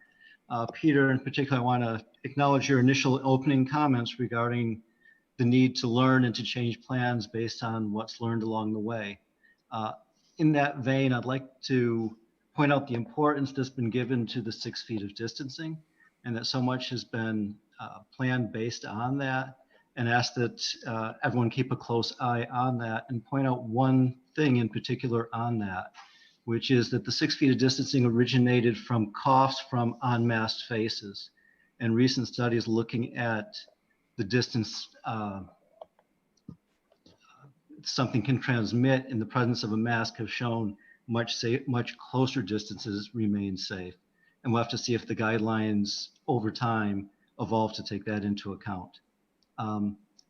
Peter, in particular, I want to acknowledge your initial opening comments regarding the need to learn and to change plans based on what's learned along the way. In that vein, I'd like to point out the importance that's been given to the 6 feet of distancing, and that so much has been planned based on that, and ask that everyone keep a close eye on that, and point out one thing in particular on that, which is that the 6 feet of distancing originated from coughs from unmasked faces. And recent studies looking at the distance something can transmit in the presence of a mask have shown much closer distances remain safe. And we'll have to see if the guidelines over time evolve to take that into account.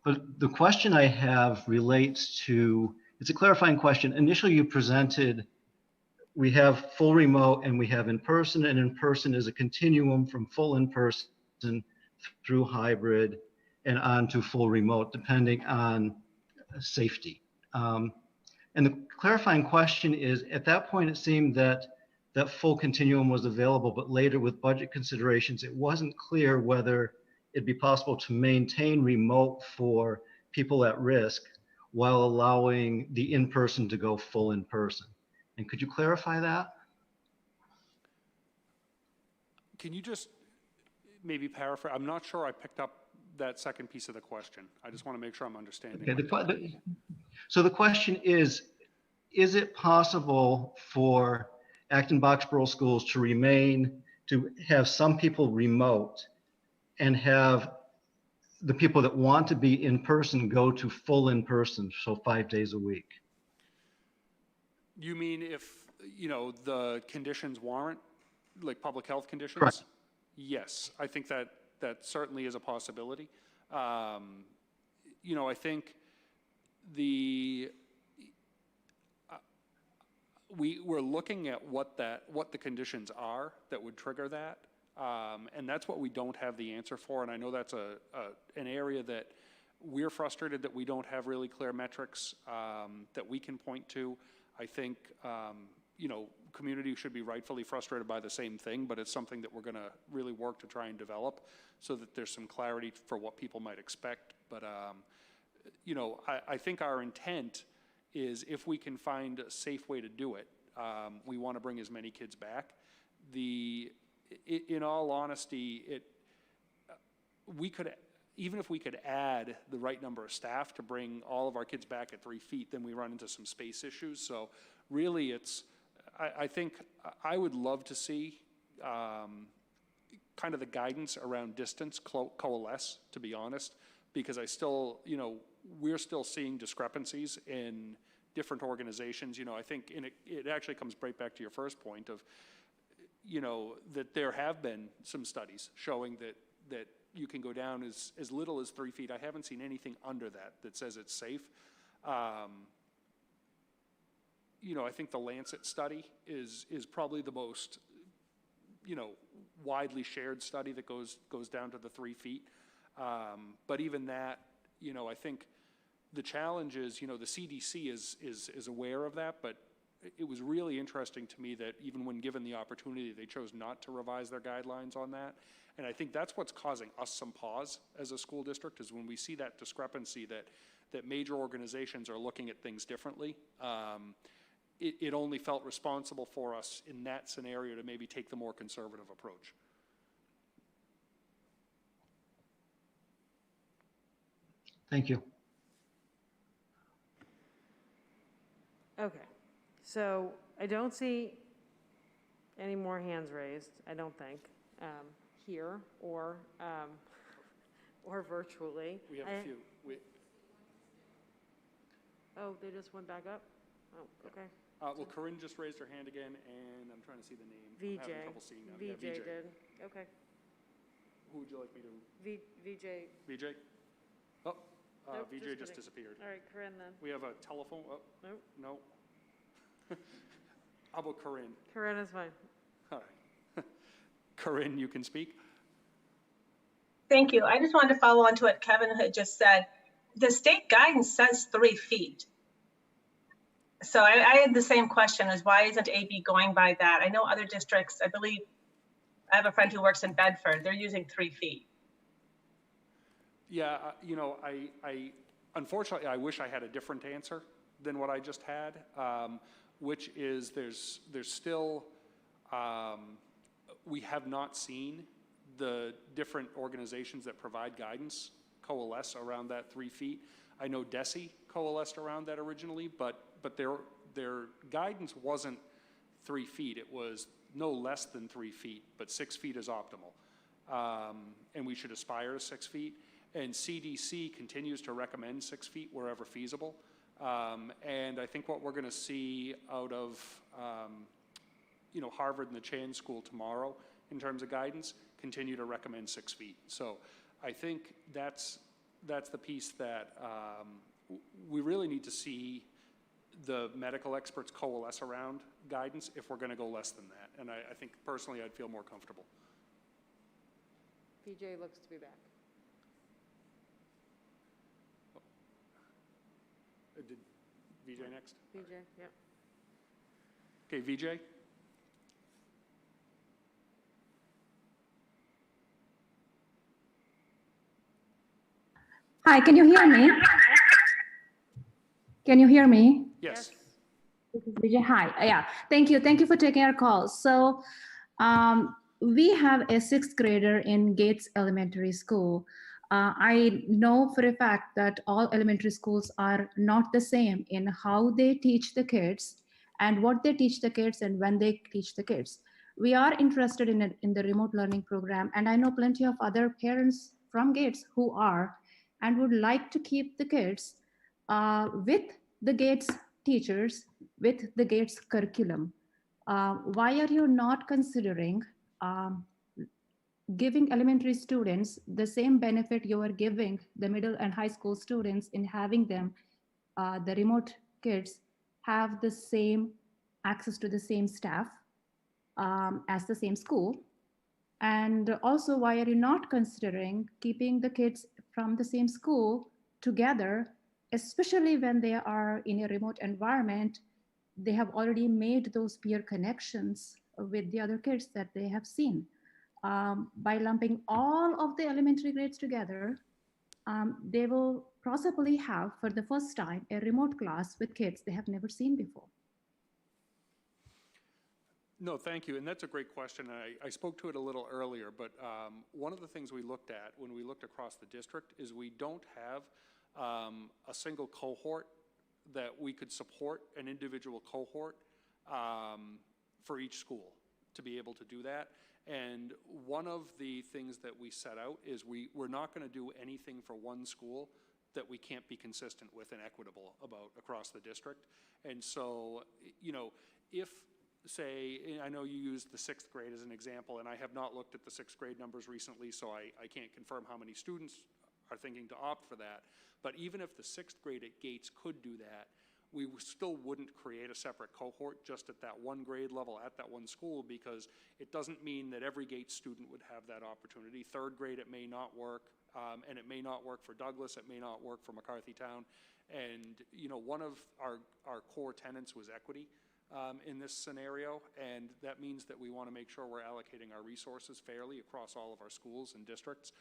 But the question I have relates to, it's a clarifying question. Initially you presented, we have full remote and we have in-person, and in-person is a continuum from full in-person through hybrid and on to full remote, depending on safety. And the clarifying question is, at that point, it seemed that that full continuum was available, but later with budget considerations, it wasn't clear whether it'd be possible to maintain remote for people at risk while allowing the in-person to go full in-person. And could you clarify that? Can you just, maybe paraphrase, I'm not sure I picked up that second piece of the question. I just want to make sure I'm understanding. Okay, so the question is it possible for Acton Boxborough schools to have some people remote and have the people that want to be in person go to full in person, so 5 days a week? You mean if, the conditions warrant, like public health conditions? Correct. Yes, I think that certainly is a possibility. I think we're looking at what the conditions are that would trigger that. And that's what we don't have the answer for. And I know that's an area that we're frustrated that we don't have really clear metrics that we can point to. I think, community should be rightfully frustrated by the same thing, but it's something that we're going to really work to try and develop so that there's some clarity for what people might expect. But, I think our intent is if we can find a safe way to do it, we want to bring as many kids back. In all honesty, even if we could add the right number of staff to bring all of our kids back at 3 feet, then we run into some space issues. So really I think I would love to see kind of the guidance around distance coalesce, to be honest, because we're still seeing discrepancies in different organizations. I think it actually comes right back to your first point of, that there have been some studies showing that you can go down as little as 3 feet. I haven't seen anything under that says it's safe. I think the Lancet study is probably the most, widely shared study that goes down to the 3 feet. But even that, I think the challenge is, the CDC is aware of that, but it was really interesting to me that even when given the opportunity, they chose not to revise their guidelines on that. And I think that's what's causing us some pause as a school district, is when we see that discrepancy that major organizations are looking at things differently. It only felt responsible for us in that scenario to maybe take the more conservative approach. Thank you. Okay, so I don't see any more hands raised, I don't think, here or virtually. We have a few. Oh, they just went back up? Oh, okay. Well, Corinne just raised her hand again, and I'm trying to see the name. I'm having trouble seeing now. VJ Yeah, did, okay. Who would you like me to? VJ. VJ? Oh, Nope, VJ just kidding. disappeared. All right, Corinne then. We have a telephone. Oh, Nope. no. How about Corinne? Corinne is fine. All right. Corinne, you can speak. Thank you. I just wanted to follow on to what Kevin had just said. The state guidance says 3 feet. So I had the same question, as why isn't AB going by that? I know other districts, I believe, I have a friend who works in Bedford, they're using 3 feet. Yeah, I unfortunately, I wish I had a different answer than what I just had, which is there's still, we have not seen the different organizations that provide guidance coalesce around that 3 feet. I know DESE coalesced around that originally, but their guidance wasn't 3 feet. It was no less than 3 feet, but 6 feet is optimal. And we should aspire to 6 feet. And CDC continues to recommend 6 feet wherever feasible. And I think what we're going to see out of Harvard and the Chan School tomorrow in terms of guidance continue to recommend 6 feet. So I think that's the piece that we really need to see the medical experts coalesce around guidance if we're going to go less than that. And I think personally I'd feel more comfortable. VJ looks to be back. Did VJ next? VJ, yeah. Okay, VJ? Hi, can you hear me? Can you hear me? Yes. This is Vijay. Hi. Yeah. Thank you. Thank you for taking our call. So we have a sixth grader in Gates Elementary School. I know for a fact that all elementary schools are not the same in how they teach the kids and what they teach the kids and when they teach the kids. We are interested in the remote learning program, and I know plenty of other parents from Gates who are and would like to keep the kids with the Gates teachers, with the Gates curriculum. Why are you not considering giving elementary students the same benefit you are giving the middle and high school students in having them, the remote kids, have the same access to the same staff as the same school? And also, why are you not considering keeping the kids from the same school together, especially when they are in a remote environment? They have already made those peer connections with the other kids that they have seen. By lumping all of the elementary grades together, they will possibly have, for the first time, a remote class with kids they have never seen before. No, thank you, and that's a great question. I spoke to it a little earlier, but one of the things we looked at when we looked across the district is we don't have a single cohort that we could support an individual cohort for each school to be able to do that. And one of the things that we set out is we're not going to do anything for one school that we can't be consistent with and equitable about across the district. And so, you know, if, say, I know you used the sixth grade as an example, and I have not looked at the sixth grade numbers recently, so I can't confirm how many students are thinking to opt for that. But even if the sixth grade at Gates could do that, we still wouldn't create a separate cohort just at that one grade level at that one school, because it doesn't mean that every Gates student would have that opportunity. Third grade, it may not work, and it may not work for Douglas, it may not work for McCarthytown. And, you know, one of our core tenets was equity in this scenario, and that means that we want to make sure we're allocating our resources fairly across all of our schools and districts.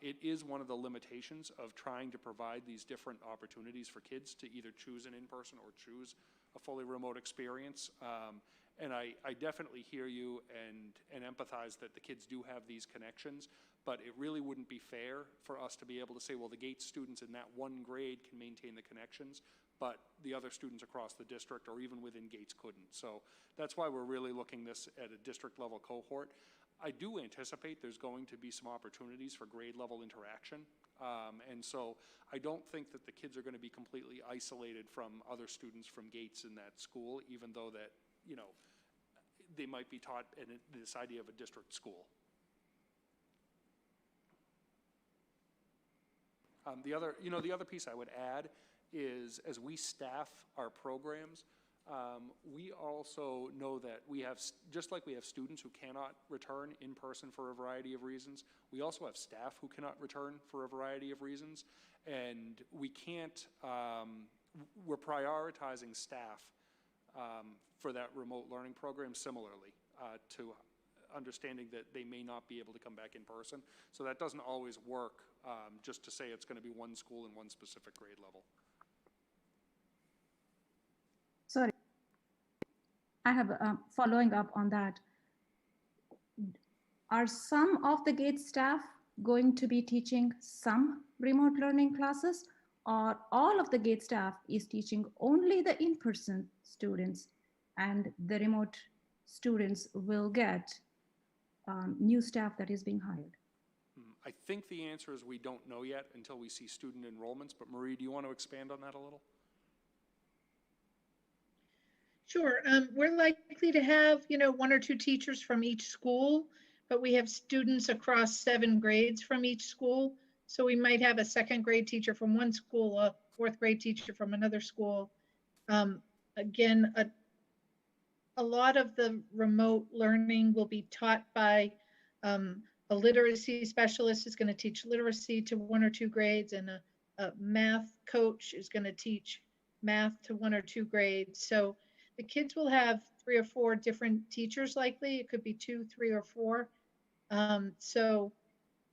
It is one of the limitations of trying to provide these different opportunities for kids to either choose an in-person or choose a fully remote experience. And I definitely hear you and empathize that the kids do have these connections, but it really wouldn't be fair for us to be able to say, well, the Gates students in that one grade can maintain the connections, but the other students across the district or even within Gates couldn't. So that's why we're really looking this at a district level cohort. I do anticipate there's going to be some opportunities for grade level interaction. And so I don't think that the kids are going to be completely isolated from other students from Gates in that school, even though that, you know, they might be taught in this idea of a district school. The other piece I would add is, as we staff our programs, we also know that we have, just like we have students who cannot return in person for a variety of reasons, we also have staff who cannot return for a variety of reasons. And we can't, we're prioritizing staff for that remote learning program similarly to understanding that they may not be able to come back in person. So that doesn't always work just to say it's going to be one school in one specific grade level. Sorry, I have following up on that. Are some of the Gates staff going to be teaching some remote learning classes, or all of the Gates staff is teaching only the in-person students, and the remote students will get new staff that is being hired? I think the answer is we don't know yet until we see student enrollments, but Marie, do you want to expand on that a little? Sure. We're likely to have, you know, one or two teachers from each school, but we have students across 7 grades from each school. So we might have a second grade teacher from one school, a fourth grade teacher from another school. Again, a lot of the remote learning will be taught by a literacy specialist is going to teach literacy to 1 or 2 grades, and a math coach is going to teach math to 1 or 2 grades. So the kids will have 3 or 4 different teachers likely. It could be 2, 3, or 4. So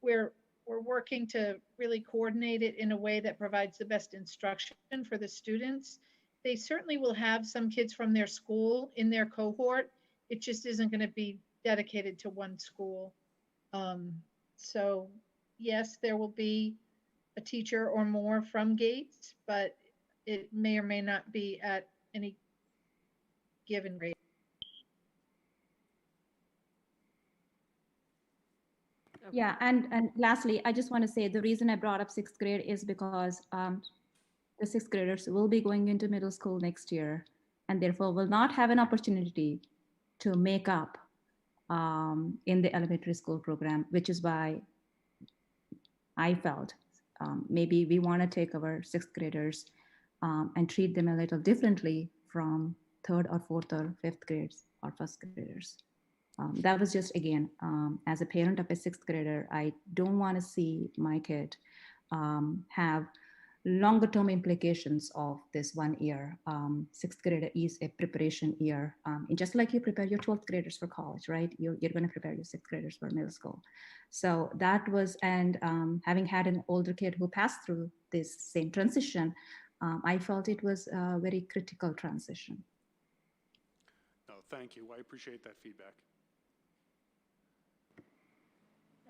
we're working to really coordinate it in a way that provides the best instruction for the students. They certainly will have some kids from their school in their cohort. It just isn't going to be dedicated to one school. So yes, there will be a teacher or more from Gates, but it may or may not be at any given grade. Okay. Yeah, and lastly, I just want to say the reason I brought up sixth grade is because the sixth graders will be going into middle school next year and therefore will not have an opportunity to make up in the elementary school program, which is why I felt maybe we want to take our sixth graders and treat them a little differently from third or fourth or fifth grades or first graders. That was just, again, as a parent of a sixth grader, I don't want to see my kid have longer term implications of this 1 year. Sixth grader is a preparation year. And just like you prepare your 12th graders for college, right? You're going to prepare your sixth graders for middle school. So that was, and having had an older kid who passed through this same transition, I felt it was a very critical transition. No, thank you. I appreciate that feedback.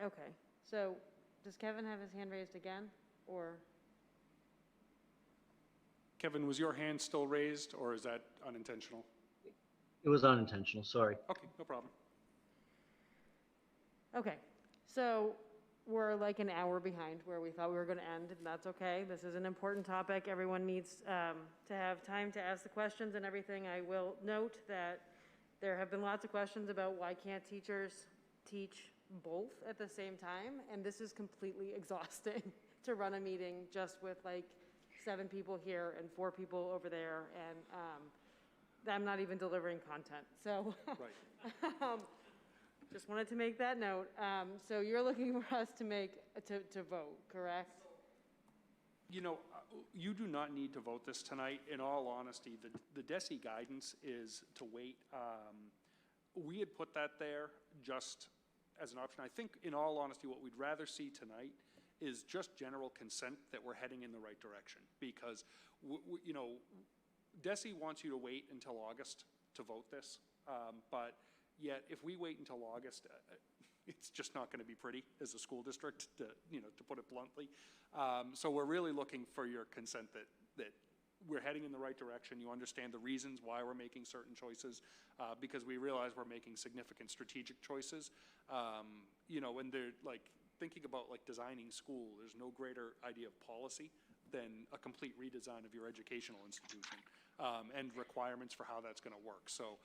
Okay, so does Kevin have his hand raised again, or? Kevin, was your hand still raised, or is that unintentional? It was unintentional, sorry. Okay, no problem. Okay, so we're like an hour behind where we thought we were going to end, and that's okay. This is an important topic. Everyone needs to have time to ask the questions and everything. I will note that there have been lots of questions about why can't teachers teach both at the same time, and this is completely exhausting to run a meeting just with like 7 people here and 4 people over there, and I'm not even delivering content. So right. Just wanted to make that note. So you're looking for us to vote, correct? You know, you do not need to vote this tonight. In all honesty, the DESE guidance is to wait. We had put that there just as an option. I think, in all honesty, what we'd rather see tonight is just general consent that we're heading in the right direction, because you know, DESE wants you to wait until August to vote this, but yet if we wait until August, it's just not going to be pretty as a school district, to put it bluntly. So we're really looking for your consent that we're heading in the right direction. You understand the reasons why we're making certain choices, because we realize we're making significant strategic choices. When they're like thinking about like designing school, there's no greater idea of policy than a complete redesign of your educational institution and requirements for how that's going to work. So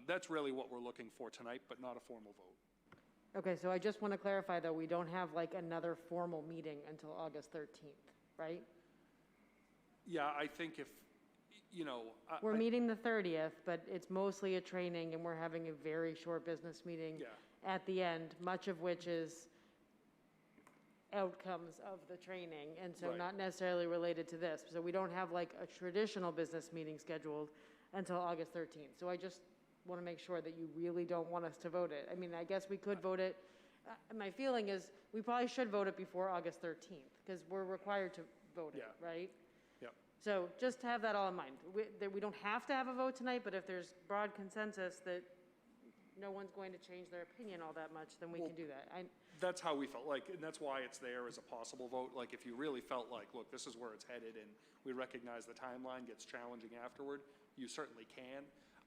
that's really what we're looking for tonight, but not a formal vote. Okay, so I just want to clarify though, we don't have like another formal meeting until August 13th, right? Yeah, I think if, we're meeting the 30th, but it's mostly a training, and we're having a very short business meeting at the end, much of which is outcomes of the training, and so not necessarily related to this. So we don't have like a traditional business meeting scheduled until August 13th. So I just want to make sure that you really don't want us to vote it. I mean, I guess we could vote it. My feeling is we probably should vote it before August 13th, because we're required to vote it, right? So just to have that all in mind. We don't have to have a vote tonight, but if there's broad consensus that no one's going to change their opinion all that much, then we can do that. That's how we felt, and that's why it's there as a possible vote. Like, if you really felt like, look, this is where it's headed, and we recognize the timeline gets challenging afterward, you certainly can.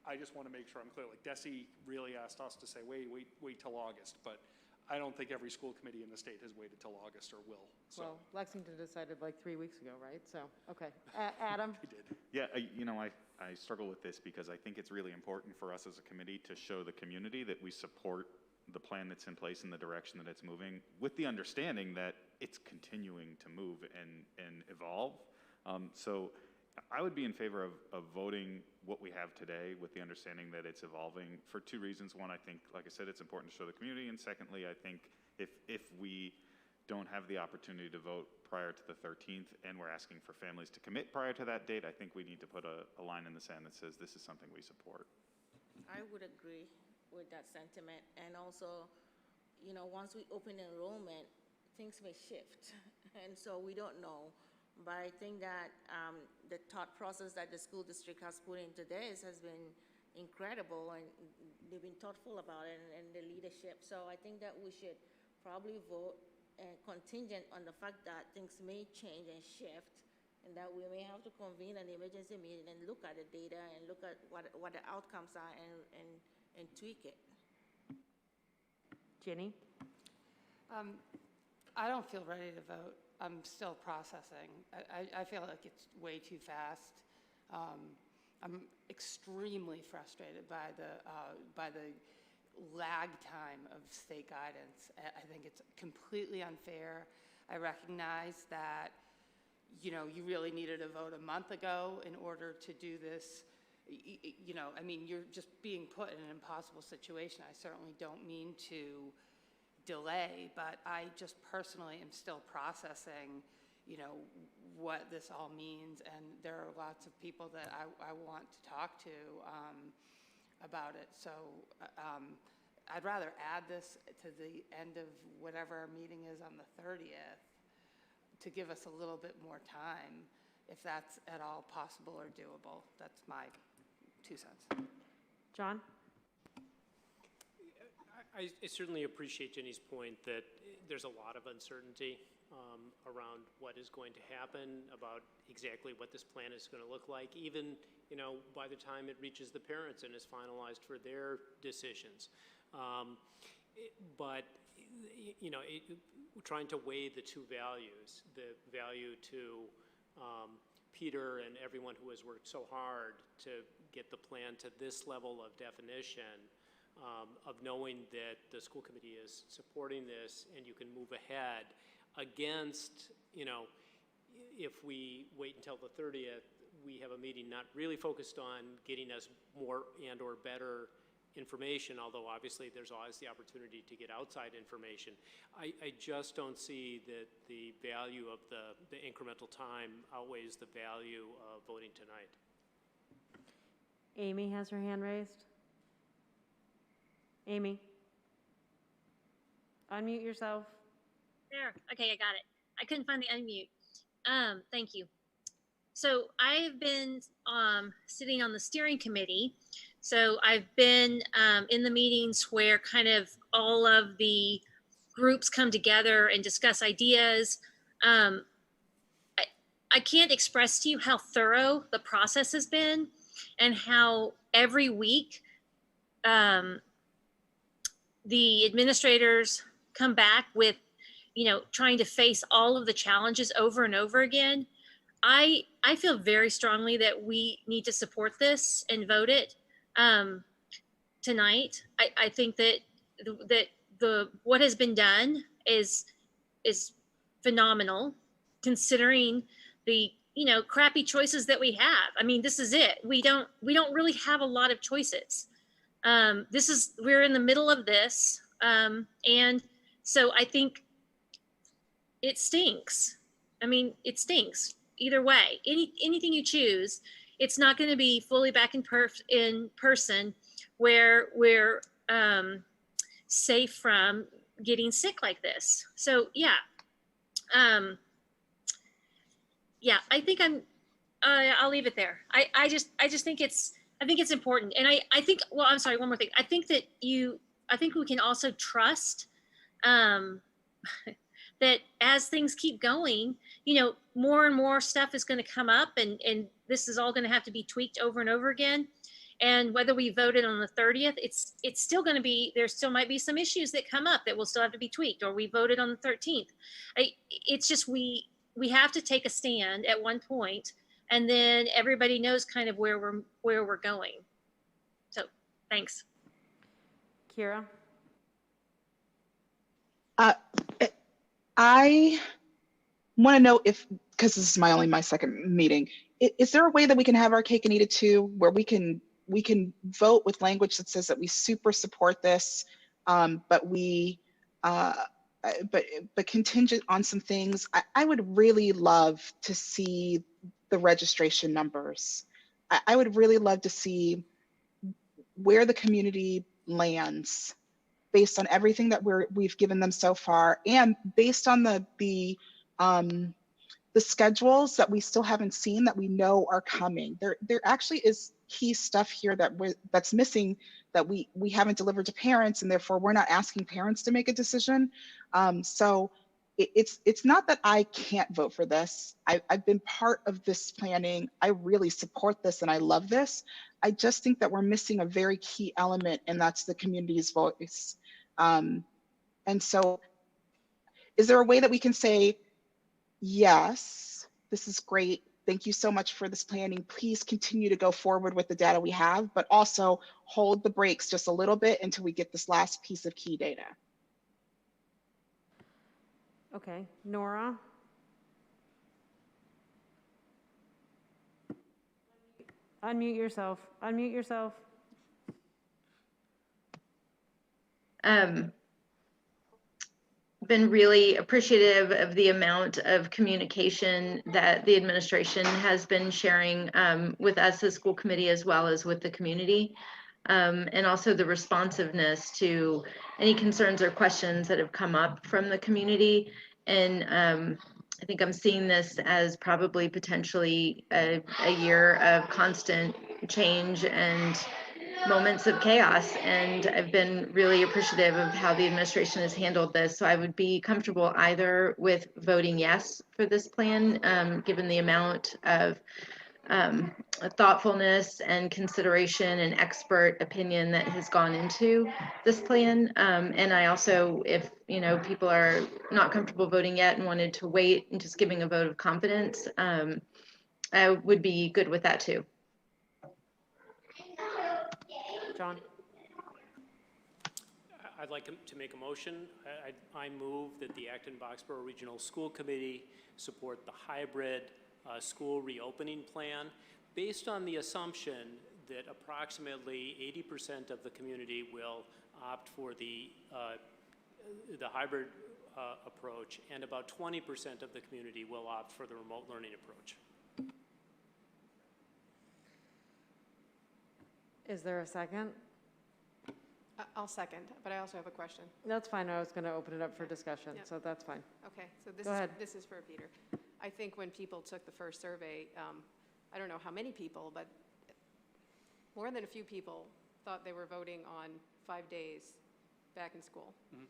I just want to make sure I'm clear. Like, DESE really asked us to say, wait till August, but I don't think every school committee in the state has waited till August or will. So. Well, Lexington decided like 3 weeks ago, right? So, okay. Adam? They did. Yeah, I struggle with this because I think it's really important for us as a committee to show the community that we support the plan that's in place in the direction that it's moving, with the understanding that it's continuing to move and evolve. So I would be in favor of voting what we have today with the understanding that it's evolving for 2 reasons. One, I think, like I said, it's important to show the community. And secondly, I think if we don't have the opportunity to vote prior to the 13th and we're asking for families to commit prior to that date, I think we need to put a line in the sand that says this is something we support. I would agree with that sentiment. And also, once we open enrollment, things may shift. And so we don't know. But I think that the thought process that the school district has put into this has been incredible, and they've been thoughtful about it, and the leadership. So I think that we should probably vote contingent on the fact that things may change and shift, and that we may have to convene an emergency meeting and look at the data and look at what the outcomes are and tweak it. Ginny? I don't feel ready to vote. I'm still processing. I feel like it's way too fast. I'm extremely frustrated by the lag time of state guidance. I think it's completely unfair. I recognize that, you know, you really needed a vote a month ago in order to do this. You know, I mean, you're just being put in an impossible situation. I certainly don't mean to delay, but I just personally am still processing, you know, what this all means, and there are lots of people that I want to talk to about it. So I'd rather add this to the end of whatever our meeting is on the 30th to give us a little bit more time, if that's at all possible or doable. That's my 2 cents. John? I certainly appreciate Jenny's point that there's a lot of uncertainty around what is going to happen, about exactly what this plan is going to look like, even, you know, by the time it reaches the parents and is finalized for their decisions. But, you know, trying to weigh the two values, the value to Peter and everyone who has worked so hard to get the plan to this level of definition, of knowing that the school committee is supporting this and you can move ahead, against, you know, if we wait until the 30th, we have a meeting not really focused on getting us more and or better information, although obviously there's always the opportunity to get outside information. I just don't see that the value of the incremental time outweighs the value of voting tonight. Amy has her hand raised. Amy, unmute yourself. There, okay, I got it. I couldn't find the unmute. Thank you. So I've been sitting on the steering committee. So I've been in the meetings where kind of all of the groups come together and discuss ideas. I can't express to you how thorough the process has been, and how every week the administrators come back with, you know, trying to face all of the challenges over and over again. I feel very strongly that we need to support this and vote it tonight. I think that what has been done is phenomenal, considering the, you know, crappy choices that we have. I mean, this is it. We don't really have a lot of choices. We're in the middle of this, and so I think it stinks. I mean, it stinks either way. Anything you choose, it's not going to be fully back in person where we're safe from getting sick like this. So yeah, yeah, I think I'll leave it there. I just think it's important, and I think, well, I'm sorry, one more thing. I think we can also trust that as things keep going, you know, more and more stuff is going to come up, and this is all going to have to be tweaked over and over again. And whether we voted on the 30th, it's still going to be, there still might be some issues that come up that will still have to be tweaked, or we voted on the 13th. It's just, we have to take a stand at one point, and then everybody knows kind of where we're going. So thanks. Kira? I want to know if, because this is my second meeting, is there a way that we can have our cake and eat it too, where we can vote with language that says that we super support this, but contingent on some things? I would really love to see the registration numbers. I would really love to see where the community lands based on everything that we've given them so far, and based on the the schedules that we still haven't seen that we know are coming. There actually is key stuff here that's missing that we haven't delivered to parents, and therefore we're not asking parents to make a decision. So it's not that I can't vote for this. I've been part of this planning. I really support this and I love this. I just think that we're missing a very key element, and that's the community's voice. And so is there a way that we can say, yes, this is great. Thank you so much for this planning. Please continue to go forward with the data we have, but also hold the brakes just a little bit until we get this last piece of key data. Okay, Nora? Unmute yourself, unmute yourself. Been really appreciative of the amount of communication that the administration has been sharing with us as school committee as well as with the community, and also the responsiveness to any concerns or questions that have come up from the community. And I think I'm seeing this as probably potentially a year of constant change and moments of chaos, and I've been really appreciative of how the administration has handled this. So I would be comfortable either with voting yes for this plan, given the amount of thoughtfulness and consideration and expert opinion that has gone into this plan. And I also, if people are not comfortable voting yet and wanted to wait and just giving a vote of confidence, I would be good with that too. John? I'd like to make a motion. I move that the Acton Boxborough Regional School Committee support the hybrid school reopening plan based on the assumption that approximately 80% of the community will opt for the hybrid approach, and about 20% of the community will opt for the remote learning approach. Is there a second? I'll second, but I also have a question. That's fine. I was going to open it up for discussion, Yep. so that's fine. Okay, so Go ahead. this is for Peter. I think when people took the first survey, I don't know how many people, but more than a few people thought they were voting on 5 days back in school. Mm-hmm.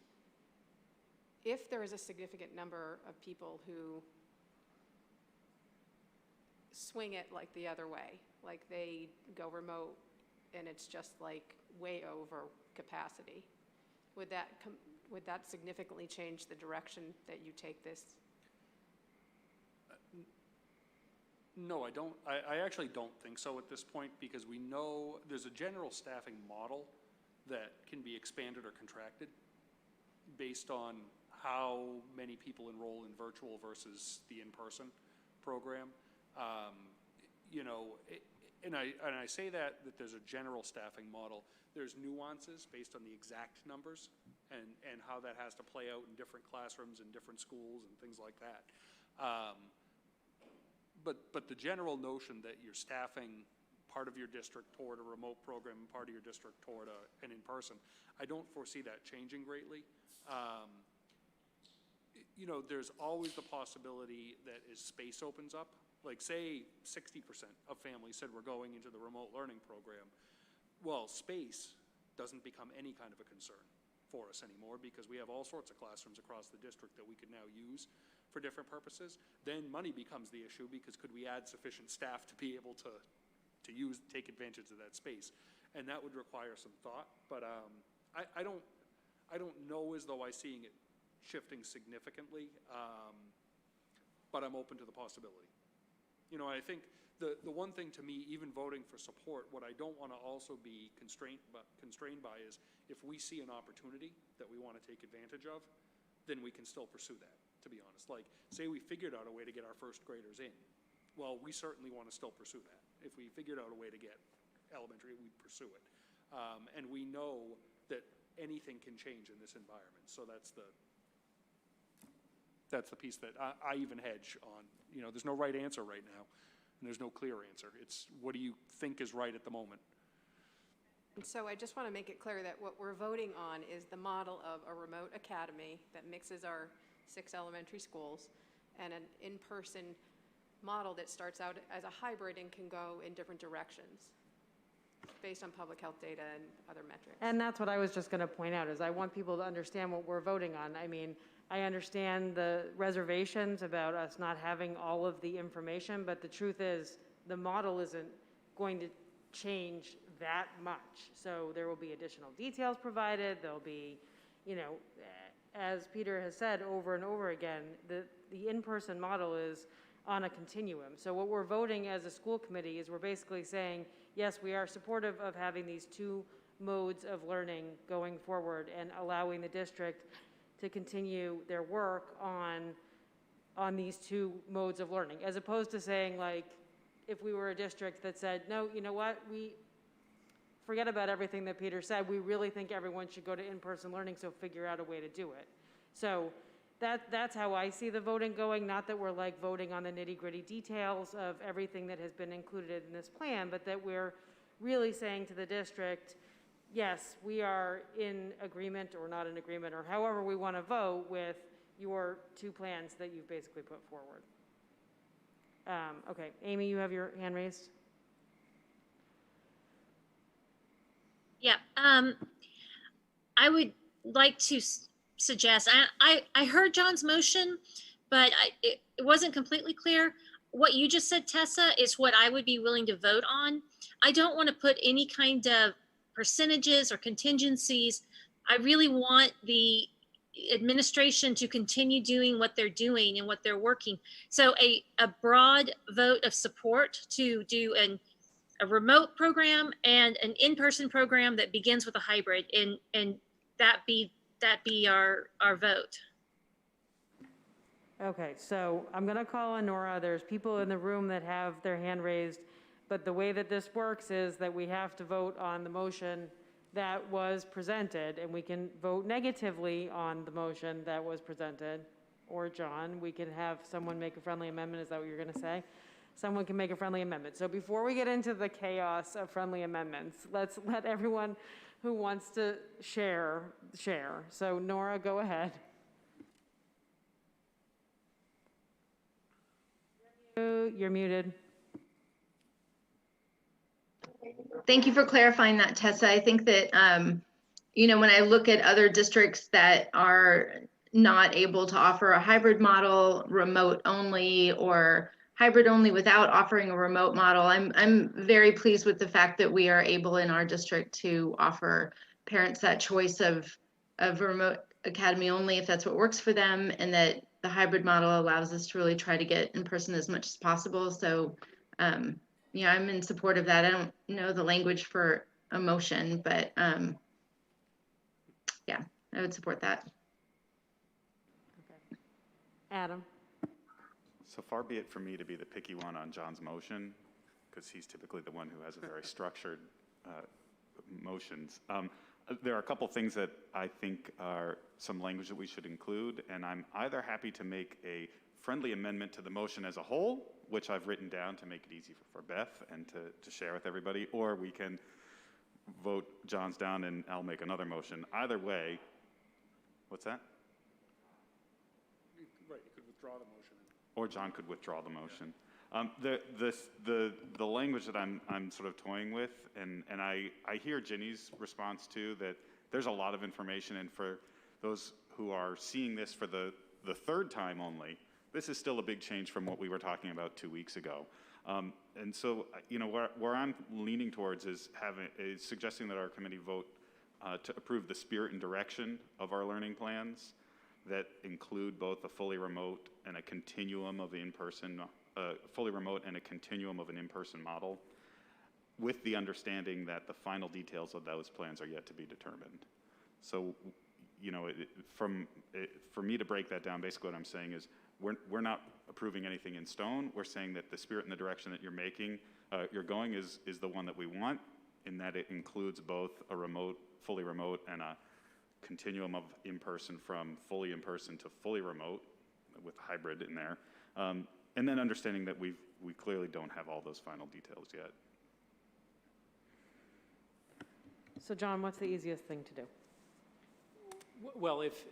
If there is a significant number of people who swing it like the other way, like they go remote and it's just like way over capacity, would that significantly change the direction that you take this? No, I don't. I actually don't think so at this point, because we know there's a general staffing model that can be expanded or contracted based on how many people enroll in virtual versus the in-person program. And I say that there's a general staffing model. There's nuances based on the exact numbers and how that has to play out in different classrooms and different schools and things like that. But the general notion that you're staffing part of your district toward a remote program and part of your district toward an in-person, I don't foresee that changing greatly. There's always the possibility that as space opens up, like say 60% of families said we're going into the remote learning program, well, space doesn't become any kind of a concern for us anymore, because we have all sorts of classrooms across the district that we could now use for different purposes. Then money becomes the issue, because could we add sufficient staff to be able to take advantage of that space? And that would require some thought, but I don't know as though I'm seeing it shifting significantly, but I'm open to the possibility. I think the one thing to me, even voting for support, what I don't want to also be constrained by is if we see an opportunity that we want to take advantage of, then we can still pursue that, to be honest. Like, say we figured out a way to get our first graders in. Well, we certainly want to still pursue that. If we figured out a way to get elementary, we'd pursue it. And we know that anything can change in this environment. So that's the piece that I even hedge on. There's no right answer right now, and there's no clear answer. It's what do you think is right at the moment? And so I just want to make it clear that what we're voting on is the model of a remote academy that mixes our 6 elementary schools, and an in-person model that starts out as a hybrid and can go in different directions based on public health data and other metrics. And that's what I was just going to point out, is I want people to understand what we're voting on. I mean, I understand the reservations about us not having all of the information, but the truth is the model isn't going to change that much. So there will be additional details provided. There'll be, you know, as Peter has said over and over again, the in-person model is on a continuum. So what we're voting as a school committee is we're basically saying, yes, we are supportive of having these two modes of learning going forward and allowing the district to continue their work on these two modes of learning, as opposed to saying, like, if we were a district that said, no, you know what, we forget about everything that Peter said, we really think everyone should go to in-person learning, so figure out a way to do it. So that's how I see the voting going, not that we're like voting on the nitty-gritty details of everything that has been included in this plan, but that we're really saying to the district, yes, we are in agreement or not in agreement, or however we want to vote with your two plans that you've basically put forward. Okay, Amy, you have your hand raised. Yeah, I would like to suggest, I heard John's motion, but it wasn't completely clear. What you just said, Tessa, is what I would be willing to vote on. I don't want to put any kind of percentages or contingencies. I really want the administration to continue doing what they're doing and what they're working. So a broad vote of support to do a remote program and an in-person program that begins with a hybrid, and that be our vote. Okay, so I'm going to call on Nora. There's people in the room that have their hand raised, but the way that this works is that we have to vote on the motion that was presented, and we can vote negatively on the motion that was presented. Or John, we can have someone make a friendly amendment. Is that what you're going to say? Someone can make a friendly amendment. So before we get into the chaos of friendly amendments, let's let everyone who wants to share. So Nora, go ahead. You're muted. Thank you for clarifying that, Tessa. I think that, you know, when I look at other districts that are not able to offer a hybrid model, remote only, or hybrid only without offering a remote model, I'm very pleased with the fact that we are able in our district to offer parents that choice of remote academy only if that's what works for them, and that the hybrid model allows us to really try to get in person as much as possible. So, yeah, I'm in support of that. I don't know the language for a motion, but yeah, I would support that. Okay. Adam. So far be it for me to be the picky one on John's motion, because he's typically the one who has a very structured motions. There are a couple things that I think are some language that we should include, and I'm either happy to make a friendly amendment to the motion as a whole, which I've written down to make it easy for Beth and to share with everybody, or we can vote John's down and I'll make another motion. Either way, what's that? Right, you could withdraw the motion. Or John could withdraw the motion. The language that I'm sort of toying with, and I hear Ginny's response too, that there's a lot of information, and for those who are seeing this for the third time only, this is still a big change from what we were talking about 2 weeks ago. And so, you know, where I'm leaning towards is suggesting that our committee vote to approve the spirit and direction of our learning plans that include both a fully remote and a continuum of in-person, fully remote and a continuum of an in-person model, with the understanding that the final details of those plans are yet to be determined. So, you know, for me to break that down, basically what I'm saying is we're not approving anything in stone. We're saying that the spirit and the direction that you're going is the one that we want, in that it includes both a remote, fully remote, and a continuum of in-person, from fully in-person to fully remote, with hybrid in there. And then understanding that we clearly don't have all those final details yet. So John, what's the easiest thing to do? Well, if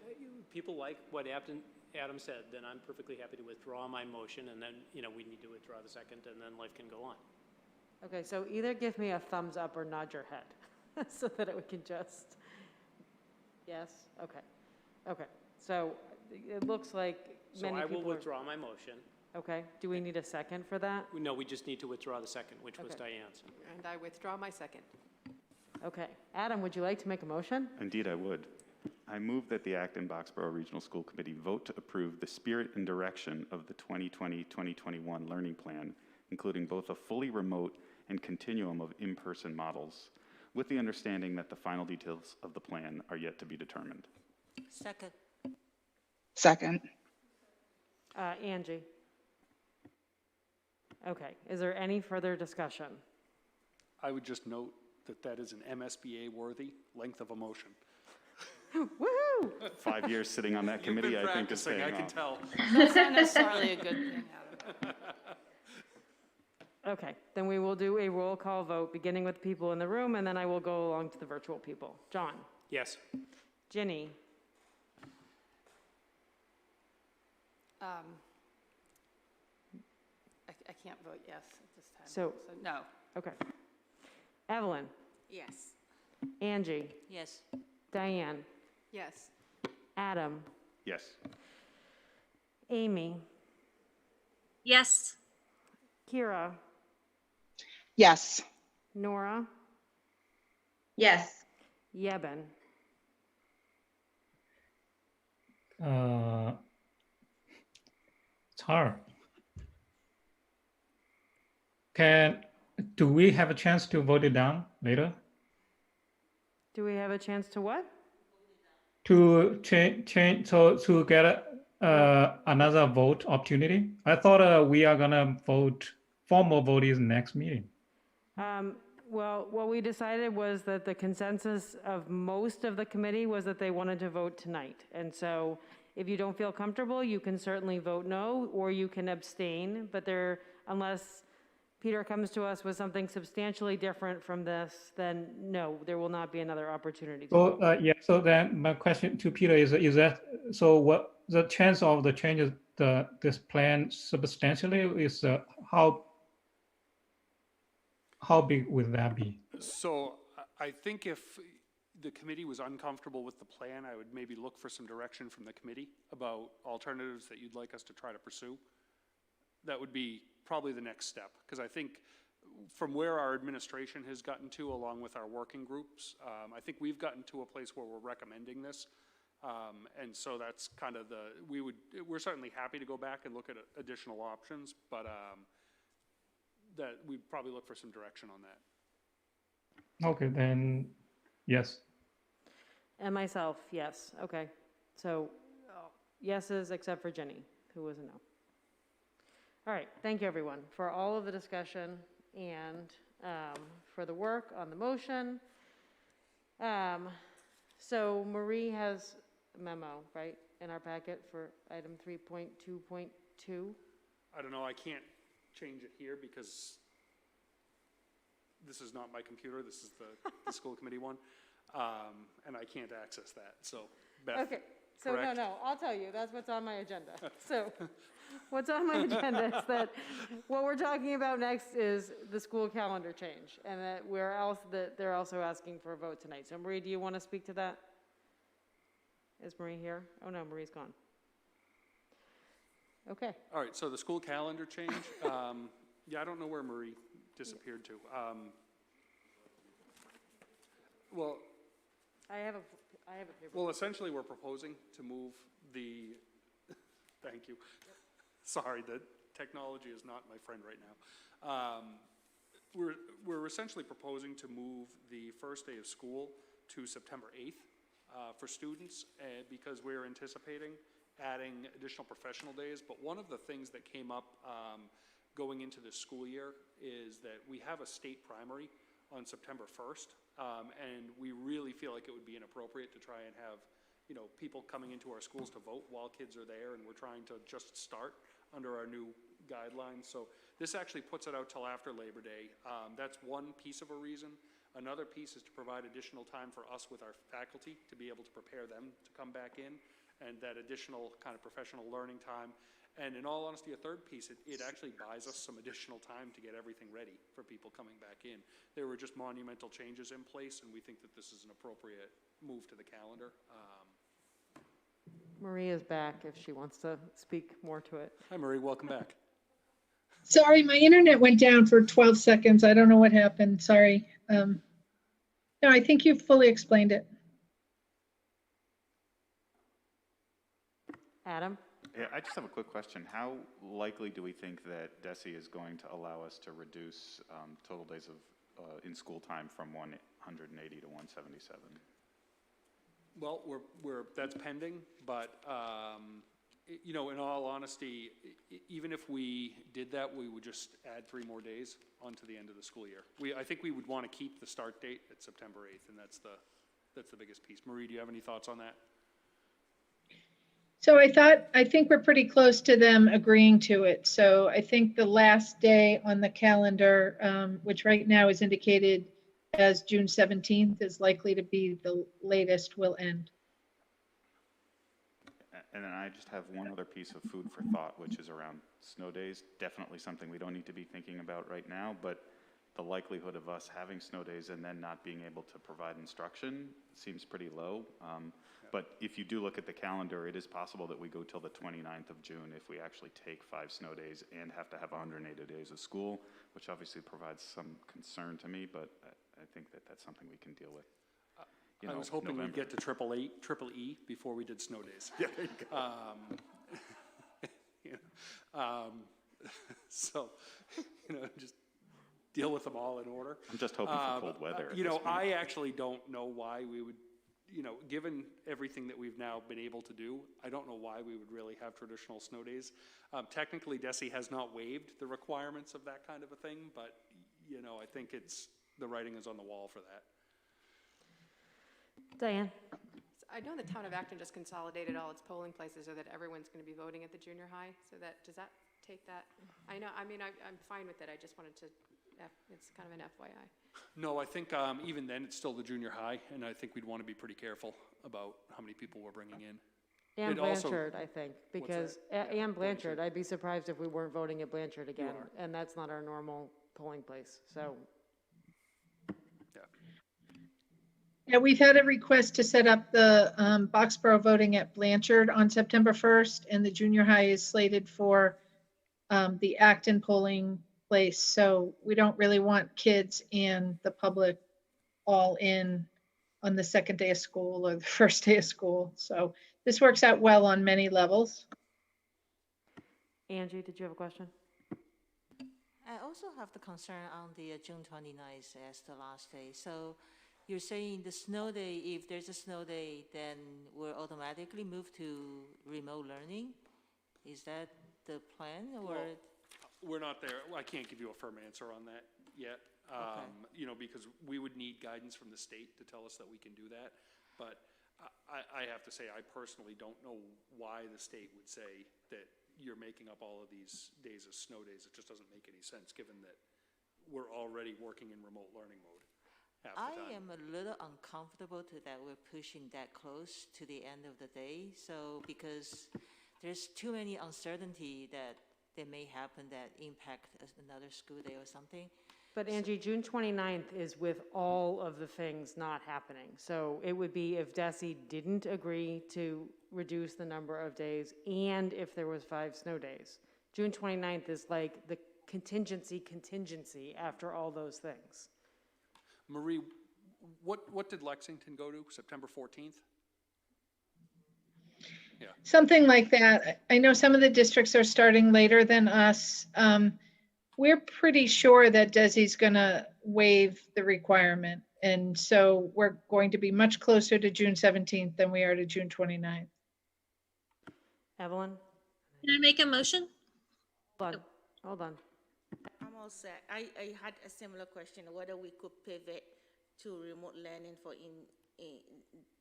people like what Acton Adam said, then I'm perfectly happy to withdraw my motion, and then, we need to withdraw the second, and then life can go on. Okay, so either give me a thumbs up or nod your head so that we can just, yes? Okay. Okay, so it looks like So many I people will are- withdraw my motion. Okay, do we need a second for that? No, we just need to withdraw the second, which was Okay. Diane's. And I withdraw my second. Okay, Adam, would you like to make a motion? Indeed, I would. I move that the Acton Boxborough Regional School Committee vote to approve the spirit and direction of the 2020-2021 learning plan, including both a fully remote and continuum of in-person models, with the understanding that the final details of the plan are yet to be determined. Second. Second. Angie. Okay, is there any further discussion? I would just note that that is an MSBA-worthy length of a motion. Woohoo! 5 years sitting on that committee, You've been I think, is practicing, paying I can off. tell. That's not necessarily a good thing, Adam. Okay, then we will do a roll call vote, beginning with people in the room, and then I will go along to the virtual people. John? Yes. Ginny? I can't vote yes at this time. So- no. Okay. Evelyn? Yes. Angie? Yes. Diane? Yes. Adam? Yes. Amy? Yes. Kira? Yes. Nora? Yes. Yeben? It's hard. Do we have a chance to vote it down later? Do we have a chance to what? To change, so to get another vote opportunity? I thought we are gonna vote, formal vote is next meeting. Well, what we decided was that the consensus of most of the committee was that they wanted to vote tonight. And so if you don't feel comfortable, you can certainly vote no, or you can abstain, but unless Peter comes to us with something substantially different from this, then no, there will not be another opportunity to vote. So, yeah, so then my question to Peter is that, so what the chance of the changes, this plan substantially is how big would that be? So I think if the committee was uncomfortable with the plan, I would maybe look for some direction from the committee about alternatives that you'd like us to try to pursue. That would be probably the next step, because I think from where our administration has gotten to, along with our working groups, I think we've gotten to a place where we're recommending this. And so that's kind of we're certainly happy to go back and look at additional options, but that we'd probably look for some direction on that. Okay, then, yes. And myself, yes, okay. So yeses except for Jenny, who was a no. All right, thank you everyone for all of the discussion and for the work on the motion. So Marie has a memo, right, in our packet for item 3.2.2. I don't know, I can't change it here because this is not my computer, this is the school committee one, and I can't access that, so Beth, Okay, so correct? no, I'll tell you, that's what's on my agenda. So what's on my agenda is that what we're talking about next is the school calendar change, and that they're also asking for a vote tonight. So Marie, do you want to speak to that? Is Marie here? Oh no, Marie's gone. Okay. All right, so the school calendar change, yeah, I don't know where Marie disappeared to. Well, I have a paper. well, essentially, we're proposing to move the, thank you. Sorry, the technology is not my friend right now. We're essentially proposing to move the first day of school to September 8th for students because we're anticipating adding additional professional days. But one of the things that came up going into this school year is that we have a state primary on September 1st, and we really feel like it would be inappropriate to try and have, people coming into our schools to vote while kids are there, and we're trying to just start under our new guidelines. So this actually puts it out till after Labor Day. That's one piece of a reason. Another piece is to provide additional time for us with our faculty to be able to prepare them to come back in. and that additional kind of professional learning time. And in all honesty, a third piece, it actually buys us some additional time to get everything ready for people coming back in. There were just monumental changes in place, and we think that this is an appropriate move to the calendar. Marie is back if she wants to speak more to it. Hi, Marie, welcome back. Sorry, my internet went down for 12 seconds. I don't know what happened. Sorry. No, I think you've fully explained it. Adam? Yeah, I just have a quick question. How likely do we think that DESE is going to allow us to reduce total days of in-school time from 180 to 177? Well, that's pending, but you know, in all honesty, even if we did that, we would just add 3 more days onto the end of the school year. I think we would want to keep the start date at September 8th, and that's the biggest piece. Marie, do you have any thoughts on that? So I think we're pretty close to them agreeing to it. So I think the last day on the calendar, which right now is indicated as June 17th, is likely to be the latest we'll end. And then I just have one other piece of food for thought, which is around snow days. Definitely something we don't need to be thinking about right now, but the likelihood of us having snow days and then not being able to provide instruction seems pretty low. But if you do look at the calendar, it is possible that we go till the 29th of June if we actually take 5 snow days and have to have 180 days of school, which obviously provides some concern to me, but I think that that's something we can deal with. I was hoping we'd get to triple E before we did snow days. Yeah, there you go. So, you know, just deal with them all in order. I'm just hoping for cold weather. You know, I actually don't know why we would, you know, given everything that we've now been able to do, I don't know why we would really have traditional snow days. Technically, DESE has not waived the requirements of that kind of a thing, but, you know, I think the writing is on the wall for that. Diane? I know the town of Acton just consolidated all its polling places so that everyone's going to be voting at the junior high. So does that take that? I know, I mean, I'm fine with it. I just wanted to, it's kind of an FYI. No, I think even then it's still the junior high, and I think we'd want to be pretty careful about how many people we're bringing in. And Blanchard, I think, because, and Blanchard, I'd be surprised if we weren't voting at Blanchard again, and that's not our normal polling place, so. Yeah, we've had a request to set up the Boxborough voting at Blanchard on September 1st, and the junior high is slated for the Acton polling place. So we don't really want kids and the public all in on the second day of school or the first day of school. So this works out well on many levels. Angie, did you have a question? I also have the concern on the June 29th as the last day. So you're saying the snow day, if there's a snow day, then we'll automatically move to remote learning? Is that the plan, or? Well, we're not there. I can't give you a firm answer on that yet. You know, because we would need guidance from the state to tell us that we can do that. But I have to say, I personally don't know why the state would say that you're making up all of these days as snow days. It just doesn't make any sense, given that we're already working in remote learning mode. I am a little uncomfortable that we're pushing that close to the end of the day. So because there's too many uncertainty that may happen that impact another school day or something. But Angie, June 29th is with all of the things not happening. So it would be if DESE didn't agree to reduce the number of days and if there was 5 snow days. June 29th is like the contingency after all those things. Marie, what did Lexington go to? September 14th? Yeah. Something like that. I know some of the districts are starting later than us. We're pretty sure that DESE's going to waive the requirement. And so we're going to be much closer to June 17th than we are to June 29th. Evelyn? Can I make a motion? Hold on. I'm all set. I had a similar question, whether we could pivot to remote learning for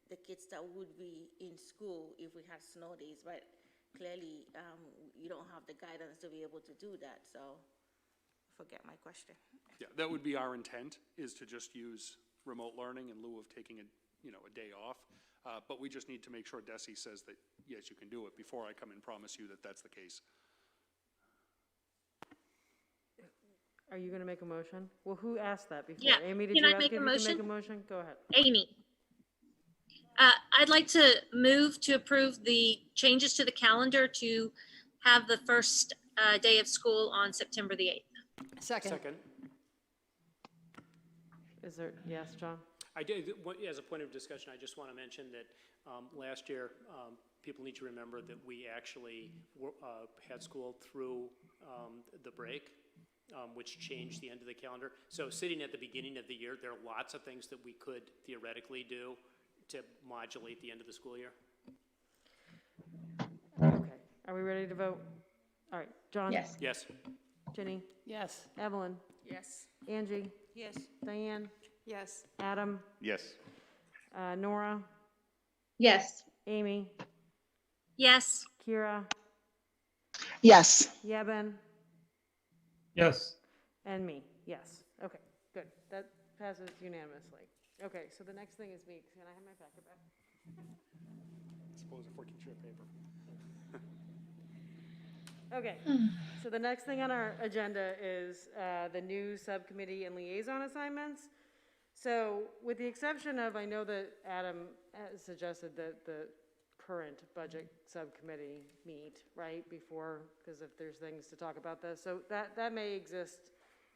the kids that would be in school if we had snow days, but clearly you don't have the guidance to be able to do that, so forget my question. Yeah, that would be our intent, is to just use remote learning in lieu of taking a day off. But we just need to make sure DESE says that yes, you can do it before I come and promise you that that's the case. Are you going to make a motion? Well, who asked that before? Yeah. Amy, did Can you I ask make if a you can motion? make a motion? Go ahead. Amy. I'd like to move to approve the changes to the calendar to have the first day of school on September the 8th. Second. Is there, yes, John? I did, as a point of discussion, I just want to mention that last year, people need to remember that we actually had school through the break, which changed the end of the calendar. So sitting at the beginning of the year, there are lots of things that we could theoretically do to modulate the end of the school year. Okay, are we ready to vote? All right, John? Yes. Yes. Ginny? Yes. Evelyn? Yes. Angie? Yes. Diane? Yes. Adam? Yes. Nora? Yes. Amy? Yes. Kira? Yes. Yeben? Yes. And me, yes. Okay, good. That passes unanimously. Okay, so the next thing is me. Can I have my packet back? Suppose if we can share paper. Okay, so the next thing on our agenda is the new subcommittee and liaison assignments. So with the exception of, I know that Adam suggested that the current budget subcommittee meet, right, before, because if there's things to talk about this. So that may exist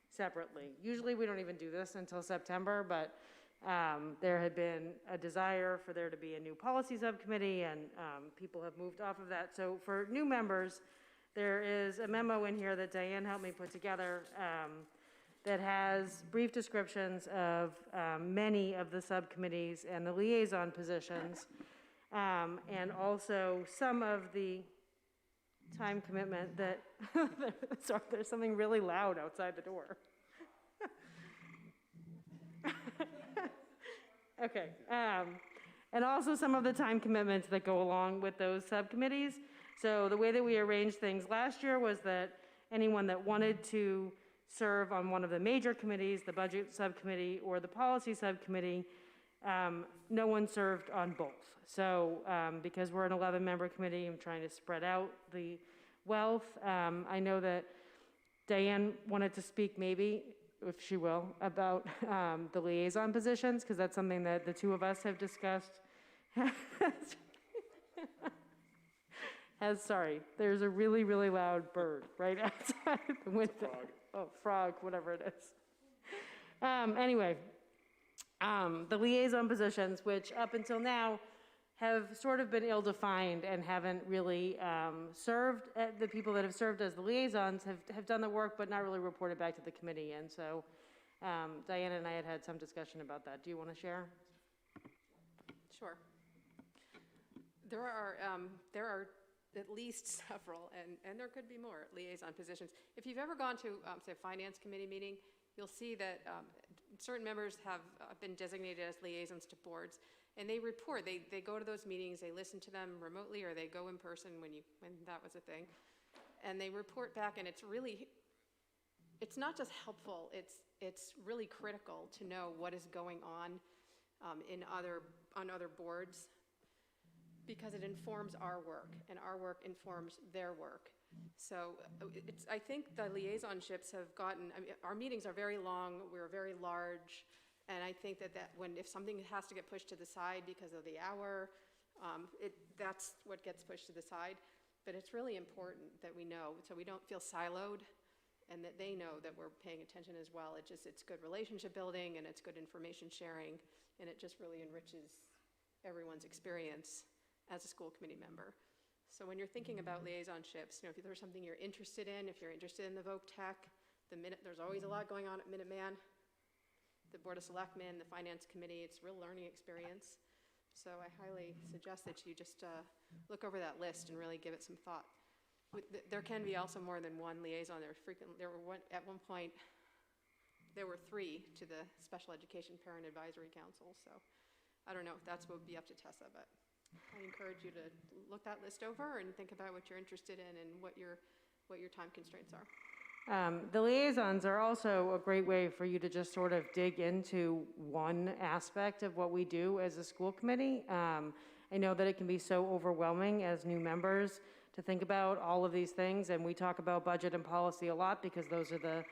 separately. Usually we don't even do this until September, but there had been a desire for there to be a new policy subcommittee, and people have moved off of that. So for new members, there is a memo in here that Diane helped me put together that has brief descriptions of many of the subcommittees and the liaison positions, and also some of the time commitment that, sorry, there's something really loud outside the door. Okay, and also some of the time commitments that go along with those subcommittees. So the way that we arranged things last year was that anyone that wanted to serve on one of the major committees, the budget subcommittee or the policy subcommittee, no one served on both. So because we're an 11-member committee, I'm trying to spread out the wealth. I know that Diane wanted to speak maybe, if she will, about the liaison positions, because that's something that the two of us have discussed. Sorry, there's a really, really loud bird right outside the window. Frog. Oh, frog, whatever it is. Anyway, the liaison positions, which up until now have sort of been ill-defined and haven't really served, the people that have served as the liaisons have done the work but not really reported back to the committee. And so Diana and I had some discussion about that. Do you want to share? Say there are at least several, and there could be more liaison positions. If you've ever gone to, say, a finance committee meeting, you'll see that certain members have been designated as liaisons to boards, and they report. They go to those meetings, they listen to them remotely, or they go in person when that was a thing, and they report back. And it's not just helpful. It's really critical to know what is going on on other boards, because it informs our work, and our work informs their work. So I think the liaisonships have gotten, our meetings are very long, we're very large, and I think that if something has to get pushed to the side because of the hour, that's what gets pushed to the side. But it's really important that we know, so we don't feel siloed, and that they know that we're paying attention as well. It's good relationship building, and it's good information sharing, and it just really enriches everyone's experience as a school committee member. So when you're thinking about liaisonships, if there's something you're interested in, if you're interested in the Voc Tech, there's always a lot going on at Minuteman, the Board of Selectmen, the Finance Committee. It's a real learning experience. So I highly suggest that you just look over that list and really give it some thought. There can be also more than one liaison. At one point, there were 3 to the Special Education Parent Advisory Council. So I don't know if that's what would be up to Tessa, but I encourage you to look that list over and think about what you're interested in and what your time constraints are. The liaisons are also a great way for you to just sort of dig into one aspect of what we do as a school committee. I know that it can be so overwhelming as new members to think about all of these things, and we talk about budget and policy a lot because those are the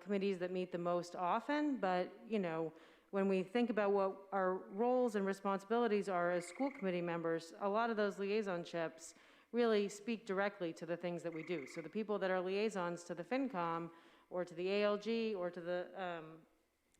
committees that meet the most often, but, you know, when we think about what our roles and responsibilities are as school committee members, a lot of those liaisonships really speak directly to the things that we do. So the people that are liaisons to the FinCom or to the ALG or to the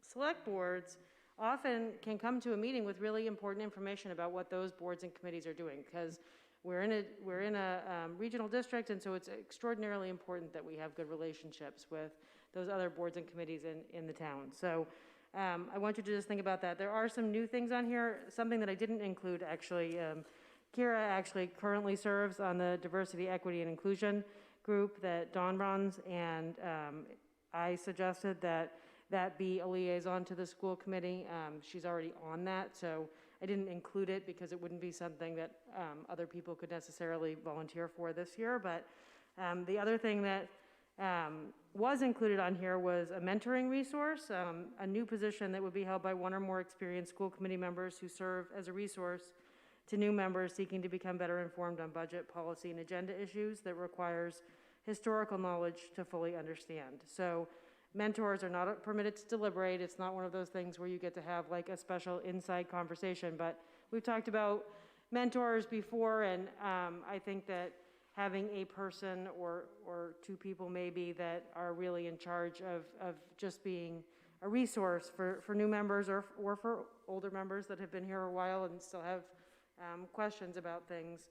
select boards often can come to a meeting with really important information about what those boards and committees are doing, because we're in a regional district, and so it's extraordinarily important that we have good relationships with those other boards and committees in the town. So I want you to just think about that. There are some new things on here, something that I didn't include actually. Kira actually currently serves on the Diversity, Equity, and Inclusion group that Dawn runs, and I suggested that be a liaison to the school committee. She's already on that, so I didn't include it because it wouldn't be something that other people could necessarily volunteer for this year. But the other thing that was included on here was a mentoring resource, a new position that would be held by one or more experienced school committee members who serve as a resource to new members seeking to become better informed on budget, policy, and agenda issues that requires historical knowledge to fully understand. So mentors are not permitted to deliberate. It's not one of those things where you get to have like a special inside conversation, but we've talked about mentors before, and I think that having a person or two people maybe that are really in charge of just being a resource for new members or for older members that have been here a while and still have questions about things,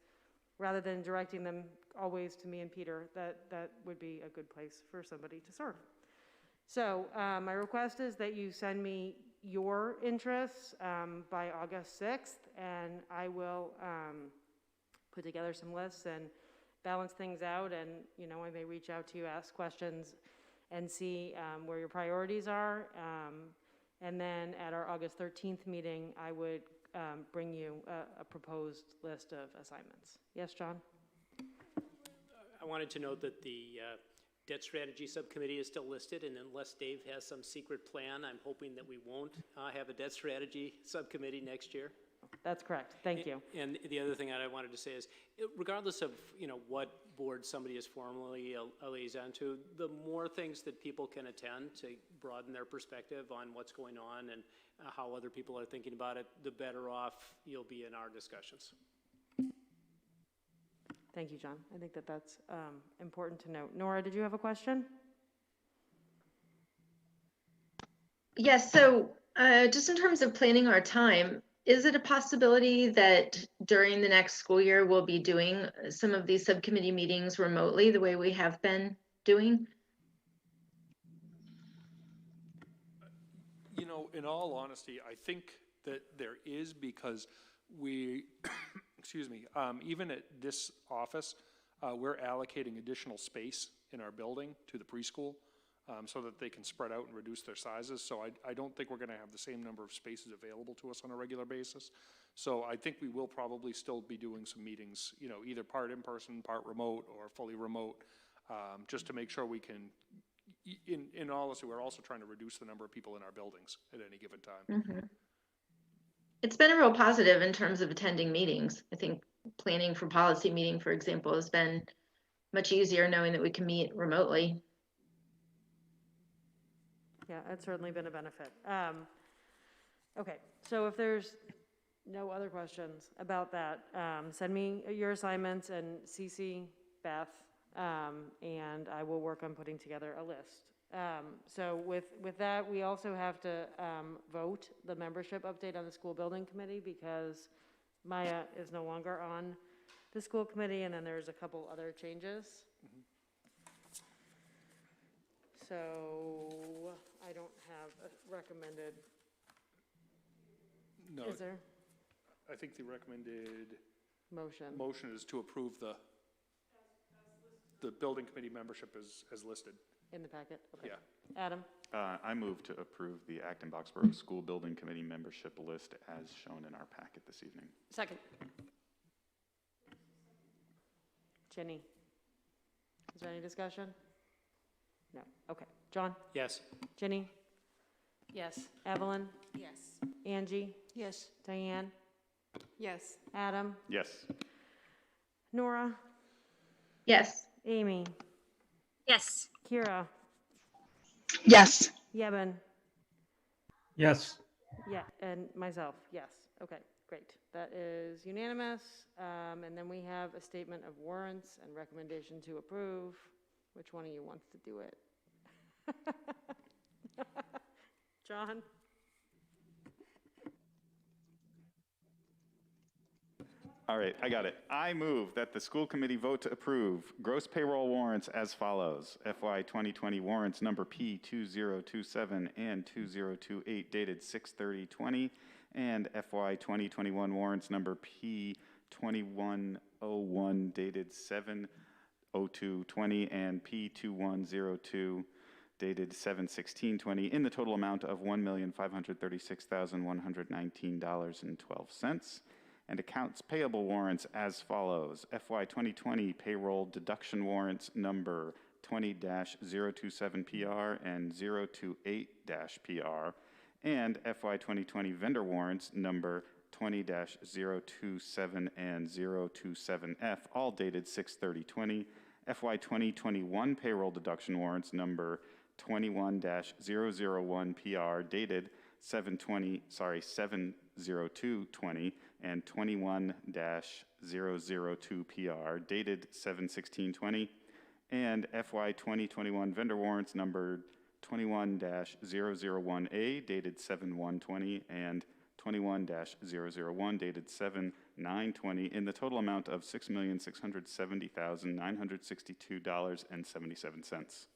rather than directing them always to me and Peter, that would be a good place for somebody to serve. So my request is that you send me your interests by August 6th, and I will put together some lists and balance things out, and I may reach out to you, ask questions, and see where your priorities are. And then at our August 13th meeting, I would bring you a proposed list of assignments. Yes, John? I wanted to note that the Debt Strategy Subcommittee is still listed, and unless Dave has some secret plan, I'm hoping that we won't have a Debt Strategy Subcommittee next year. That's correct. Thank you. And the other thing that I wanted to say is, regardless of what board somebody is formally a liaison to, the more things that people can attend to broaden their perspective on what's going on and how other people are thinking about it, the better off you'll be in our discussions. Thank you, John. I think that's important to note. Nora, did you have a question? Yes, so just in terms of planning our time, is it a possibility that during the next school year we'll be doing some of these subcommittee meetings remotely the way we have been doing? In all honesty, I think that there is, because we, excuse me, even at this office, we're allocating additional space in our building to the preschool so that they can spread out and reduce their sizes. So I don't think we're going to have the same number of spaces available to us on a regular basis. So I think we will probably still be doing some meetings, either part in person, part remote, or fully remote, just to make sure we can. In all honesty, we're also trying to reduce the number of people in our buildings at any given time. Mm-hmm. It's been a real positive in terms of attending meetings. I think planning for policy meeting, for example, has been much easier knowing that we can meet remotely. Yeah, it's certainly been a benefit. Okay, so if there's no other questions about that, send me your assignments and CC Beth, and I will work on putting together a list. So with that, we also have to vote the membership update on the school building committee, because Maya is no longer on the school committee, and then there's a couple other changes. Mm-hmm. So I don't have a recommended. No. Is there? I think the recommended motion is to approve the building committee membership as listed. In the packet? Okay. Yeah. Adam? I move to approve the Acton Boxborough School Building Committee membership list as shown in our packet this evening. Second. Jenny? Is there any discussion? No. Okay. John? Yes. Jenny? Yes. Evelyn? Yes. Angie? Yes. Diane? Yes. Adam, Yes. Nora, Yes. Amy, Yes. Kira, Yes. Yeben, Yes. yeah, and myself, yes. Okay, great. That is unanimous. And then we have a statement of warrants and recommendation to approve. Which one of you wants to do it? John? All right, I got it. I move that the school committee vote to approve gross payroll warrants as follows. FY 2020 warrants number P2027 and 2028 dated 6/30/20, and FY 2021 warrants number P2101 dated 7/02/20 and P2102 dated 7/16/20 in the total amount of $1,536,119.12. And accounts payable warrants as follows. FY 2020 payroll deduction warrants number 20-027PR and 028-PR, and FY 2020 vendor warrants number 20-027 and 027F, all dated 6/30/20. FY 2021 payroll deduction warrants number 21-001PR dated 7/02/20 and 21-002PR dated 7/16/20, and FY 2021 vendor warrants numbered 21-001A dated 7/1/20 and 21-001 dated 7/9/20 in the total amount of $6,670,962.77.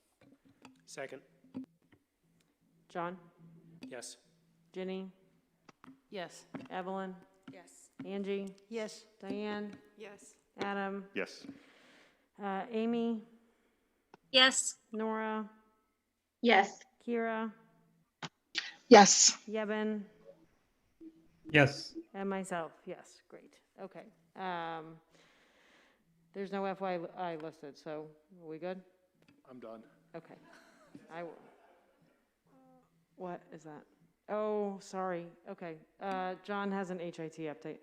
Second. John? Yes. Ginny? Yes. Evelyn? Yes. Angie? Yes. Diane? Yes. Adam? Yes. Amy? Yes. Nora? Yes. Kira? Yes. Yeben? Yes. And myself, yes, great, okay. There's no FYI listed, so are we good? I'm done. Okay. What is that? Oh, sorry, okay. John has an HIT update.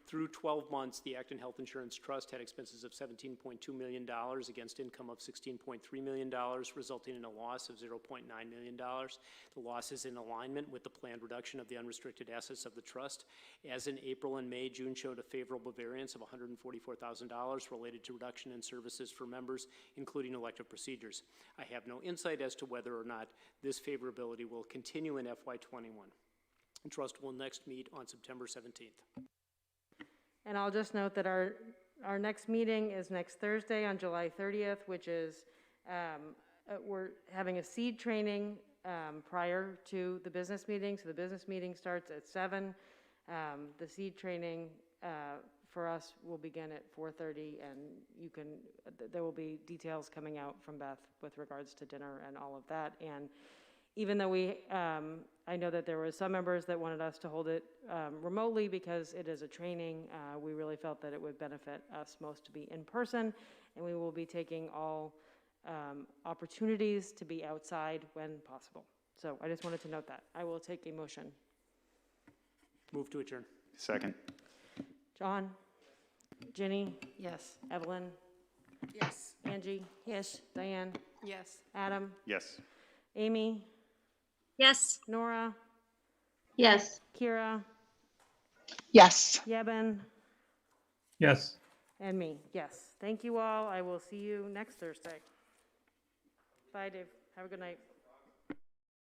Through 12 months, the Acton Health Insurance Trust had expenses of $17.2 million against income of $16.3 million, resulting in a loss of $0.9 million. The loss is in alignment with the planned reduction of the unrestricted assets of the trust. As in April and May, June showed a favorable variance of $144,000 related to reduction in services for members, including elective procedures. I have no insight as to whether or not this favorability will continue in FY21. The trust will next meet on September 17th. And I'll just note that our next meeting is next Thursday on July 30th, which is, we're having a seed training prior to the business meeting. So the business meeting starts at 7. The seed training for us will begin at 4:30, and there will be details coming out from Beth with regards to dinner and all of that. And even though I know that there were some members that wanted us to hold it remotely because it is a training, we really felt that it would benefit us most to be in person, and we will be taking all opportunities to be outside when possible. So I just wanted to note that. I will take a motion. Move to adjourn. Second. John? Ginny? Yes. Evelyn? Yes. Angie? Yes. Diane? Yes. Adam? Yes. Amy? Yes. Nora? Yes. Kira? Yes. Yeben? Yes. And me, yes. Thank you all. I will see you next Thursday. Bye, Dave. Have a good night.